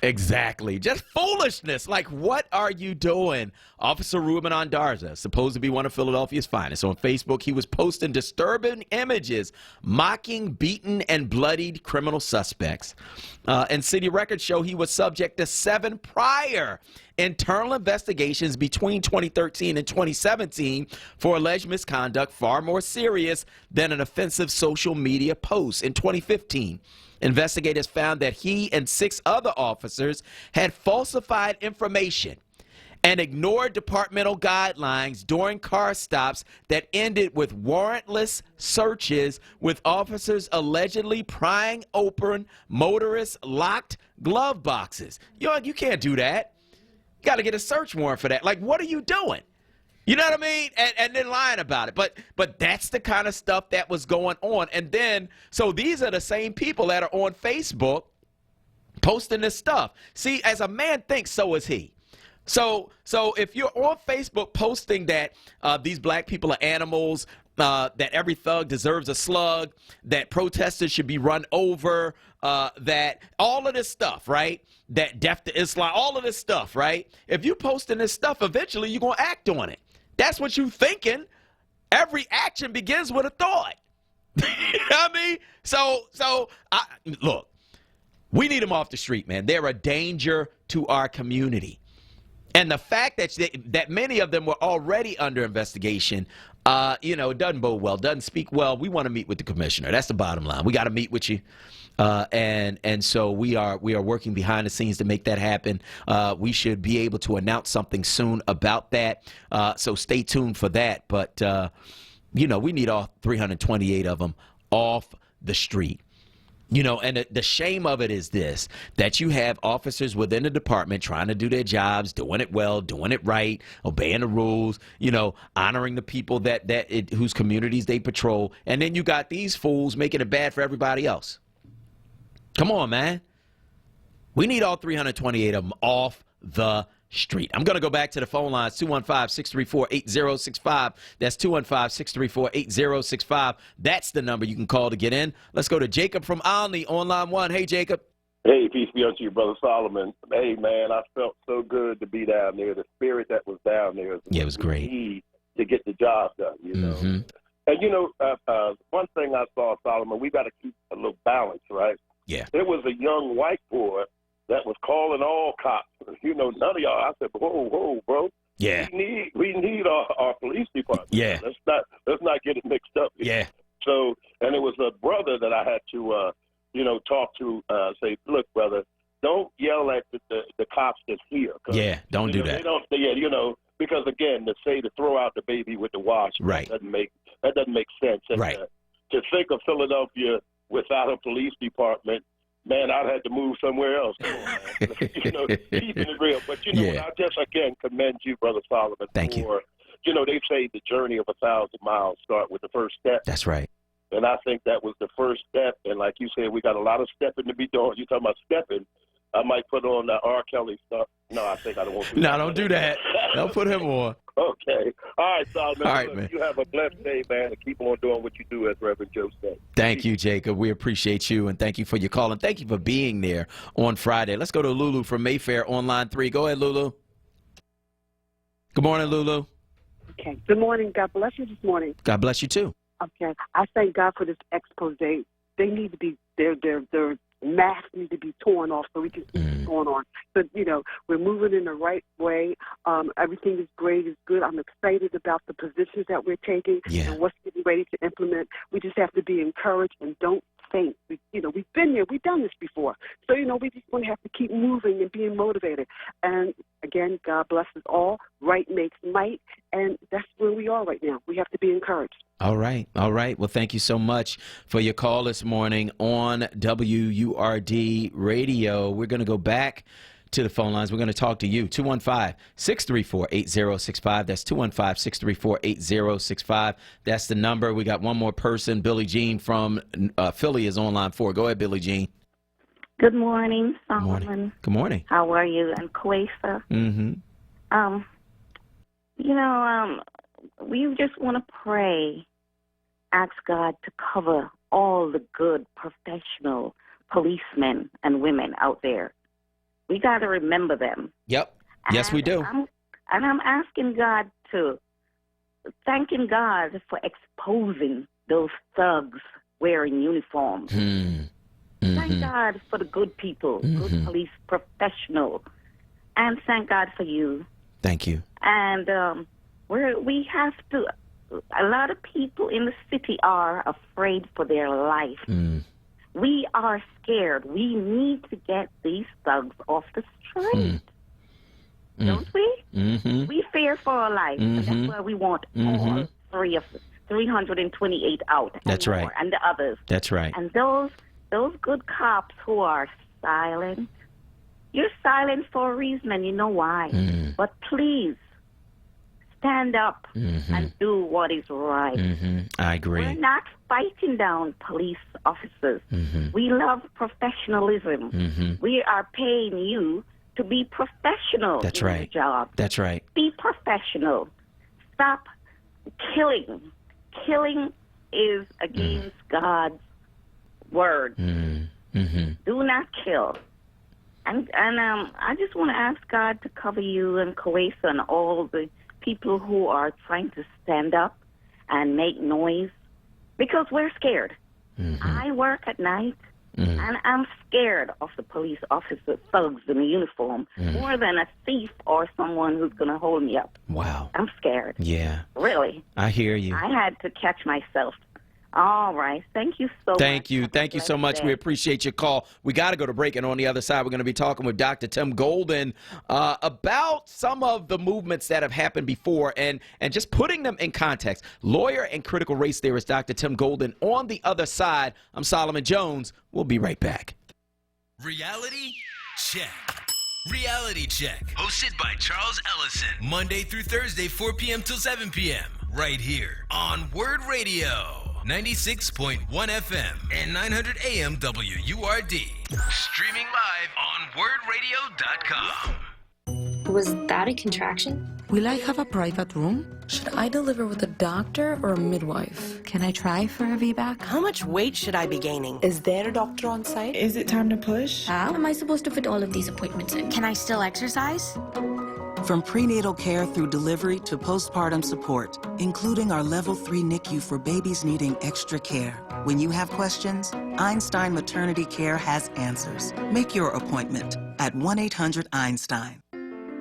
Exactly. Just foolishness. Like, what are you doing? Officer Ruben Ondarza, supposed to be one of Philadelphia's finest, on Facebook, he was posting disturbing images mocking beaten and bloodied criminal suspects. And city records show he was subject to 7 prior internal investigations between 2013 and 2017 for alleged misconduct, far more serious than an offensive social media post. In 2015, investigators found that he and 6 other officers had falsified information and ignored departmental guidelines during car stops that ended with warrantless searches, with officers allegedly prying open motorists' locked glove boxes. You can't do that. You got to get a search warrant for that. Like, what are you doing? You know what I mean? And then lying about it. But that's the kind of stuff that was going on. And then, so these are the same people that are on Facebook posting this stuff. See, as a man thinks, so is he. So if you're on Facebook posting that these black people are animals, that every thug deserves a slug, that protesters should be run over, that all of this stuff, right? That death to Islam, all of this stuff, right? If you're posting this stuff, eventually you're going to act on it. That's what you're thinking. Every action begins with a thought. You know what I mean? So look, we need them off the street, man. They're a danger to our community. And the fact that many of them were already under investigation, it doesn't bode well, doesn't speak well. We want to meet with the commissioner. That's the bottom line. We got to meet with you. And so we are working behind the scenes to make that happen. We should be able to announce something soon about that. So stay tuned for that. But, we need all 328 of them off the street. And the shame of it is this, that you have officers within the department trying to do their jobs, doing it well, doing it right, obeying the rules, honoring the people whose communities they patrol. And then you got these fools making it bad for everybody else. Come on, man. We need all 328 of them off the street. I'm going to go back to the phone lines, 215-634-8065. That's 215-634-8065. That's the number you can call to get in. Let's go to Jacob from Olney on line 1. Hey, Jacob. Hey, peace be unto you, Brother Solomon. Hey, man, I felt so good to be down there. The spirit that was down there is it was great. Need to get the job done, know. Mm-hmm. And, one thing I saw, Solomon, we got to keep a little balance, right? Yeah. There was a young white boy that was calling all cops. None of y'all. I said, whoa, bro. Yeah. We need our police department. Yeah. Let's not get it mixed up. Yeah. So, and it was a brother that I had to, talk to, say, look, brother, don't yell at the cops that's here. Yeah, don't do that. They don't, because again, to throw out the baby with the wash, right? That doesn't make sense. And, right. To think of Philadelphia without a police department, man, I'd have to move somewhere else. Come on, man. Keeping it real. But, I just, again, commend you, Brother Solomon. Thank you. They say the journey of 1,000 miles start with the first step. That's right. And I think that was the first step. And like you said, we got a lot of stepping to be doing. You're talking about stepping. I might put on the R. Kelly stuff. No, I think I don't want to do that. No, don't do that. Don't put him on. Okay. All right, Solomon. All right, man. You have a blessed day, man, and keep on doing what you do, as Reverend Joe said. Thank you, Jacob. We appreciate you, and thank you for your call, and thank you for being there on Friday. Let's go to Lulu from Mayfair on line 3. Go ahead, Lulu. Good morning, Lulu. Okay. Good morning. God bless you this morning. God bless you, too. Okay. I thank God for this expose. They need to be, their masks need to be torn off so we can see what's going on. But, we're moving in the right way. Everything is great, is good. I'm excited about the positions that we're taking and what's getting ready to implement. We just have to be encouraged and don't faint. We've been there. We've done this before. So, we just want to have to keep moving and being motivated. And, again, God bless us all. Right makes might, and that's where we are right now. We have to be encouraged. All right. All right. Well, thank you so much for your call this morning on WURD Radio. We're going to go back to the phone lines. We're going to talk to you. 215-634-8065. That's 215-634-8065. That's the number. We got one more person. Billie Jean from Philly is on line 4. Go ahead, Billie Jean. Good morning, Solomon. Good morning. Good morning. How are you? And Kwesa. Mm-hmm. We just want to pray, ask God to cover all the good professional policemen and women out there. We got to remember them. Yep. Yes, we do. I'm asking God thanking God for exposing those thugs wearing uniforms. Thank God for the good people, good police professionals, and thank God for you. Thank you. And we have to. A lot of people in the city are afraid for their life. We are scared. We need to get these thugs off the street. Don't we? We fear for our life. And that's why we want all 328 out. That's right. More, and the others. That's right. And those good cops who are silent, you're silent for a reason, and you know why. But please, stand up and do what is right. I agree. We're not fighting down police officers. We love professionalism. We are paying you to be professional That's in right. your job. That's right. Be professional. Stop killing. Killing is against God's word. Do not kill. And I just want to ask God to cover you and Kwesa and all the people who are trying to stand up and make noise because we're scared. I work at night and I'm scared of the police officer thugs in a uniform more than a thief or someone who's going to hold me up. Wow. I'm scared. Yeah. Really. I hear you. I had to catch myself. All right. Thank you so much. Thank you. Thank you so much. We appreciate your call. We got to go to break, and on the other side, we're going to be talking with Dr. Tim Golden about some of the movements that have happened before and just putting them in context. Lawyer and critical race theorist Dr. Tim Golden on the other side. I'm Solomon Jones. We'll be right back. Reality Check. Reality Check. Hosted by Charles Ellison. Monday through Thursday, 4 p.m. till 7 p.m. Right here on Word Radio. 96.1 FM and 900 AM WURD. Streaming live on wordradio.com. Was that a contraction? Will I have a private room? Should I deliver with a doctor or a midwife? Can I try for a VBAC? How much weight should I be gaining? Is there a doctor on site? Is it time to push? How am I supposed to fit all of these appointments in? Can I still exercise? From prenatal care through delivery to postpartum support, including our Level 3 NICU for babies needing extra care. When you have questions, Einstein Maternity Care has answers. Make your appointment at 1-800-EINSTEIN.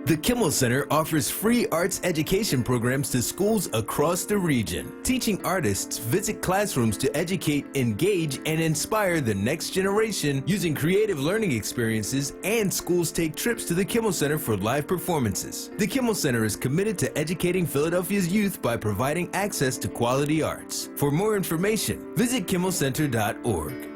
The Kimmel Center offers free arts education programs to schools across the region. Teaching artists visit classrooms to educate, engage, and inspire the next generation using creative learning experiences, and schools take trips to the Kimmel Center for live performances. The Kimmel Center is committed to educating Philadelphia's youth by providing access to quality arts. For more information, visit kimmelcenter.org.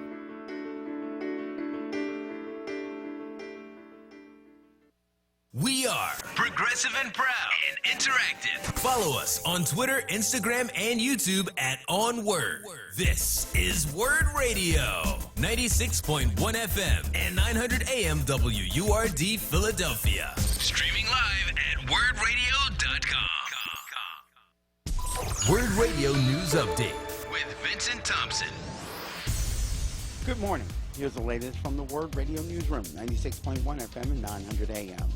We are progressive and proud and interactive. Follow us on Twitter, Instagram, and YouTube at onWURD. This is Word Radio, 96.1 FM and 900 AM WURD Philadelphia. Streaming live at wordradio.com. Word Radio News Update with Vincent Thompson. Good morning. Here's the latest from the Word Radio Newsroom, 96.1 FM and 900 AM.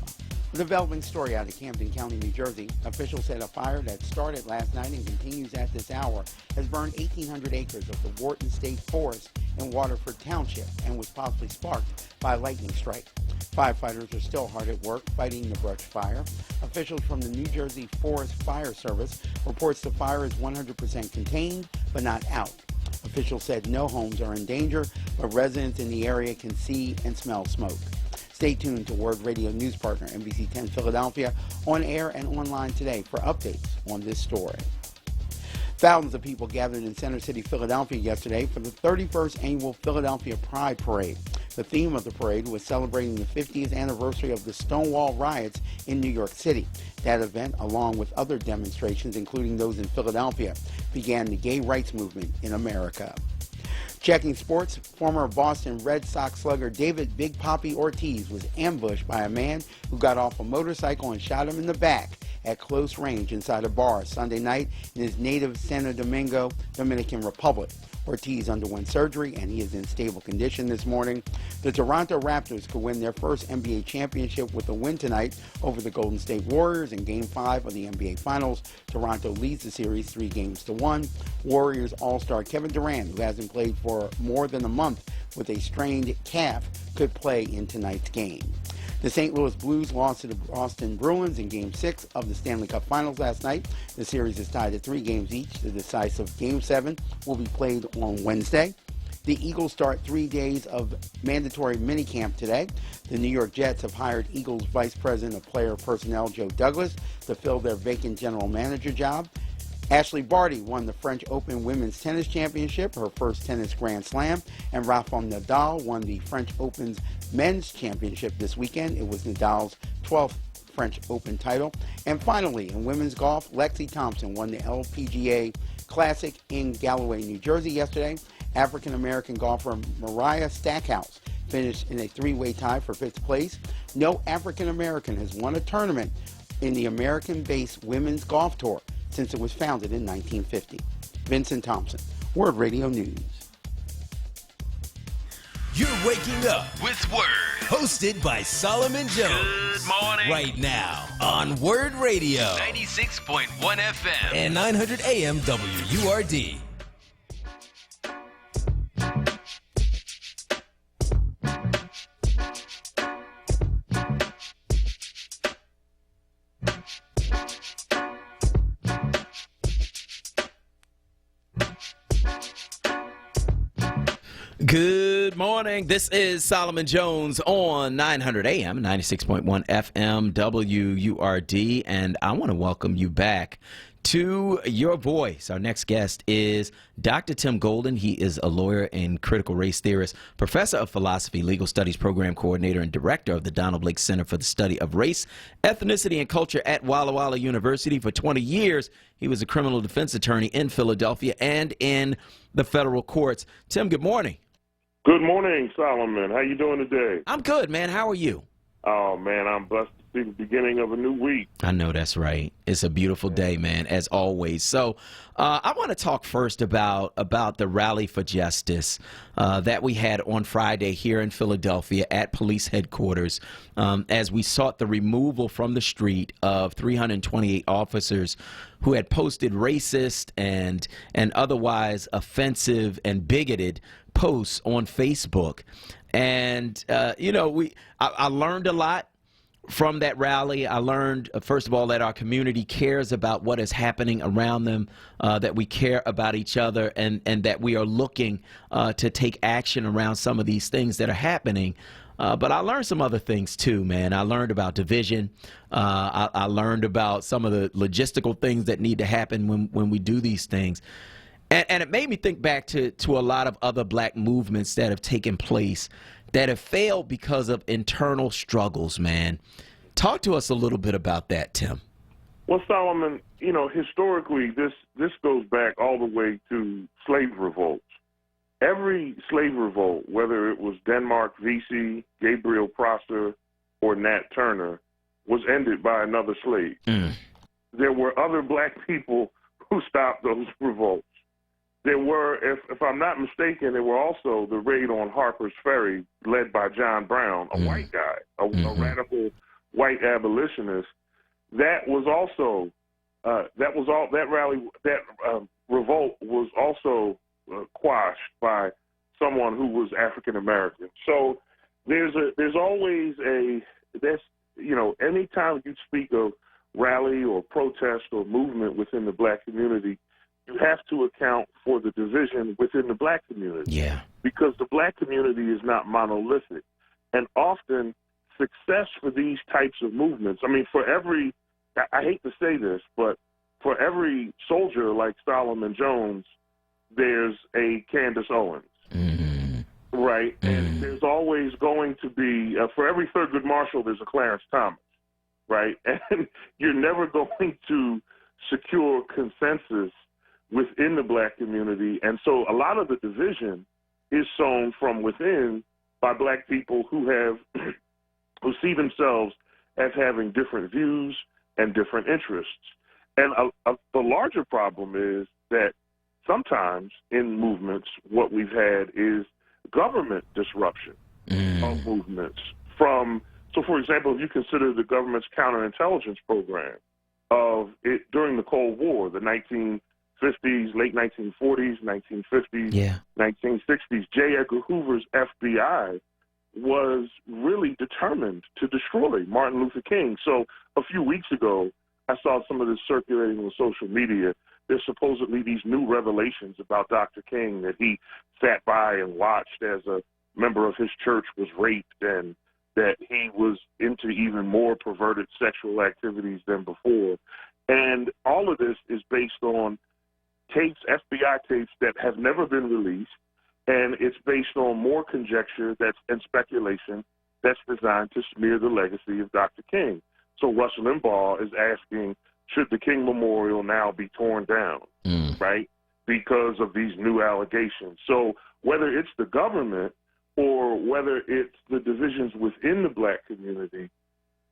A developing story out of Camden County, New Jersey. Officials said a fire that started last night and continues at this hour has burned 1,800 acres of the Wharton State Forest in Waterford Township and was possibly sparked by a lightning strike. Firefighters are still hard at work fighting the brush fire. Officials from the New Jersey Forest Fire Service reports the fire is 100% contained but not out. Officials said no homes are in danger, but residents in the area can see and smell smoke. Stay tuned to Word Radio News Partner, NBC 10 Philadelphia, on air and online today for updates on this story. Thousands of people gathered in Center City, Philadelphia yesterday for the 31st Annual Philadelphia Pride Parade. The theme of the parade was celebrating the 50th anniversary of the Stonewall riots in New York City. That event, along with other demonstrations, including those in Philadelphia, began the gay rights movement in America. Checking sports, former Boston Red Sox slugger David Big Papi Ortiz was ambushed by a man who got off a motorcycle and shot him in the back at close range inside a bar Sunday night in his native Santo Domingo, Dominican Republic. Ortiz underwent surgery and he is in stable condition this morning. The Toronto Raptors could win their first NBA championship with a win tonight over the Golden State Warriors in Game 5 of the NBA Finals. Toronto leads the series 3-1. Warriors All-Star Kevin Durant, who hasn't played for more than a month with a strained calf, could play in tonight's game. The St. Louis Blues lost to the Boston Bruins in Game 6 of the Stanley Cup Finals last night. The series is tied at 3 games each. The decisive Game 7 will be played on Wednesday. The Eagles start 3 days of mandatory minicamp today. The New York Jets have hired Eagles Vice President of Player Personnel Joe Douglas to fill their vacant general manager job. Ashley Barty won the French Open Women's Tennis Championship, her first tennis Grand Slam, and Rafael Nadal won the French Open's Men's Championship this weekend. It was Nadal's 12th French Open title. And finally, in women's golf, Lexi Thompson won the LPGA Classic in Galloway, New Jersey yesterday. African-American golfer Mariah Stackhouse finished in a 3-way tie for 5th place. No African-American has won a tournament in the American-based Women's Golf Tour since it was founded in 1950. Vincent Thompson, Word Radio News. You're waking up with Word, hosted by Solomon Jones. Good morning. Right now on Word Radio, 96.1 FM and 900 AM WURD. Good morning. This is Solomon Jones on 900 AM, 96.1 FM, WURD, and I want to welcome you back to Your Voice. Our next guest is Dr. Tim Golden. He is a lawyer and critical race theorist, professor of philosophy, legal studies program coordinator, and director of the Donald Blake Center for the Study of Race, Ethnicity, and Culture at Walla Walla University. For 20 years, he was a criminal defense attorney in Philadelphia and in the federal courts. Tim, good morning. Good morning, Solomon. How you doing today? I'm good, man. How are you? Oh, man, I'm blessed to see the beginning of a new week. I know that's right. It's a beautiful day, man, as always. So I want to talk first about the Rally for Justice that we had on Friday here in Philadelphia at police headquarters as we sought the removal from the street of 328 officers who had posted racist and otherwise offensive and bigoted posts on Facebook. And, I learned a lot from that rally. I learned, first of all, that our community cares about what is happening around them, that we care about each other, and that we are looking to take action around some of these things that are happening. But I learned some other things too, man. I learned about division. I learned about some of the logistical things that need to happen when we do these things. And it made me think back to a lot of other black movements that have taken place that have failed because of internal struggles, man. Talk to us a little bit about that, Tim. Well, Solomon, historically, this goes back all the way to slave revolts. Every slave revolt, whether it was Denmark Vesey, Gabriel Prosser, or Nat Turner, was ended by another slave. There were other black people who stopped those revolts. There were, if I'm not mistaken, there were also the raid on Harper's Ferry led by John Brown, a white guy, a radical white abolitionist. That was also, revolt was also quashed by someone who was African American. So there's always anytime you speak of rally or protest or movement within the black community, you have to account for the division within the black community. Yeah. Because the black community is not monolithic. And often success for these types of movements, I mean, for every, I hate to say this, but for every soldier like Solomon Jones, there's a Candace Owens, right? And there's always going to be, for every Thurgood Marshall, there's a Clarence Thomas, right? And you're never going to secure consensus within the black community. And so a lot of the division is sown from within by black people who have, who see themselves as having different views and different interests. And the larger problem is that sometimes in movements, what we've had is government disruption of movements. So for example, if you consider the government's counterintelligence program of it during the Cold War, the 1950s, late 1940s, 1950s, 1960s, J. Edgar Hoover's FBI was really determined to destroy Martin Luther King. So a few weeks ago, I saw some of this circulating on social media. There's supposedly these new revelations about Dr. King, that he sat by and watched as a member of his church was raped, and that he was into even more perverted sexual activities than before. And all of this is based on tapes, FBI tapes that have never been released, and it's based on more conjecture and speculation that's designed to smear the legacy of Dr. King. So Rush Limbaugh is asking, should the King Memorial now be torn down, right, because of these new allegations? So whether it's the government or whether it's the divisions within the black community,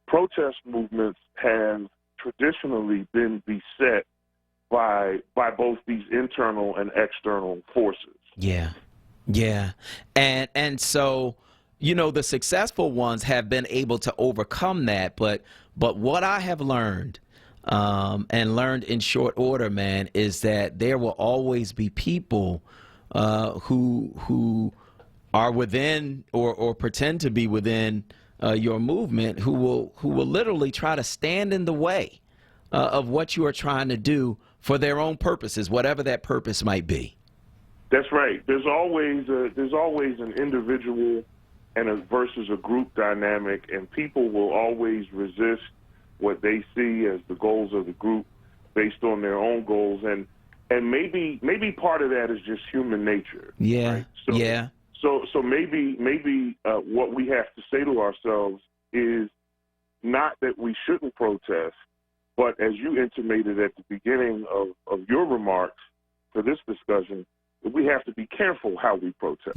protest movements have traditionally been beset by both these internal and external forces. Yeah. And so, you know, the successful ones have been able to overcome that. But what I have learned, and learned in short order, man, is that there will always be people who are within or pretend to be within your movement who will literally try to stand in the way of what you are trying to do for their own purposes, whatever that purpose might be. That's right. There's always an individual and versus a group dynamic, and people will always resist what they see as the goals of the group based on their own goals, and maybe part of that is just human nature. Right? So maybe what we have to say to ourselves is not that we shouldn't protest, but as you intimated at the beginning of your remarks for this discussion, we have to be careful how we protest.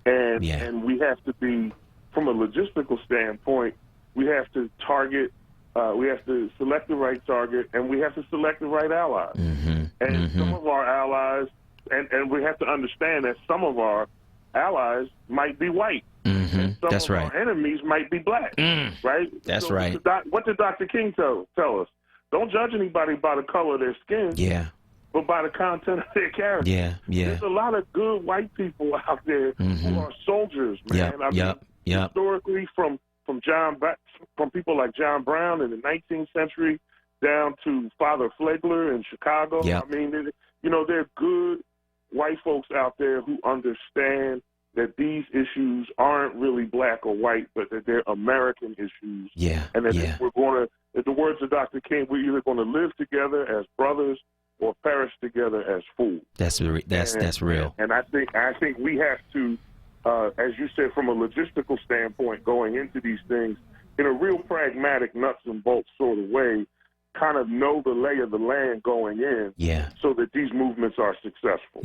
And we have to be, from a logistical standpoint, we have to target, we have to select the right target, and we have to select the right allies. And some of our allies, and we have to understand that some of our allies might be white. And some of our enemies might be black. Right? That's right. What did Dr. King tell us? Don't judge anybody by the color of their skin. But by the content of their character. There's a lot of good white people out there who are soldiers, man. Historically, from people like John Brown in the 19th century down to Father Flagler in Chicago. I mean, there are good white folks out there who understand that these issues aren't really black or white, but that they're American issues. And that if we're going to, in the words of Dr. King, we're either going to live together as brothers or perish together as fools. That's real. And I think we have to, as you said, from a logistical standpoint, going into these things in a real pragmatic, nuts and bolts sort of way, kind of know the lay of the land going in, so that these movements are successful.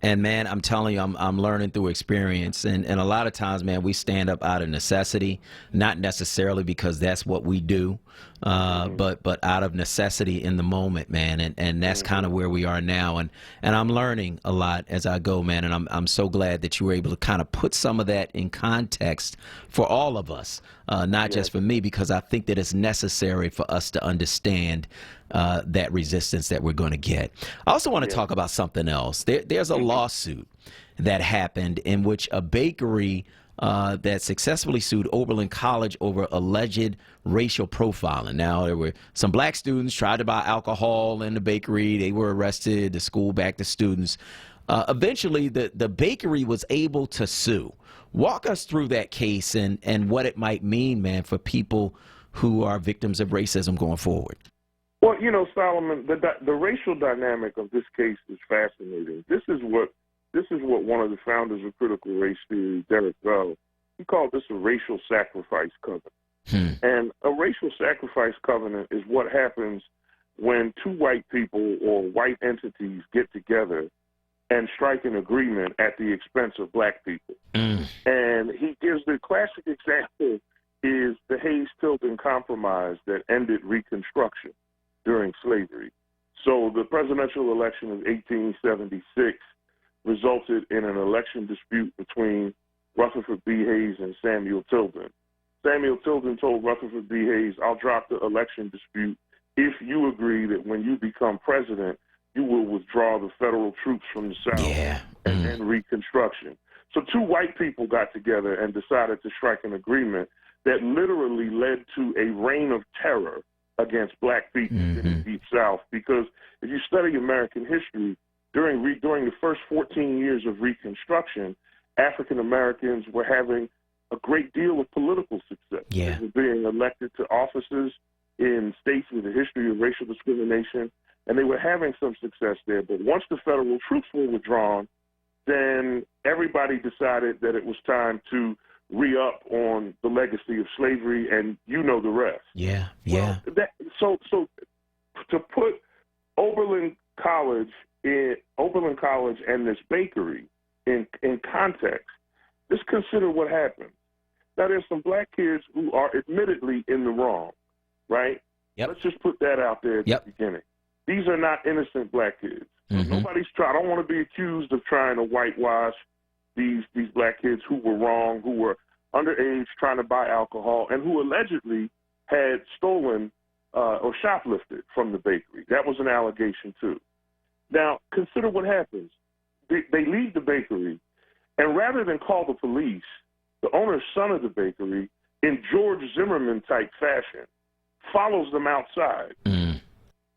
And man, I'm telling you, I'm learning through experience, and a lot of times, man, we stand up out of necessity, not necessarily because that's what we do, but out of necessity in the moment, man, and that's kind of where we are now, and I'm learning a lot as I go, man, and I'm so glad that you were able to kind of put some of that in context for all of us, not just for me, because I think that it's necessary for us to understand that resistance that we're going to get. I also want to talk about something else. There's a lawsuit that happened in which a bakery that successfully sued Oberlin College over alleged racial profiling. Now, there were some black students tried to buy alcohol in the bakery. They were arrested. The school backed the students. eventually the bakery was able to sue. Walk us through that case and what it might mean, man, for people who are victims of racism going forward. Well, Solomon, the racial dynamic of this case is fascinating. This is what one of the founders of critical race theory, Derek Bell, he called this a racial sacrifice covenant. And a racial sacrifice covenant is what happens when two white people or white entities get together and strike an agreement at the expense of black people. And he gives the classic example is the Hayes-Tilden Compromise that ended Reconstruction during slavery. So the presidential election of 1876 resulted in an election dispute between Rutherford B. Hayes and Samuel Tilden. Samuel Tilden told Rutherford B. Hayes, I'll drop the election dispute if you agree that when you become president, you will withdraw the federal troops from the South and end Reconstruction. So two white people got together and decided to strike an agreement that literally led to a reign of terror against black people in the Deep South. Because if you study American history, during the first 14 years of Reconstruction, African Americans were having a great deal of political success. They were being elected to offices in states with a history of racial discrimination, and they were having some success there. But once the federal troops were withdrawn, then everybody decided that it was time to re-up on the legacy of slavery, and you know the rest. So to put Oberlin College and this bakery in context, just consider what happened. Now, there's some black kids who are admittedly in the wrong, right? Let's just put that out there at the beginning. These are not innocent black kids. Nobody's I don't want to be accused of trying to whitewash these black kids who were wrong, who were underage trying to buy alcohol, and who allegedly had stolen or shoplifted from the bakery. That was an allegation, too. Now, consider what happens. They leave the bakery, and rather than call the police, the owner's son of the bakery, in George Zimmerman-type fashion, follows them outside,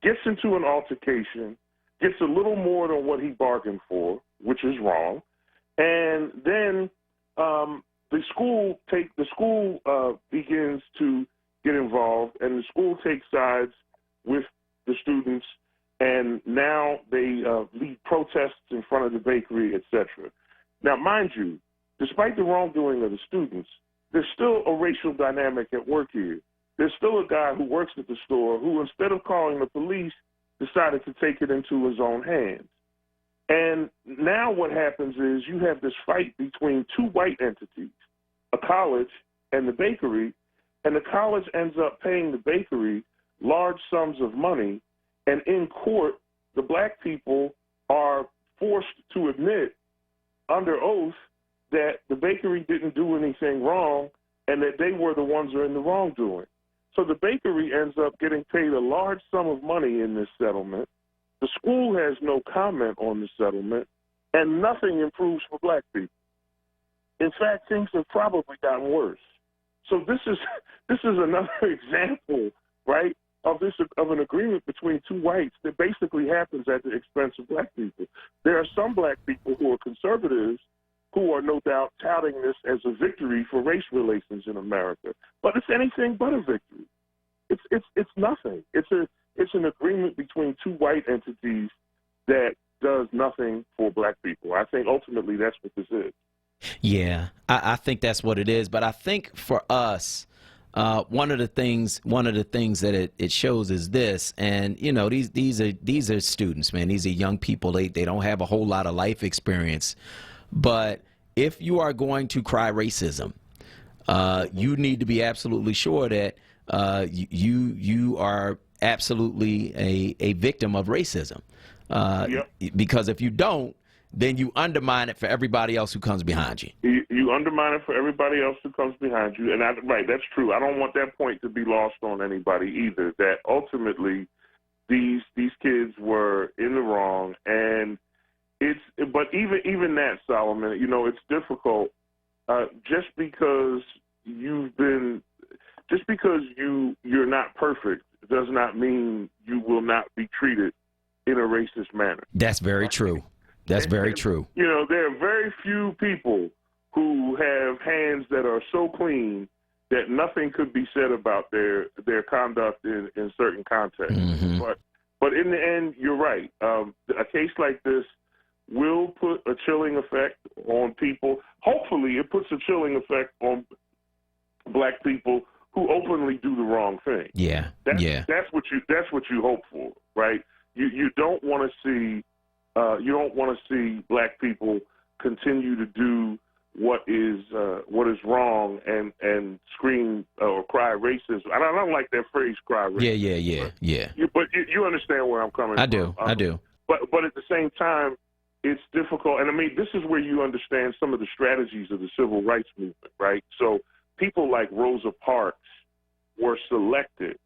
gets into an altercation, gets a little more than what he bargained for, which is wrong, and then the school begins to get involved, and the school takes sides with the students, and now they lead protests in front of the bakery, etc. Now, mind you, despite the wrongdoing of the students, there's still a racial dynamic at work here. There's still a guy who works at the store who, instead of calling the police, decided to take it into his own hands. And now what happens is you have this fight between two white entities, a college and the bakery, and the college ends up paying the bakery large sums of money, and in court, the black people are forced to admit under oath that the bakery didn't do anything wrong and that they were the ones who are in the wrongdoing. So the bakery ends up getting paid a large sum of money in this settlement. The school has no comment on the settlement, and nothing improves for black people. In fact, things have probably gotten worse. So this is another example, right, of an agreement between two whites that basically happens at the expense of black people. There are some black people who are conservatives who are no doubt touting this as a victory for race relations in America, but it's anything but a victory. It's nothing. It's an agreement between two white entities that does nothing for black people. I think ultimately that's what this is. Yeah, I think that's what it is. But I think for us, one of the things that it shows is this, and you know, these are students, man. These are young people. They don't have a whole lot of life experience. But if you are going to cry racism, you need to be absolutely sure that you are absolutely a victim of racism. Because if you don't, then you undermine it for everybody else who comes behind you. You undermine it for everybody else who comes behind you. And right, that's true. I don't want that point to be lost on anybody either, that ultimately these kids were in the wrong. And but even that, Solomon, you know, it's difficult. Just because you're not perfect does not mean you will not be treated in a racist manner. That's very true. That's very true. You know, there are very few people who have hands that are so clean that nothing could be said about their conduct in certain contexts. Mm-hmm. But in the end, you're right. A case like this will put a chilling effect on people. Hopefully, it puts a chilling effect on black people who openly do the wrong thing. Yeah, That's what you hope for, right? You don't want to see black people continue to do what is wrong and scream or cry racism. I don't like that phrase, cry racism. Yeah. But you understand where I'm coming from. I do. But at the same time, it's difficult. And I mean, this is where you understand some of the strategies of the civil rights movement, right? So people like Rosa Parks were selected.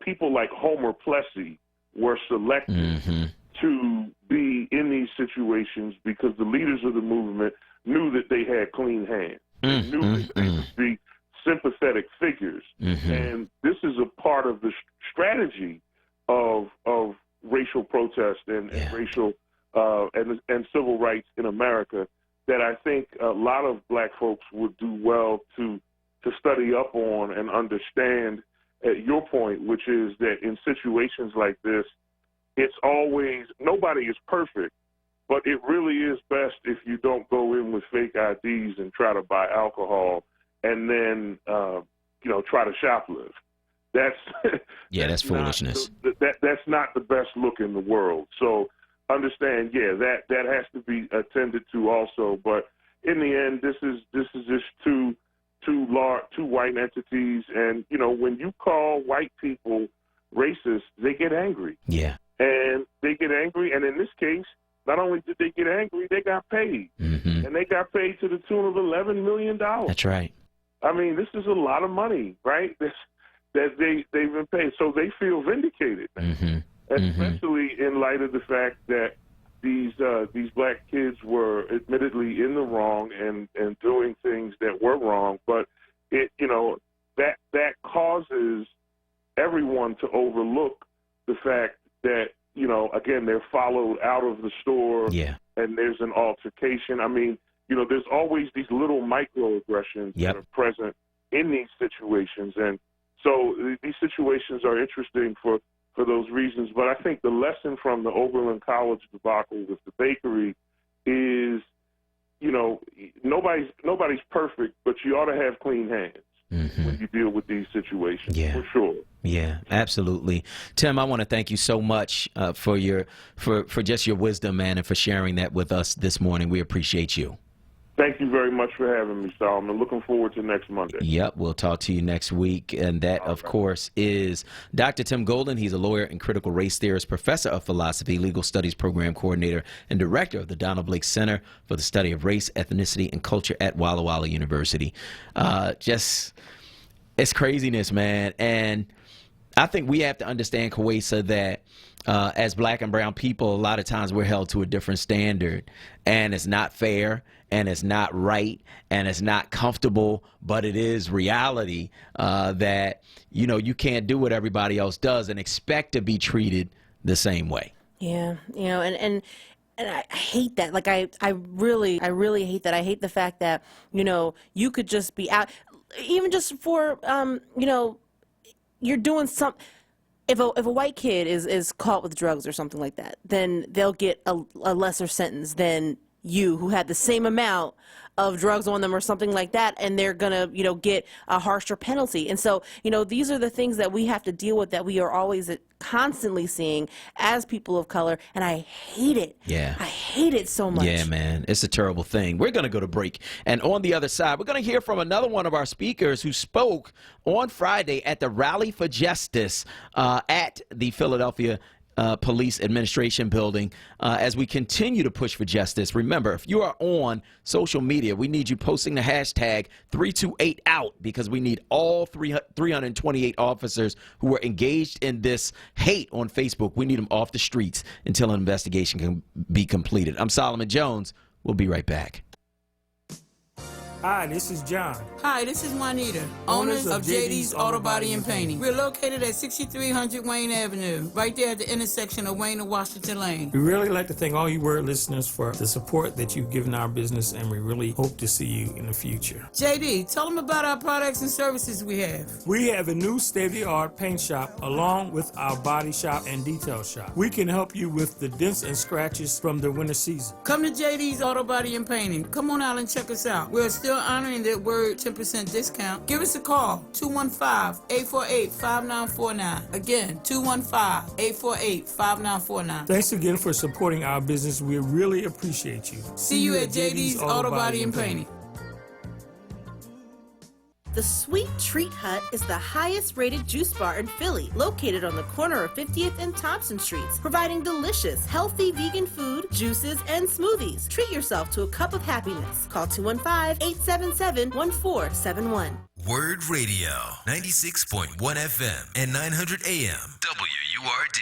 People like Homer Plessy were selected to be in these situations because the leaders of the movement knew that they had clean hands. They knew that they could be sympathetic figures. And this is a part of the strategy of racial protest and racial and civil rights in America that I think a lot of black folks would do well to study up on and understand, at your point, which is that in situations like this, it's always, nobody is perfect, but it really is best if you don't go in with fake IDs and try to buy alcohol and then, try to shoplift. That's foolishness. That's not the best look in the world. So understand, that has to be attended to also. But in the end, this is just two white entities, and when you call white people racist, they get angry. Yeah. And they get angry, and in this case, not only did they get angry, they got paid, and they got paid to the tune of $11 million. That's right. I mean, this is a lot of money, right? That they've been paid, so they feel vindicated, especially in light of the fact that these black kids were admittedly in the wrong and doing things that were wrong, but that causes everyone to overlook the fact that again, they're followed out of the store, and there's an altercation. I mean, there's always these little microaggressions that are present in these situations, and so these situations are interesting for those reasons. But I think the lesson from the Oberlin College debacle with the bakery is, nobody's perfect, but you ought to have clean hands when you deal with these situations, for sure. Yeah, absolutely. Tim, I want to thank you so much for just your wisdom, man, and for sharing that with us this morning. We appreciate you. Thank you very much for having me, Solomon. Looking forward to next Monday. Yep, we'll talk to you next week. And that, of course, is Dr. Tim Golden. He's a lawyer and critical race theorist, professor of philosophy, legal studies program coordinator, and director of the Donald Blake Center for the Study of Race, Ethnicity, and Culture at Walla Walla University. It's craziness, man. And I think we have to understand, Kawesa, that as black and brown people, a lot of times we're held to a different standard, and it's not fair, and it's not right, and it's not comfortable, but it is reality that, you can't do what everybody else does and expect to be treated the same way. Yeah, and I hate that. Like, I really hate that. I hate the fact that, you could just be out, even just for, you're doing some. If a white kid is caught with drugs or something like that, then they'll get a lesser sentence than you, who had the same amount of drugs on them or something like that, and they're gonna get a harsher penalty. And so these are the things that we have to deal with, that we are always constantly seeing as people of color, and I hate it. Yeah, I hate it so much. Yeah, man, it's a terrible thing. We're gonna go to break, and on the other side, we're gonna hear from another one of our speakers who spoke on Friday at the Rally for Justice at the Philadelphia Police Administration Building as we continue to push for justice. Remember, if you are on social media, we need you posting the hashtag 328OUT, because we need all 328 officers who were engaged in this hate on Facebook. We need them off the streets until an investigation can be completed. I'm Solomon Jones. We'll be right back. Hi, this is John. Hi, this is Juanita, owners of JD's Auto Body and Painting. We're located at 6300 Wayne Avenue, right there at the intersection of Wayne and Washington Lane. We really like to thank all you Word listeners for the support that you've given our business, and we really hope to see you in the future. JD, tell them about our products and services we have. We have a new state-of-the-art paint shop along with our body shop and detail shop. We can help you with the dents and scratches from the winter season. Come to JD's Auto Body and Painting. Come on out and check us out. We're still honoring that Word 10% discount. Give us a call, 215-848-5949. Again, 215-848-5949. Thanks again for supporting our business. We really appreciate you. See you at JD's Auto Body and Painting. The Sweet Treat Hut is the highest rated juice bar in Philly, located on the corner of 50th and Thompson Streets, providing delicious, healthy vegan food, juices, and smoothies. Treat yourself to a cup of happiness. Call 215-877-1471. Word Radio, 96.1 FM and 900 AM. WURD.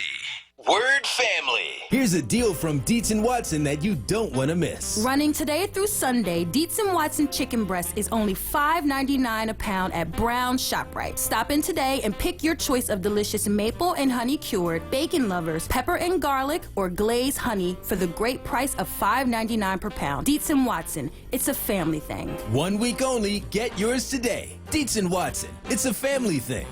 Word Family. Here's a deal from Dietz & Watson that you don't want to miss. Running today through Sunday, Dietz & Watson chicken breast is only $5.99 a pound at Brown's ShopRite. Stop in today and pick your choice of delicious maple and honey cured, bacon lovers, pepper and garlic, or glazed honey for the great price of $5.99 per pound. Dietz & Watson, it's a family thing. 1 week only, get yours today. Dietz & Watson, it's a family thing.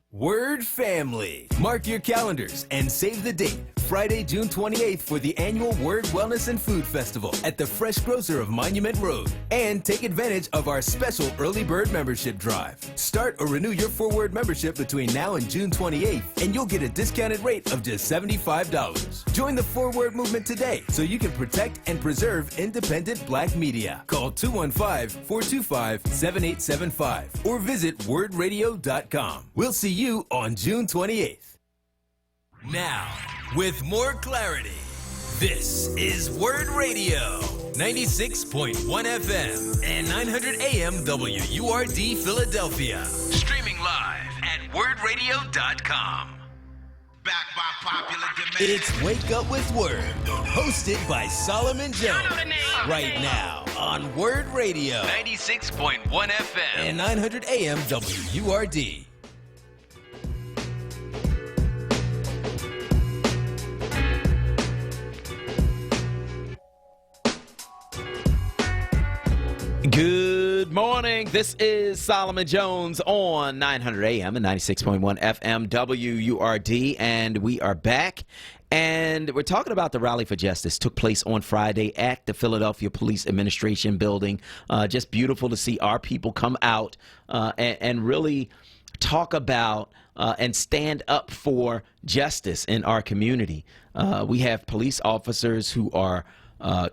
Word Family. Mark your calendars and save the date. Friday, June 28th for the annual Word Wellness and Food Festival at the Fresh Grocer of Monument Road. And take advantage of our special early bird membership drive. Start or renew your 4-Word membership between now and June 28th, and you'll get a discounted rate of just $75. Join the 4-Word movement today so you can protect and preserve independent Black media. Call 215-425-7875 or visit wordradio.com. We'll see you on June 28th. Now, with more clarity, this is Word Radio, 96.1 FM and 900 AM WURD Philadelphia. Streaming live at wordradio.com. Back by popular demand. It's Wake Up with Word, hosted by Solomon Jones. Right now on Word Radio, 96.1 FM and 900 AM WURD. Good morning. This is Solomon Jones on 900 AM and 96.1 FM WURD, and we are back. And we're talking about the Rally for Justice. Took place on Friday at the Philadelphia Police Administration Building. Just beautiful to see our people come out and really talk about and stand up for justice in our community. We have police officers who are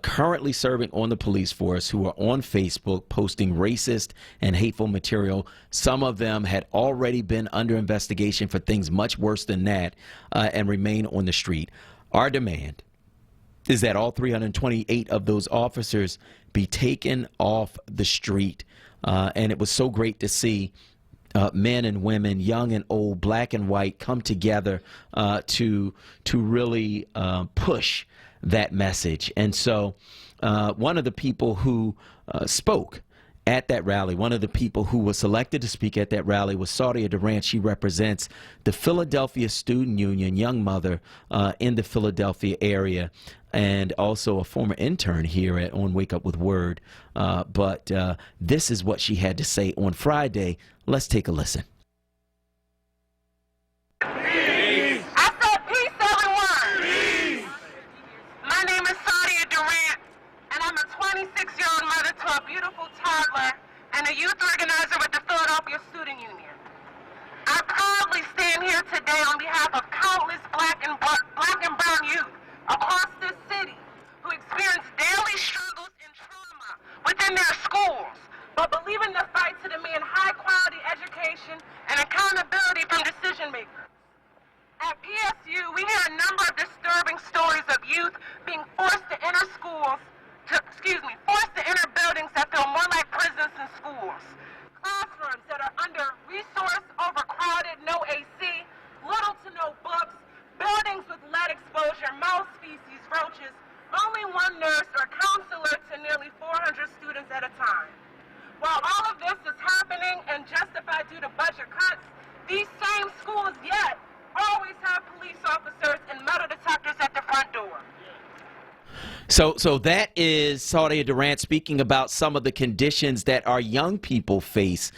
currently serving on the police force who are on Facebook posting racist and hateful material. Some of them had already been under investigation for things much worse than that and remain on the street. Our demand is that all 328 of those officers be taken off the street. And it was so great to see men and women, young and old, black and white, come together to really push that message. And so one of the people who spoke at that rally, one of the people who was selected to speak at that rally was Saudia Durant. She represents the Philadelphia Student Union, young mother in the Philadelphia area, and also a former intern here on Wake Up with Word. But this is what she had to say on Friday. Let's take a listen. I'm a 26-year-old mother to a beautiful toddler and a youth organizer with the Philadelphia Student Union. I proudly stand here today on behalf of countless black and brown youth across this city who experience daily struggles and trauma within their schools, but believe in the fight to demand high-quality education and accountability from decision makers. At PSU, we hear a number of disturbing stories of youth being forced to enter forced to enter buildings that feel more like prisons than schools. Classrooms that are under-resourced, overcrowded, no AC, little to no So that is Saudia Durant speaking about some of the conditions that our young people face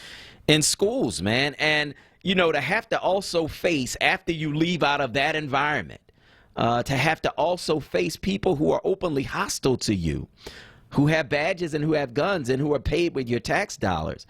in schools, man. And, you know, to have to also face, after you leave out of that environment, to have to also face people who are openly hostile to you, who have badges and who have guns and who are paid with your tax dollars,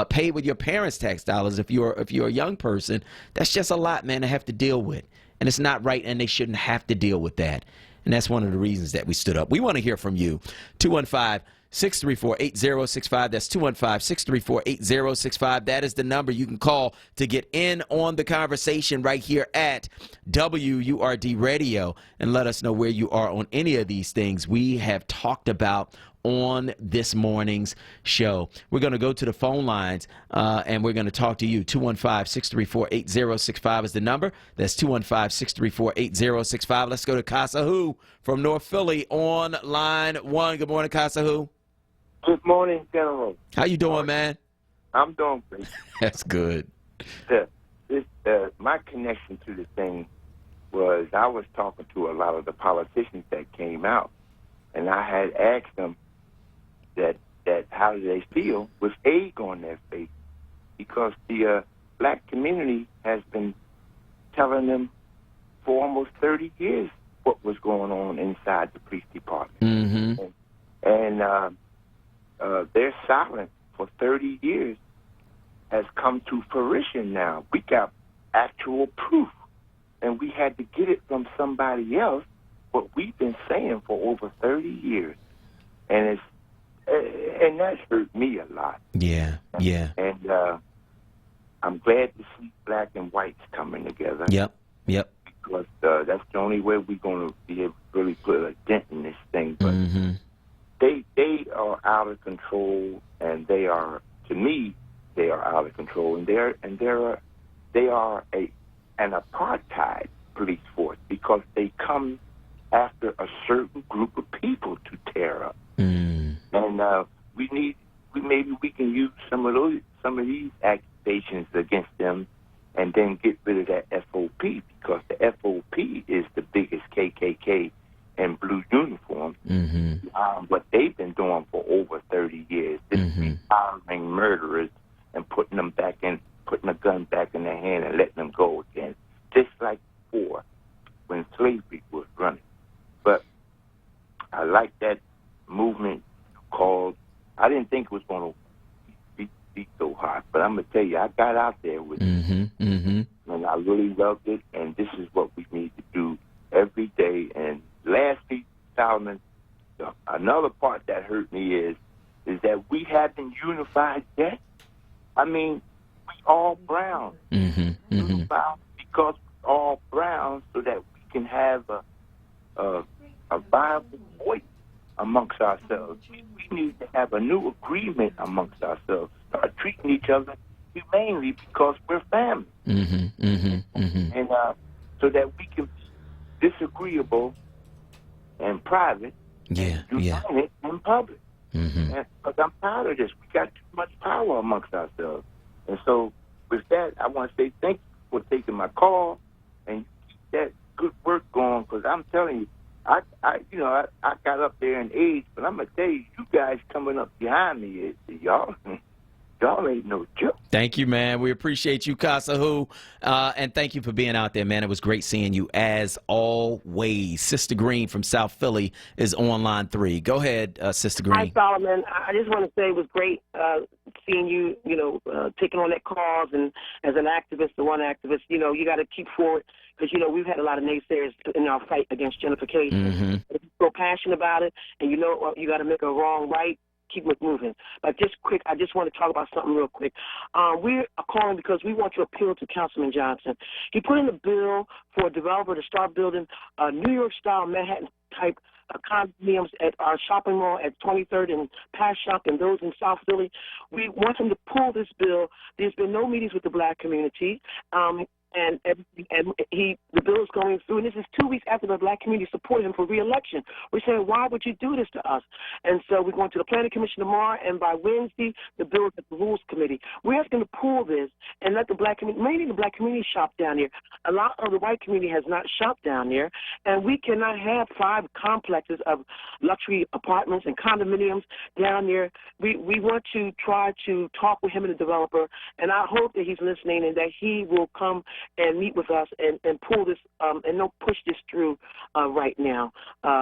paid with your parents' tax dollars. If you're a young person, that's just a lot, man, to have to deal with. And it's not right, and they shouldn't have to deal with that. And that's one of the reasons that we stood up. We want to hear from you. 215-634-8065. That's 215-634-8065. That is the number you can call to get in on the conversation right here at WURD Radio and let us know where you are on any of these things we have talked about on this morning's show. We're going to go to the phone lines and we're going to talk to you. 215-634-8065 is the number. That's 215-634-8065. Let's go to Kasahu from North Philly on line 1. Good morning, Kasahu. Good morning, General. How you doing, man? I'm doing great. That's good. My connection to the thing was I was talking to a lot of the politicians that came out, and I had asked them that how do they feel with egg on their face, because the black community has been telling them for almost 30 years what was going on inside the police department. Mm-hmm. And their silence for 30 years has come to fruition now. We got actual proof, and we had to get it from somebody else, what we've been saying for over 30 years. And that's hurt me a lot. Yeah. And I'm glad to see black and whites coming together. Yep. Because that's the only way we're going to be able to really put a dent in this thing. But they are out of control, and they are, to me, they are out of control, and they are an apartheid police force, because they come after a certain group of people to tear up. And maybe we can use some of these accusations against them, and then get rid of that FOP, because the FOP is the biggest KKK in blue uniform. What they've been doing for over 30 years, hiring murderers and putting a gun back in their hand and letting them go again, just like before when slavery was running. But I like that movement called, I didn't think it was going to be so hot, but I'm going to tell you, I got out there with it, and I really loved it, and this is what we need to do every day. And lastly, Solomon, another part that hurt me is that we haven't unified yet. I mean, we all brown. Unified because we're all brown, so that we can have a viable voice amongst ourselves. We need to have a new agreement amongst ourselves. Start treating each other humanely, because we're family. And so that we can be disagreeable in private, and united in public. Because I'm tired of this. We got too much power amongst ourselves. And so with that, I want to say thank you for taking my call, and keep that good work going, because I'm telling you, I got up there in age, but I'm going to tell you, you guys coming up behind me, y'all ain't no joke. Thank you, man. We appreciate you, Kasahu. And thank you for being out there, man. It was great seeing you as always. Sister Green from South Philly is on line 3. Go ahead, Sister Green. Hi, Solomon. I just want to say it was great seeing you, taking on that cause, and as an activist, the one activist, you got to keep forward, because, we've had a lot of naysayers in our fight against gentrification. If you feel passionate about it, and you got to make a wrong right, keep it moving. But just quick, I just want to talk about something real quick. We are calling because we want to appeal to Councilman Johnson. He put in a bill for a developer to start building a New York-style Manhattan-type condominiums at our shopping mall at 23rd and Pashock and those in South Philly. We want him to pull this bill. There's been no meetings with the black community. and everything. And the bill is going through, and this is 2 weeks after the black community supported him for re-election. We're saying, why would you do this to us? And so we're going to the Planning Commission tomorrow, and by Wednesday, the bill is at the Rules Committee. We're asking to pull this and let the black community, mainly the black community, shop down here. A lot of the white community has not shopped down there, and we cannot have 5 complexes of luxury apartments and condominiums down there. We want to try to talk with him and the developer, and I hope that he's listening and that he will come and meet with us and pull this and don't push this through right now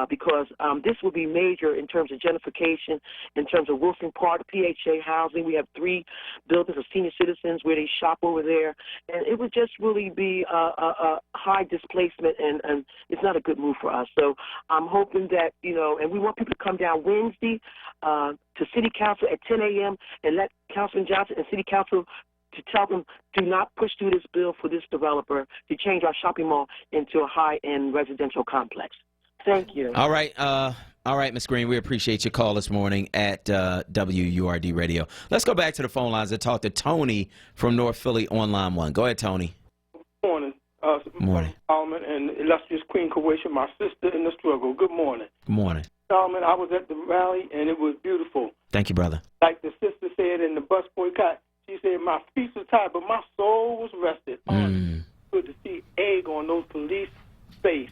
because this will be major in terms of gentrification, in terms of Wilson Park, PHA housing. We have 3 buildings for senior citizens where they shop over there, and it would just really be a high displacement, and it's not a good move for us. So I'm hoping that, and we want people to come down Wednesday to City Council at 10 a.m. and let Councilman Johnson and City Council to tell them do not push through this bill for this developer to change our shopping mall into a high-end residential complex. Thank you. All right, Ms. Green, we appreciate your call this morning at WURD Radio. Let's go back to the phone lines and talk to Tony from North Philly on line 1. Go ahead, Tony. Good morning. Morning. Solomon and illustrious Queen Croatia, my sister in the struggle. Good morning. Good morning. Solomon, I was at the rally, and it was beautiful. Thank you, brother. Like the sister said in the bus boycott, she said, my feet were tired, but my soul was rested. Good to see egg on those police face.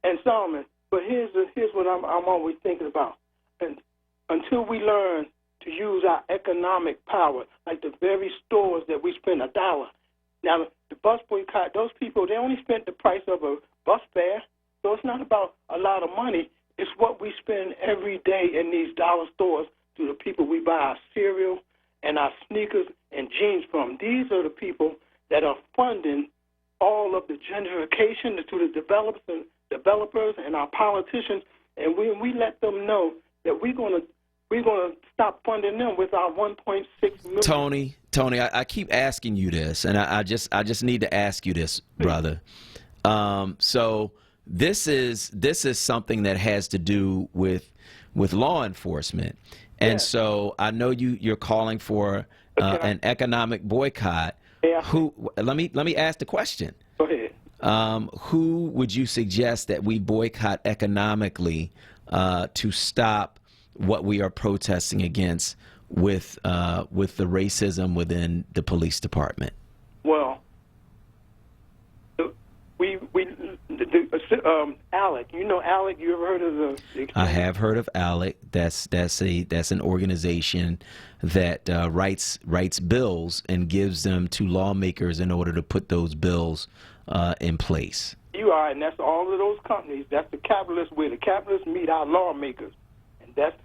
And Solomon, but here's what I'm always thinking about. And until we learn to use our economic power, like the very stores that we spend $1. Now, the bus boycott, those people, they only spent the price of a bus fare. So it's not about a lot of money. It's what we spend every day in these dollar stores to the people we buy our cereal and our sneakers and jeans from. These are the people that are funding all of the gentrification to the developers and our politicians. And we let them know that we're gonna stop funding them with our 1.6 million. Tony, I keep asking you this, and I just need to ask you this, brother. So this is something that has to do with law enforcement, and so I know you're calling for an economic boycott. Yeah. Let me ask the question. Go ahead. Who would you suggest that we boycott economically to stop what we are protesting against with the racism within the police department? Well, ALEC. You know ALEC? You ever heard of the? I have heard of ALEC. That's an organization that writes bills and gives them to lawmakers in order to put those bills in place. You are, and that's all of those companies. That's the capitalists where the capitalists meet our lawmakers, and that's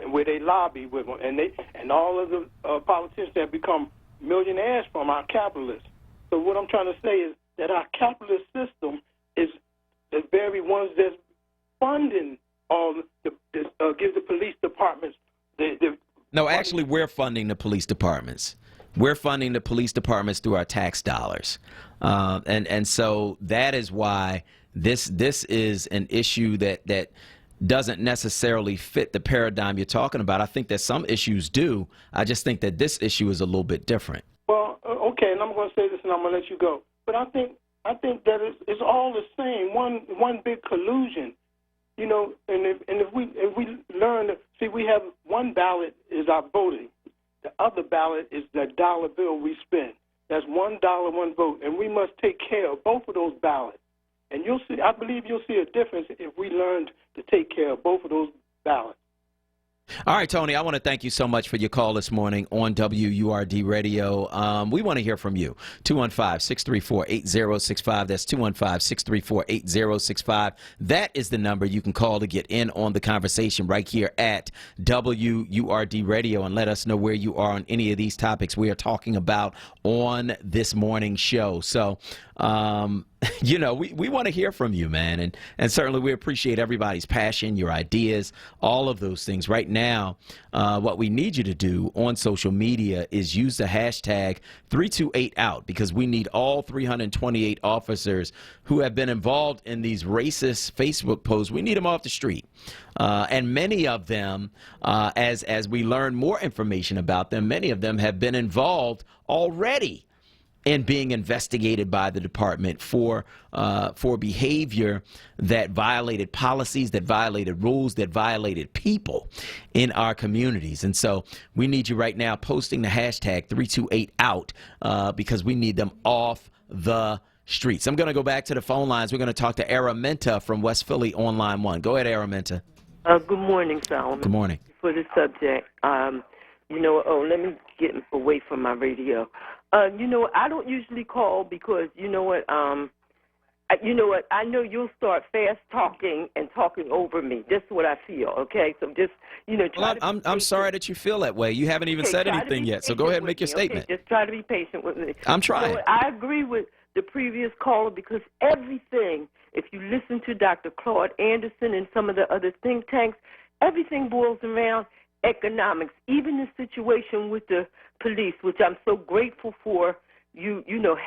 where they lobby with them, and all of the politicians have become millionaires from our capitalists. So what I'm trying to say is that our capitalist system is the very ones that's funding all gives the police departments No, actually, we're funding the police departments. We're funding the police departments through our tax dollars, and so that is why this is an issue that doesn't necessarily fit the paradigm you're talking about. I think that some issues do. I just think that this issue is a little bit different. Well, okay, and I'm going to say this, and I'm going to let you go. But I think that it's all the same, one big collusion, and if we learn to see, we have one ballot is our voting, the other ballot is the dollar bill we spend. That's $1, one vote, and we must take care of both of those ballots. And you'll see, I believe you'll see a difference if we learned to take care of both of those ballots. All right, Tony, I want to thank you so much for your call this morning on WURD Radio. We want to hear from you. 215-634-8065. That's 215-634-8065. That is the number you can call to get in on the conversation right here at WURD Radio and let us know where you are on any of these topics we are talking about on this morning's show. So, we want to hear from you, man. And certainly we appreciate everybody's passion, your ideas, all of those things. Right now, what we need you to do on social media is use the hashtag 328OUT, because we need all 328 officers who have been involved in these racist Facebook posts. We need them off the street. And many of them, as we learn more information about them, many of them have been involved already and being investigated by the department for behavior that violated policies, that violated rules, that violated people in our communities. And so we need you right now posting the hashtag 328OUT because we need them off the streets. I'm going to go back to the phone lines. We're going to talk to Araminta from West Philly on line 1. Go ahead, Araminta. Good morning, Solomon. Good morning. For the subject, let me get away from my radio. I don't usually call because, I know you'll start fast talking and talking over me. That's what I feel, okay? So just, well, I'm sorry that you feel that way. You haven't even said anything yet, so go ahead and make your statement. Okay, just try to be patient with me. I'm trying. I agree with the previous caller because everything, if you listen to Dr. Claude Anderson and some of the other think tanks, everything boils around economics, even the situation with the police, which I'm so grateful for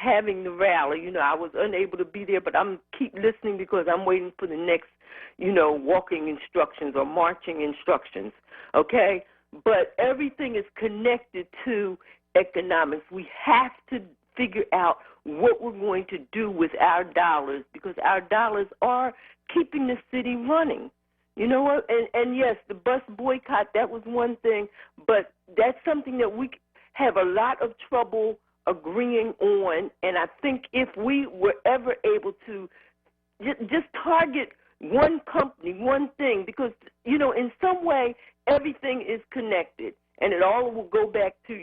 having the rally. I was unable to be there, but I'm keep listening because I'm waiting for the next, walking instructions or marching instructions, okay? But everything is connected to economics. We have to figure out what we're going to do with our dollars because our dollars are keeping the city running. You know what? And yes, the bus boycott, that was one thing, but that's something that we have a lot of trouble agreeing on. And I think if we were ever able to just target one company, one thing, because, in some way, everything is connected. And it all will go back to,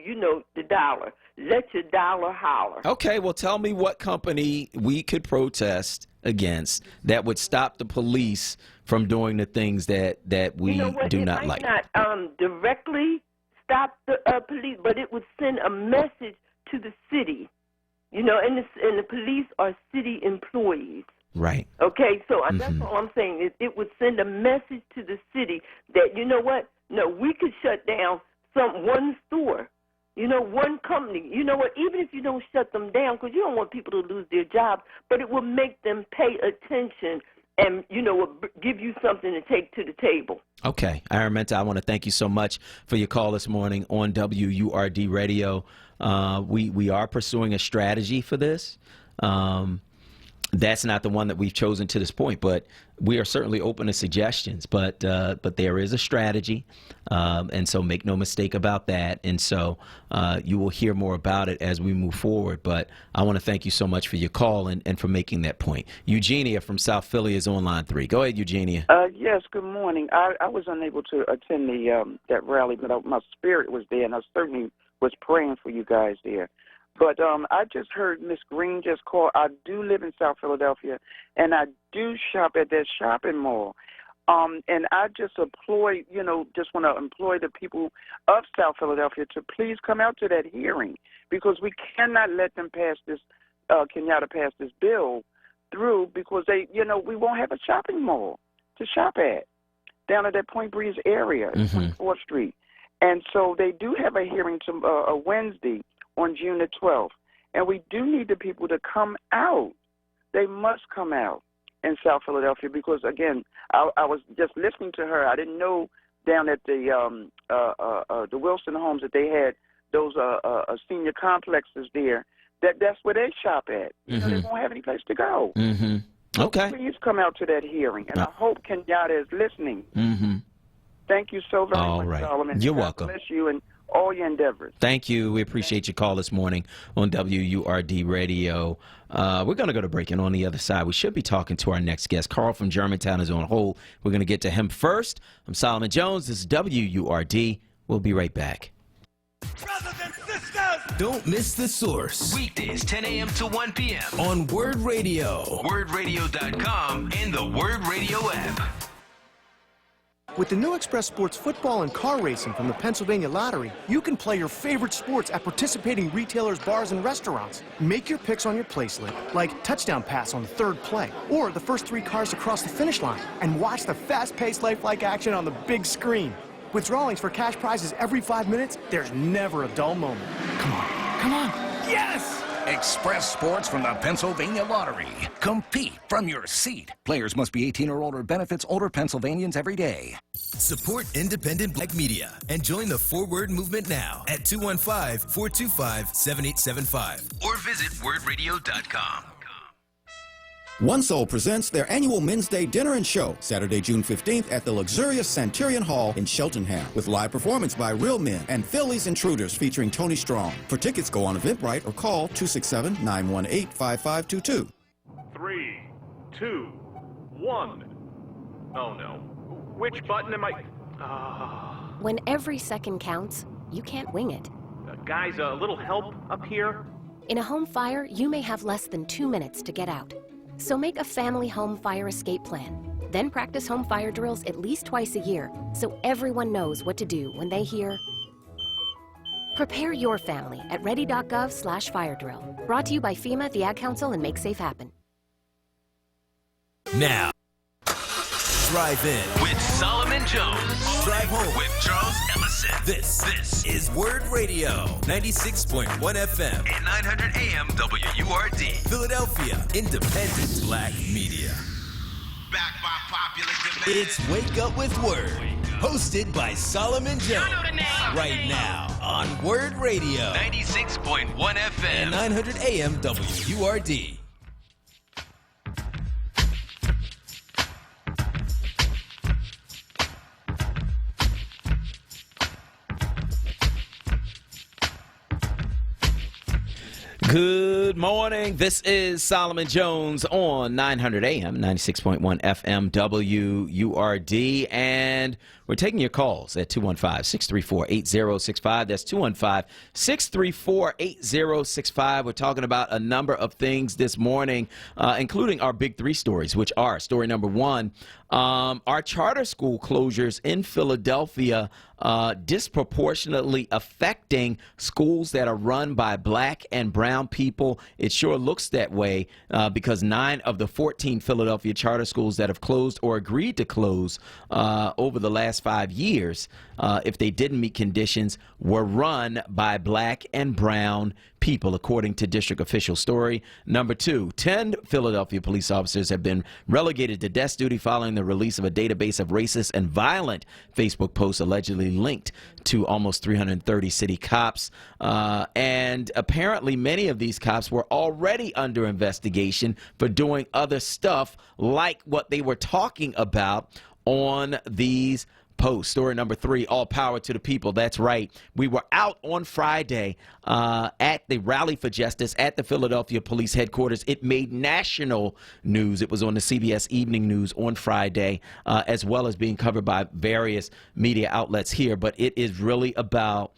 the dollar. Let your dollar holler. Okay, well, tell me what company we could protest against that would stop the police from doing the things that we do not like. It might not directly stop the police, but it would send a message to the city. And the police are city employees. Right. Okay, so that's all I'm saying. It would send a message to the city that, no, we could shut down one store, one company. You know what? Even if you don't shut them down, because you don't want people to lose their jobs, but it will make them pay attention and, give you something to take to the table. Okay. Araminta, I want to thank you so much for your call this morning on WURD Radio. We are pursuing a strategy for this. That's not the one that we've chosen to this point, but we are certainly open to suggestions. But there is a strategy, and so make no mistake about that. And so you will hear more about it as we move forward. But I want to thank you so much for your call and for making that point. Eugenia from South Philly is on line 3. Go ahead, Eugenia. Yes, good morning. I was unable to attend that rally, but my spirit was there, and I certainly was praying for you guys there. But I just heard Miss Green just call. I do live in South Philadelphia, and I do shop at that shopping mall. And I just just want to employ the people of South Philadelphia to please come out to that hearing because we cannot let them pass this, Kenyatta pass this bill through because we won't have a shopping mall to shop at down at that Point Breeze area, 24th Street. And so they do have a hearing a Wednesday on June the 12th. And we do need the people to come out. They must come out in South Philadelphia because, again, I was just listening to her. I didn't know down at the Wilson homes that they had those senior complexes there. That's where they shop at. They won't have any place to go. Okay. So please come out to that hearing. And I hope Kenyatta is listening. Thank you so very much, Solomon. You're welcome. God bless you and all your endeavors. Thank you. We appreciate your call this morning on WURD Radio. We're going to go to break, and on the other side, we should be talking to our next guest. Carl from Germantown is on hold. We're going to get to him first. I'm Solomon Jones. This is WURD. We'll be right back. Don't miss The Source. Weekdays 10 a.m. to 1 p.m. on WURD Radio. WURDradio.com and the WURD Radio app. With the new Express Sports football and car racing from the Pennsylvania Lottery, you can play your favorite sports at participating retailers, bars, and restaurants. Make your picks on your play slip, like touchdown pass on the third play, or the first 3 cars across the finish line, and watch the fast-paced lifelike action on the big screen. With drawings for cash prizes every 5 minutes, there's never a dull moment. Come on, come on. Yes! Express Sports from the Pennsylvania Lottery. Compete from your seat. Players must be 18 or older. Benefits older Pennsylvanians every day. Support independent black media and join the Forward movement now at 215-425-7875 or visit wordradio.com. One Soul presents their annual Men's Day Dinner and Show, Saturday, June 15th at the luxurious Centurion Hall in Cheltenham, with live performance by Real Men and Phillies Intruders featuring Tony Strong. For tickets, go on Eventbrite or call 267-918-5522. 3, 2, 1. Oh no. Which button am I? When every second counts, you can't wing it. Guys, a little help up here? In a home fire, you may have less than 2 minutes to get out. So make a family home fire escape plan. Then practice home fire drills at least twice a year so everyone knows what to do when they hear. Prepare your family at ready.gov/fire drill. Brought to you by FEMA, the Ad Council, and Make Safe Happen. Now, Drive In with Solomon Jones. Drive Home with Charles Ellison. This is Word Radio, 96.1 FM and 900 AM WURD. Philadelphia, independent black media. Back by popular demand. It's Wake Up with Word, hosted by Solomon Jones. Right now on Word Radio, 96.1 FM and 900 AM WURD. Good morning. This is Solomon Jones on 900 AM, 96.1 FM, WURD. And we're taking your calls at 215-634-8065. That's 215-634-8065. We're talking about a number of things this morning, including our big three stories, which are story number one, our charter school closures in Philadelphia disproportionately affecting schools that are run by black and brown people. It sure looks that way because 9 of the 14 Philadelphia charter schools that have closed or agreed to close over the last 5 years, if they didn't meet conditions, were run by black and brown people, according to district official. Story number 2, 10 Philadelphia police officers have been relegated to desk duty following the release of a database of racist and violent Facebook posts allegedly linked to almost 330 city cops. And apparently many of these cops were already under investigation for doing other stuff like what they were talking about on these post. Story number 3, all power to the people. That's right. We were out on Friday at the Rally for Justice at the Philadelphia Police Headquarters. It made national news. It was on the CBS Evening News on Friday, as well as being covered by various media outlets here. But it is really about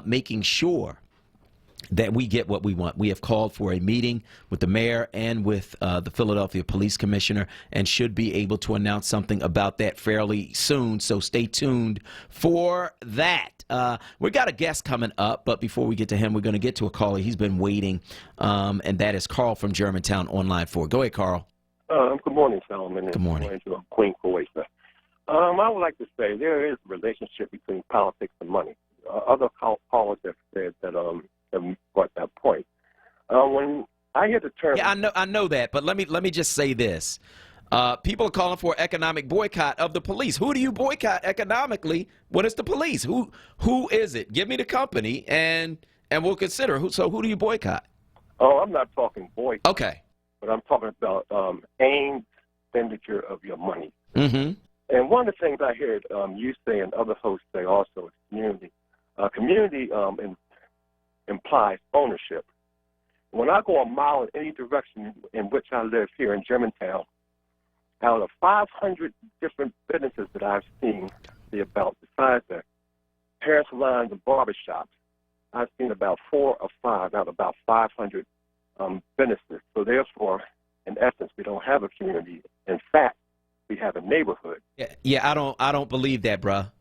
making sure that we get what we want. We have called for a meeting with the mayor and with the Philadelphia Police Commissioner and should be able to announce something about that fairly soon, so stay tuned for that. We got a guest coming up, but before we get to him, we're going to get to a caller. He's been waiting, and that is Carl from Germantown on line 4. Go ahead, Carl. Good morning, Solomon. Good morning. Queen Croatia. I would like to say there is a relationship between politics and money. Other callers have said that brought that point. When I hear the term, yeah, I know that, but let me just say this: people are calling for economic boycott of the police. Who do you boycott economically when it's the police? Who is it? Give me the company, and we'll consider who. So who do you boycott? Oh, I'm not talking boycott. Okay, but I'm talking about aimed expenditure of your money. Mm-hmm. And one of the things I heard you say and other hosts say also is community. Community implies ownership. When I go a mile in any direction in which I live here in Germantown, out of 500 different businesses that I've seen about, besides the hair salons and barbershops, I've seen about 4 or 5 out of about 500 businesses. So therefore, in essence, we don't have a community. In fact, we have a neighborhood. Yeah, I don't believe that, bruh.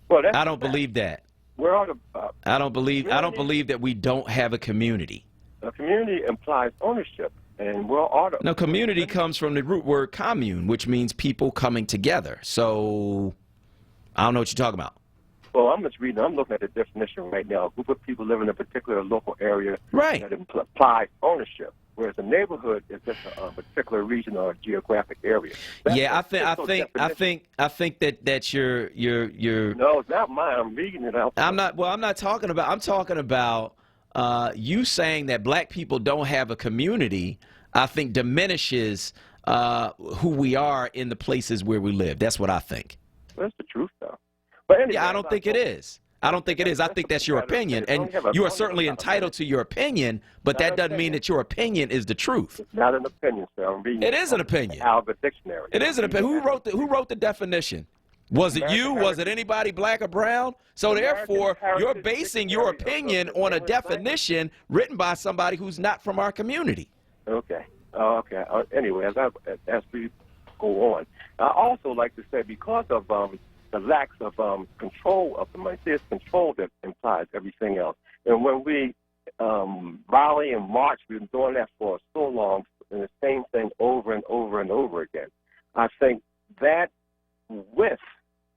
Well, I don't believe that. Where are the? I don't believe that we don't have a community. A community implies ownership, and we're all. No, community comes from the root word commune, which means people coming together. So, I don't know what you're talking about. Well, I'm just reading. I'm looking at the definition right now. A group of people living in a particular local area, right, that implies ownership. whereas a neighborhood is just a particular region or a geographic area. Yeah, I think that you're. No, it's not mine. I'm reading it out. I'm not talking about. I'm talking about you saying that black people don't have a community. I think diminishes who we are in the places where we live. That's what I think. Well, that's the truth, though. But anyway, yeah, I don't think it is. I don't think it is. I think that's your opinion, and you are certainly entitled to your opinion, but that doesn't mean that your opinion is the truth. It's not an opinion, sir. I'm reading it is an opinion. Out of the dictionary. It is an opinion. Who wrote the definition? Was it you? Was it anybody black or brown? So therefore, you're basing your opinion on a definition written by somebody who's not from our community. Okay. Okay. Anyway, as we go on, I also like to say because of the lack of control of the money, there's control that implies everything else. And when we rally and march, we've been doing that for so long, and the same thing over and over and over again. I think that with,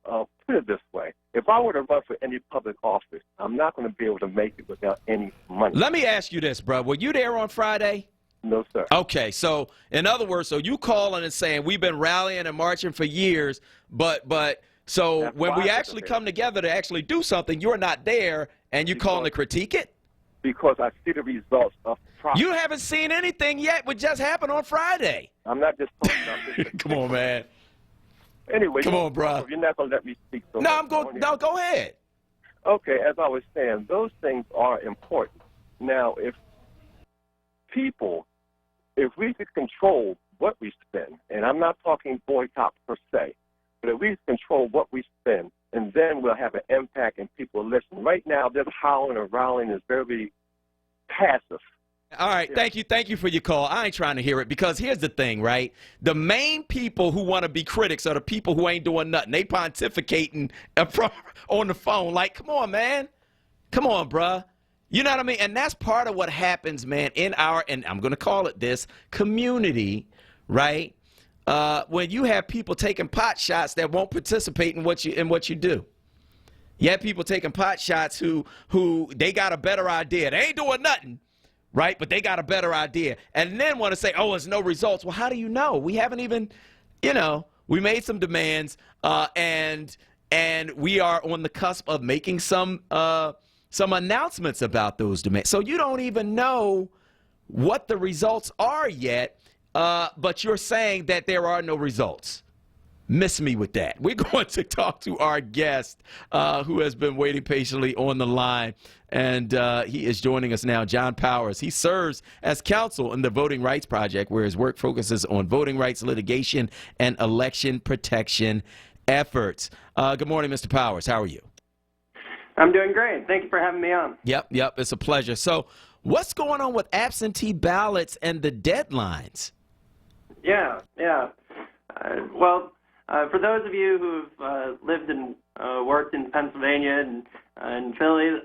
put it this way, if I were to run for any public office, I'm not going to be able to make it without any money. Let me ask you this, bro. Were you there on Friday? No, sir. Okay, so in other words, so you calling and saying we've been rallying and marching for years, but so that's when we actually come together to actually do something, you're not there, and you calling to critique it? Because I see the results of progress. You haven't seen anything yet. What just happened on Friday? I'm not just talking about this. Come on, man. Anyway, come on, bro. You're not going to let me speak. So no, I'm going. No, go ahead. Okay, as I was saying, those things are important. Now, if we could control what we spend, and I'm not talking boycott per se, but if we control what we spend, and then we'll have an impact and people listen. Right now, this howling and rallying is very passive. All right, thank you for your call. I ain't trying to hear it because here's the thing, right? The main people who want to be critics are the people who ain't doing nothing. They pontificating on the phone like, come on, man. Come on, bruh. You know what I mean? And that's part of what happens, man, in our, and I'm going to call it this, community, right? When you have people taking pot shots that won't participate in what you do. You have people taking pot shots who they got a better idea. They ain't doing nothing, right? But they got a better idea. And then want to say, oh, there's no results. Well, how do you know? We haven't even, we made some demands, and we are on the cusp of making some announcements about those demands. So you don't even know what the results are yet, but you're saying that there are no results. Miss me with that. We're going to talk to our guest who has been waiting patiently on the line, and he is joining us now, John Powers. He serves as counsel in the Voting Rights Project, where his work focuses on voting rights litigation and election protection efforts. Good morning, Mr. Powers. How are you? I'm doing great. Thank you for having me on. Yep. It's a pleasure. So what's going on with absentee ballots and the deadlines? Yeah. Well, for those of you who've lived and worked in Pennsylvania and Philly,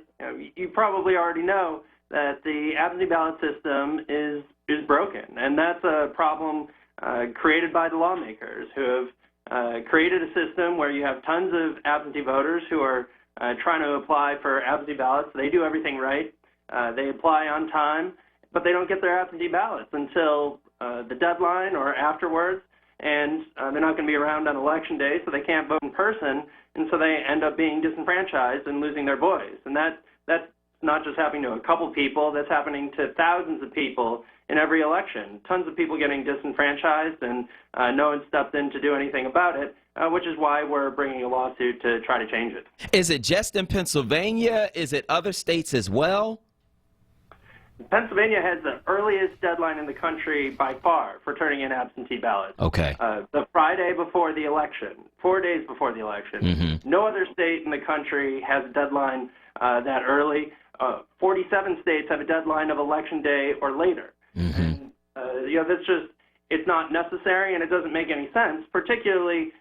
you probably already know that the absentee ballot system is broken. And that's a problem created by the lawmakers who have created a system where you have tons of absentee voters who are trying to apply for absentee ballots. They do everything right. They apply on time, but they don't get their absentee ballots until the deadline or afterwards, and they're not going to be around on Election Day, so they can't vote in person, and so they end up being disenfranchised and losing their voice. And that's not just happening to a couple people. That's happening to thousands of people in every election. Tons of people getting disenfranchised, and no one stepped in to do anything about it, which is why we're bringing a lawsuit to try to change it. Is it just in Pennsylvania? Is it other states as well? Pennsylvania has the earliest deadline in the country by far for turning in absentee ballots. Okay. The Friday before the election, 4 days before the election. Mm-hmm. No other state in the country has a deadline that early. 47 states have a deadline of Election Day or later. Mm-hmm. And, that's just, it's not necessary and it doesn't make any sense, particularly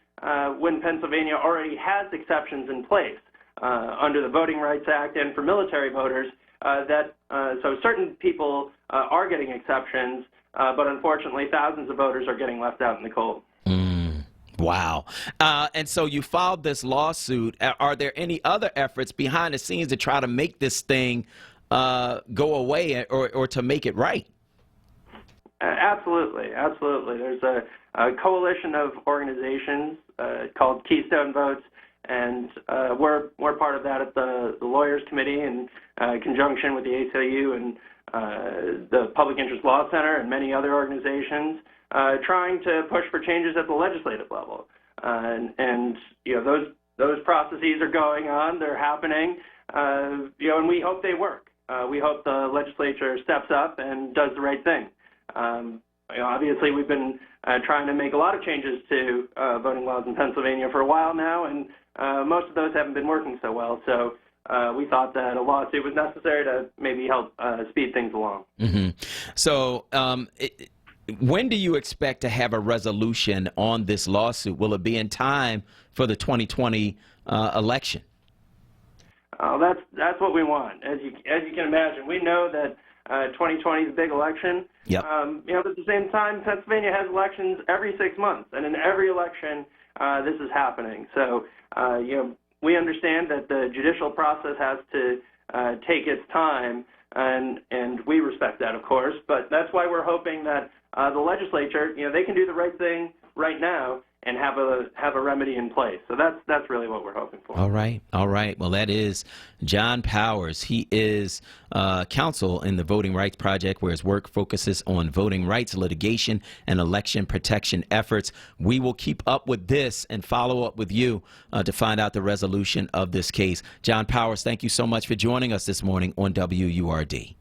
when Pennsylvania already has exceptions in place under the Voting Rights Act and for military voters. So certain people are getting exceptions, but unfortunately thousands of voters are getting left out in the cold. Wow. And so you filed this lawsuit. Are there any other efforts behind the scenes to try to make this thing go away or to make it right? Absolutely, absolutely. There's a coalition of organizations called Keystone Votes, and we're part of that at the Lawyers Committee in conjunction with the ACLU and the Public Interest Law Center and many other organizations trying to push for changes at the legislative level. And those processes are going on, they're happening, and we hope they work. We hope the legislature steps up and does the right thing. Obviously, we've been trying to make a lot of changes to voting laws in Pennsylvania for a while now, and most of those haven't been working so well. So we thought that a lawsuit was necessary to maybe help speed things along. Mm-hmm. So when do you expect to have a resolution on this lawsuit? Will it be in time for the 2020 election? That's what we want. As you can imagine, we know that 2020 is a big election. Yep. But at the same time, Pennsylvania has elections every 6 months, and in every election, this is happening. So, we understand that the judicial process has to take its time, and we respect that, of course. But that's why we're hoping that the legislature, they can do the right thing right now and have a remedy in place. So that's really what we're hoping for. All right. Well, that is John Powers. He is counsel in the Voting Rights Project, where his work focuses on voting rights litigation and election protection efforts. We will keep up with this and follow up with you to find out the resolution of this case. John Powers, thank you so much for joining us this morning on WURD.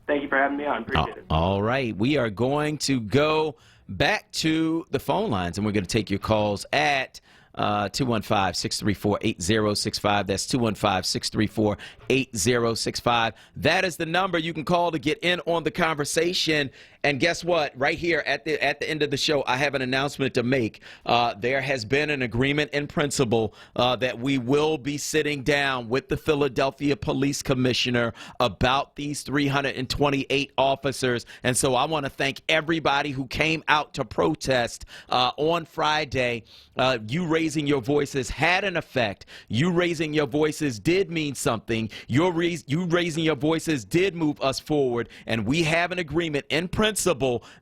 Thank you for having me on. Appreciate it. All right. We are going to go back to the phone lines, and we're going to take your calls at 215-634-8065. That's 215-634-8065. That is the number you can call to get in on the conversation. And guess what? Right here at the end of the show, I have an announcement to make. There has been an agreement in principle that we will be sitting down with the Philadelphia Police Commissioner about these 328 officers. And so I want to thank everybody who came out to protest on Friday. You raising your voices had an effect. You raising your voices did mean something. You raising your voices did move us forward. And we have an agreement in principle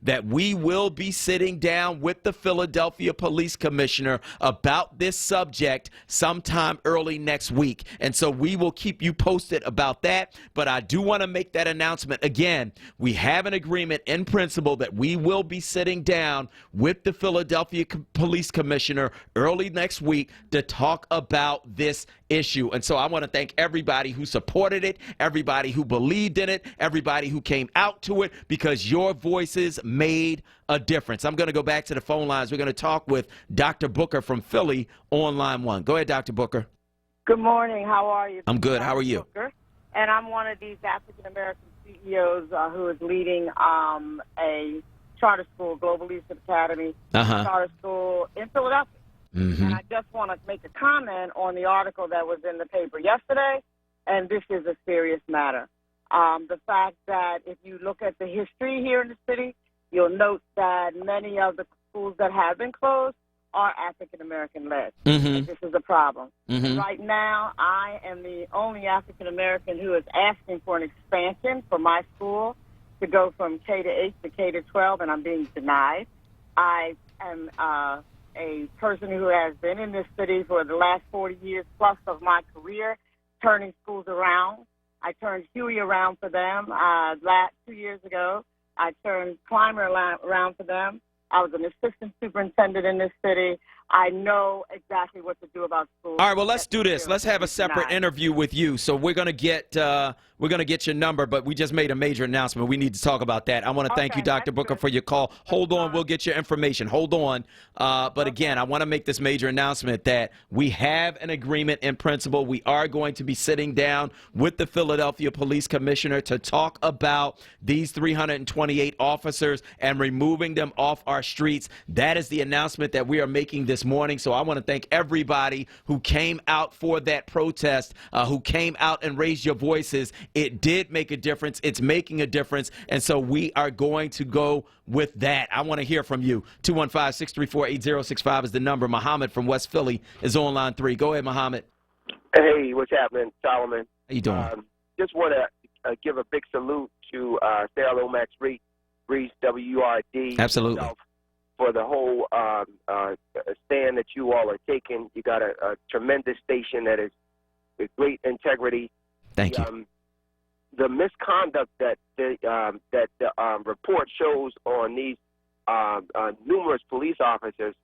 that we will be sitting down with the Philadelphia Police Commissioner about this subject sometime early next week. And so we will keep you posted about that. But I do want to make that announcement again. We have an agreement in principle that we will be sitting down with the Philadelphia Police Commissioner early next week to talk about this issue. And so I want to thank everybody who supported it, everybody who believed in it, everybody who came out to it, because your voices made a difference. I'm going to go back to the phone lines. We're going to talk with Dr. Booker from Philly on line 1. Go ahead, Dr. Booker. Good morning. How are you? I'm good. How are you? Booker. And I'm one of these African-American CEOs who is leading a charter school, Global Leadership Academy, charter school in Philadelphia. Mm-hmm. And I just want to make a comment on the article that was in the paper yesterday, and this is a serious matter. The fact that if you look at the history here in the city, you'll note that many of the schools that have been closed are African-American led. Mm-hmm. This is a problem. Mm-hmm. Right now, I am the only African-American who is asking for an expansion for my school to go from K-8 to K-12, and I'm being denied. I am a person who has been in this city for the last 40 years plus of my career, turning schools around. I turned Huey around for them 2 years ago. I turned Clymer around for them. I was an assistant superintendent in this city. I know exactly what to do about schools. All right, well, let's do this. Let's have a separate interview with you. So we're going to get your number, but we just made a major announcement. We need to talk about that. I want to thank you, Dr. Booker, for your call. Hold on. We'll get your information. Hold on. But again, I want to make this major announcement that we have an agreement in principle. We are going to be sitting down with the Philadelphia Police Commissioner to talk about these 328 officers and removing them off our streets. That is the announcement that we are making this morning. So I want to thank everybody who came out for that protest, who came out and raised your voices. It did make a difference. It's making a difference. And so we are going to go with that. I want to hear from you. 215-634-8065 is the number. Muhammad from West Philly is on line 3. Go ahead, Muhammad. Hey, what's happening, Solomon? How you doing? Just want to give a big salute to Sarah Lomax Reed Breeze, WURD. Absolutely. Yourself, for the whole stand that you all are taking. You got a tremendous station that is with great integrity. Thank you. The misconduct that the report shows on these numerous police officers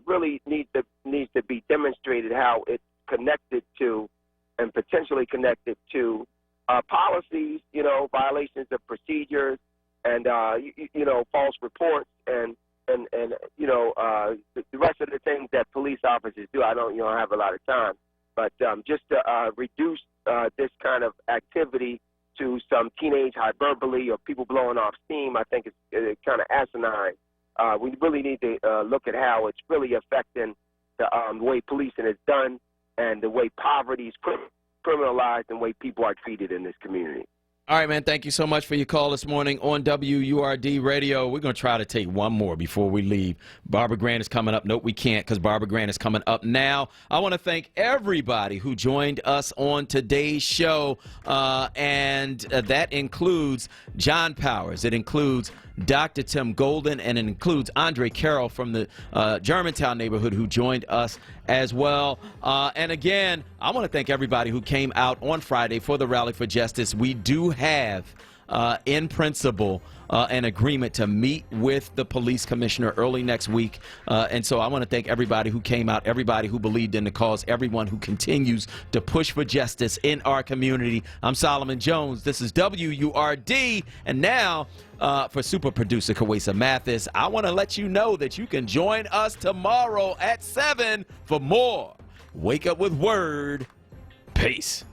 really needs to be demonstrated how it's connected to and potentially connected to policies, violations of procedures and, false reports and the rest of the things that police officers do. I don't have a lot of time, but just to reduce this kind of activity to some teenage hyperbole or people blowing off steam, I think it's kind of asinine. We really need to look at how it's really affecting the way policing is done and the way poverty is criminalized and the way people are treated in this community. All right, man, thank you so much for your call this morning on WURD Radio. We're going to try to take one more before we leave. Barbara Grant is coming up. Nope, we can't because Barbara Grant is coming up now. I want to thank everybody who joined us on today's show, and that includes John Powers. It includes Dr. Tim Golden, and it includes Andre Carroll from the Germantown neighborhood who joined us as well. And again, I want to thank everybody who came out on Friday for the Rally for Justice. We do have, in principle, an agreement to meet with the police commissioner early next week. And so I want to thank everybody who came out, everybody who believed in the cause, everyone who continues to push for justice in our community. I'm Solomon Jones. This is WURD. And now, for super producer Kawesa Mathis, I want to let you know that you can join us tomorrow at 7 for more Wake Up with Word. Peace.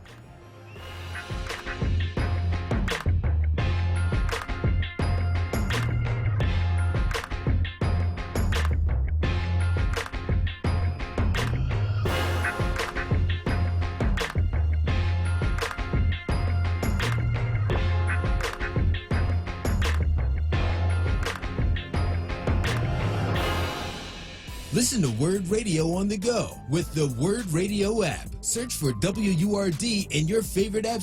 Listen to Word Radio on the go with the Word Radio app. Search for WURD in your favorite app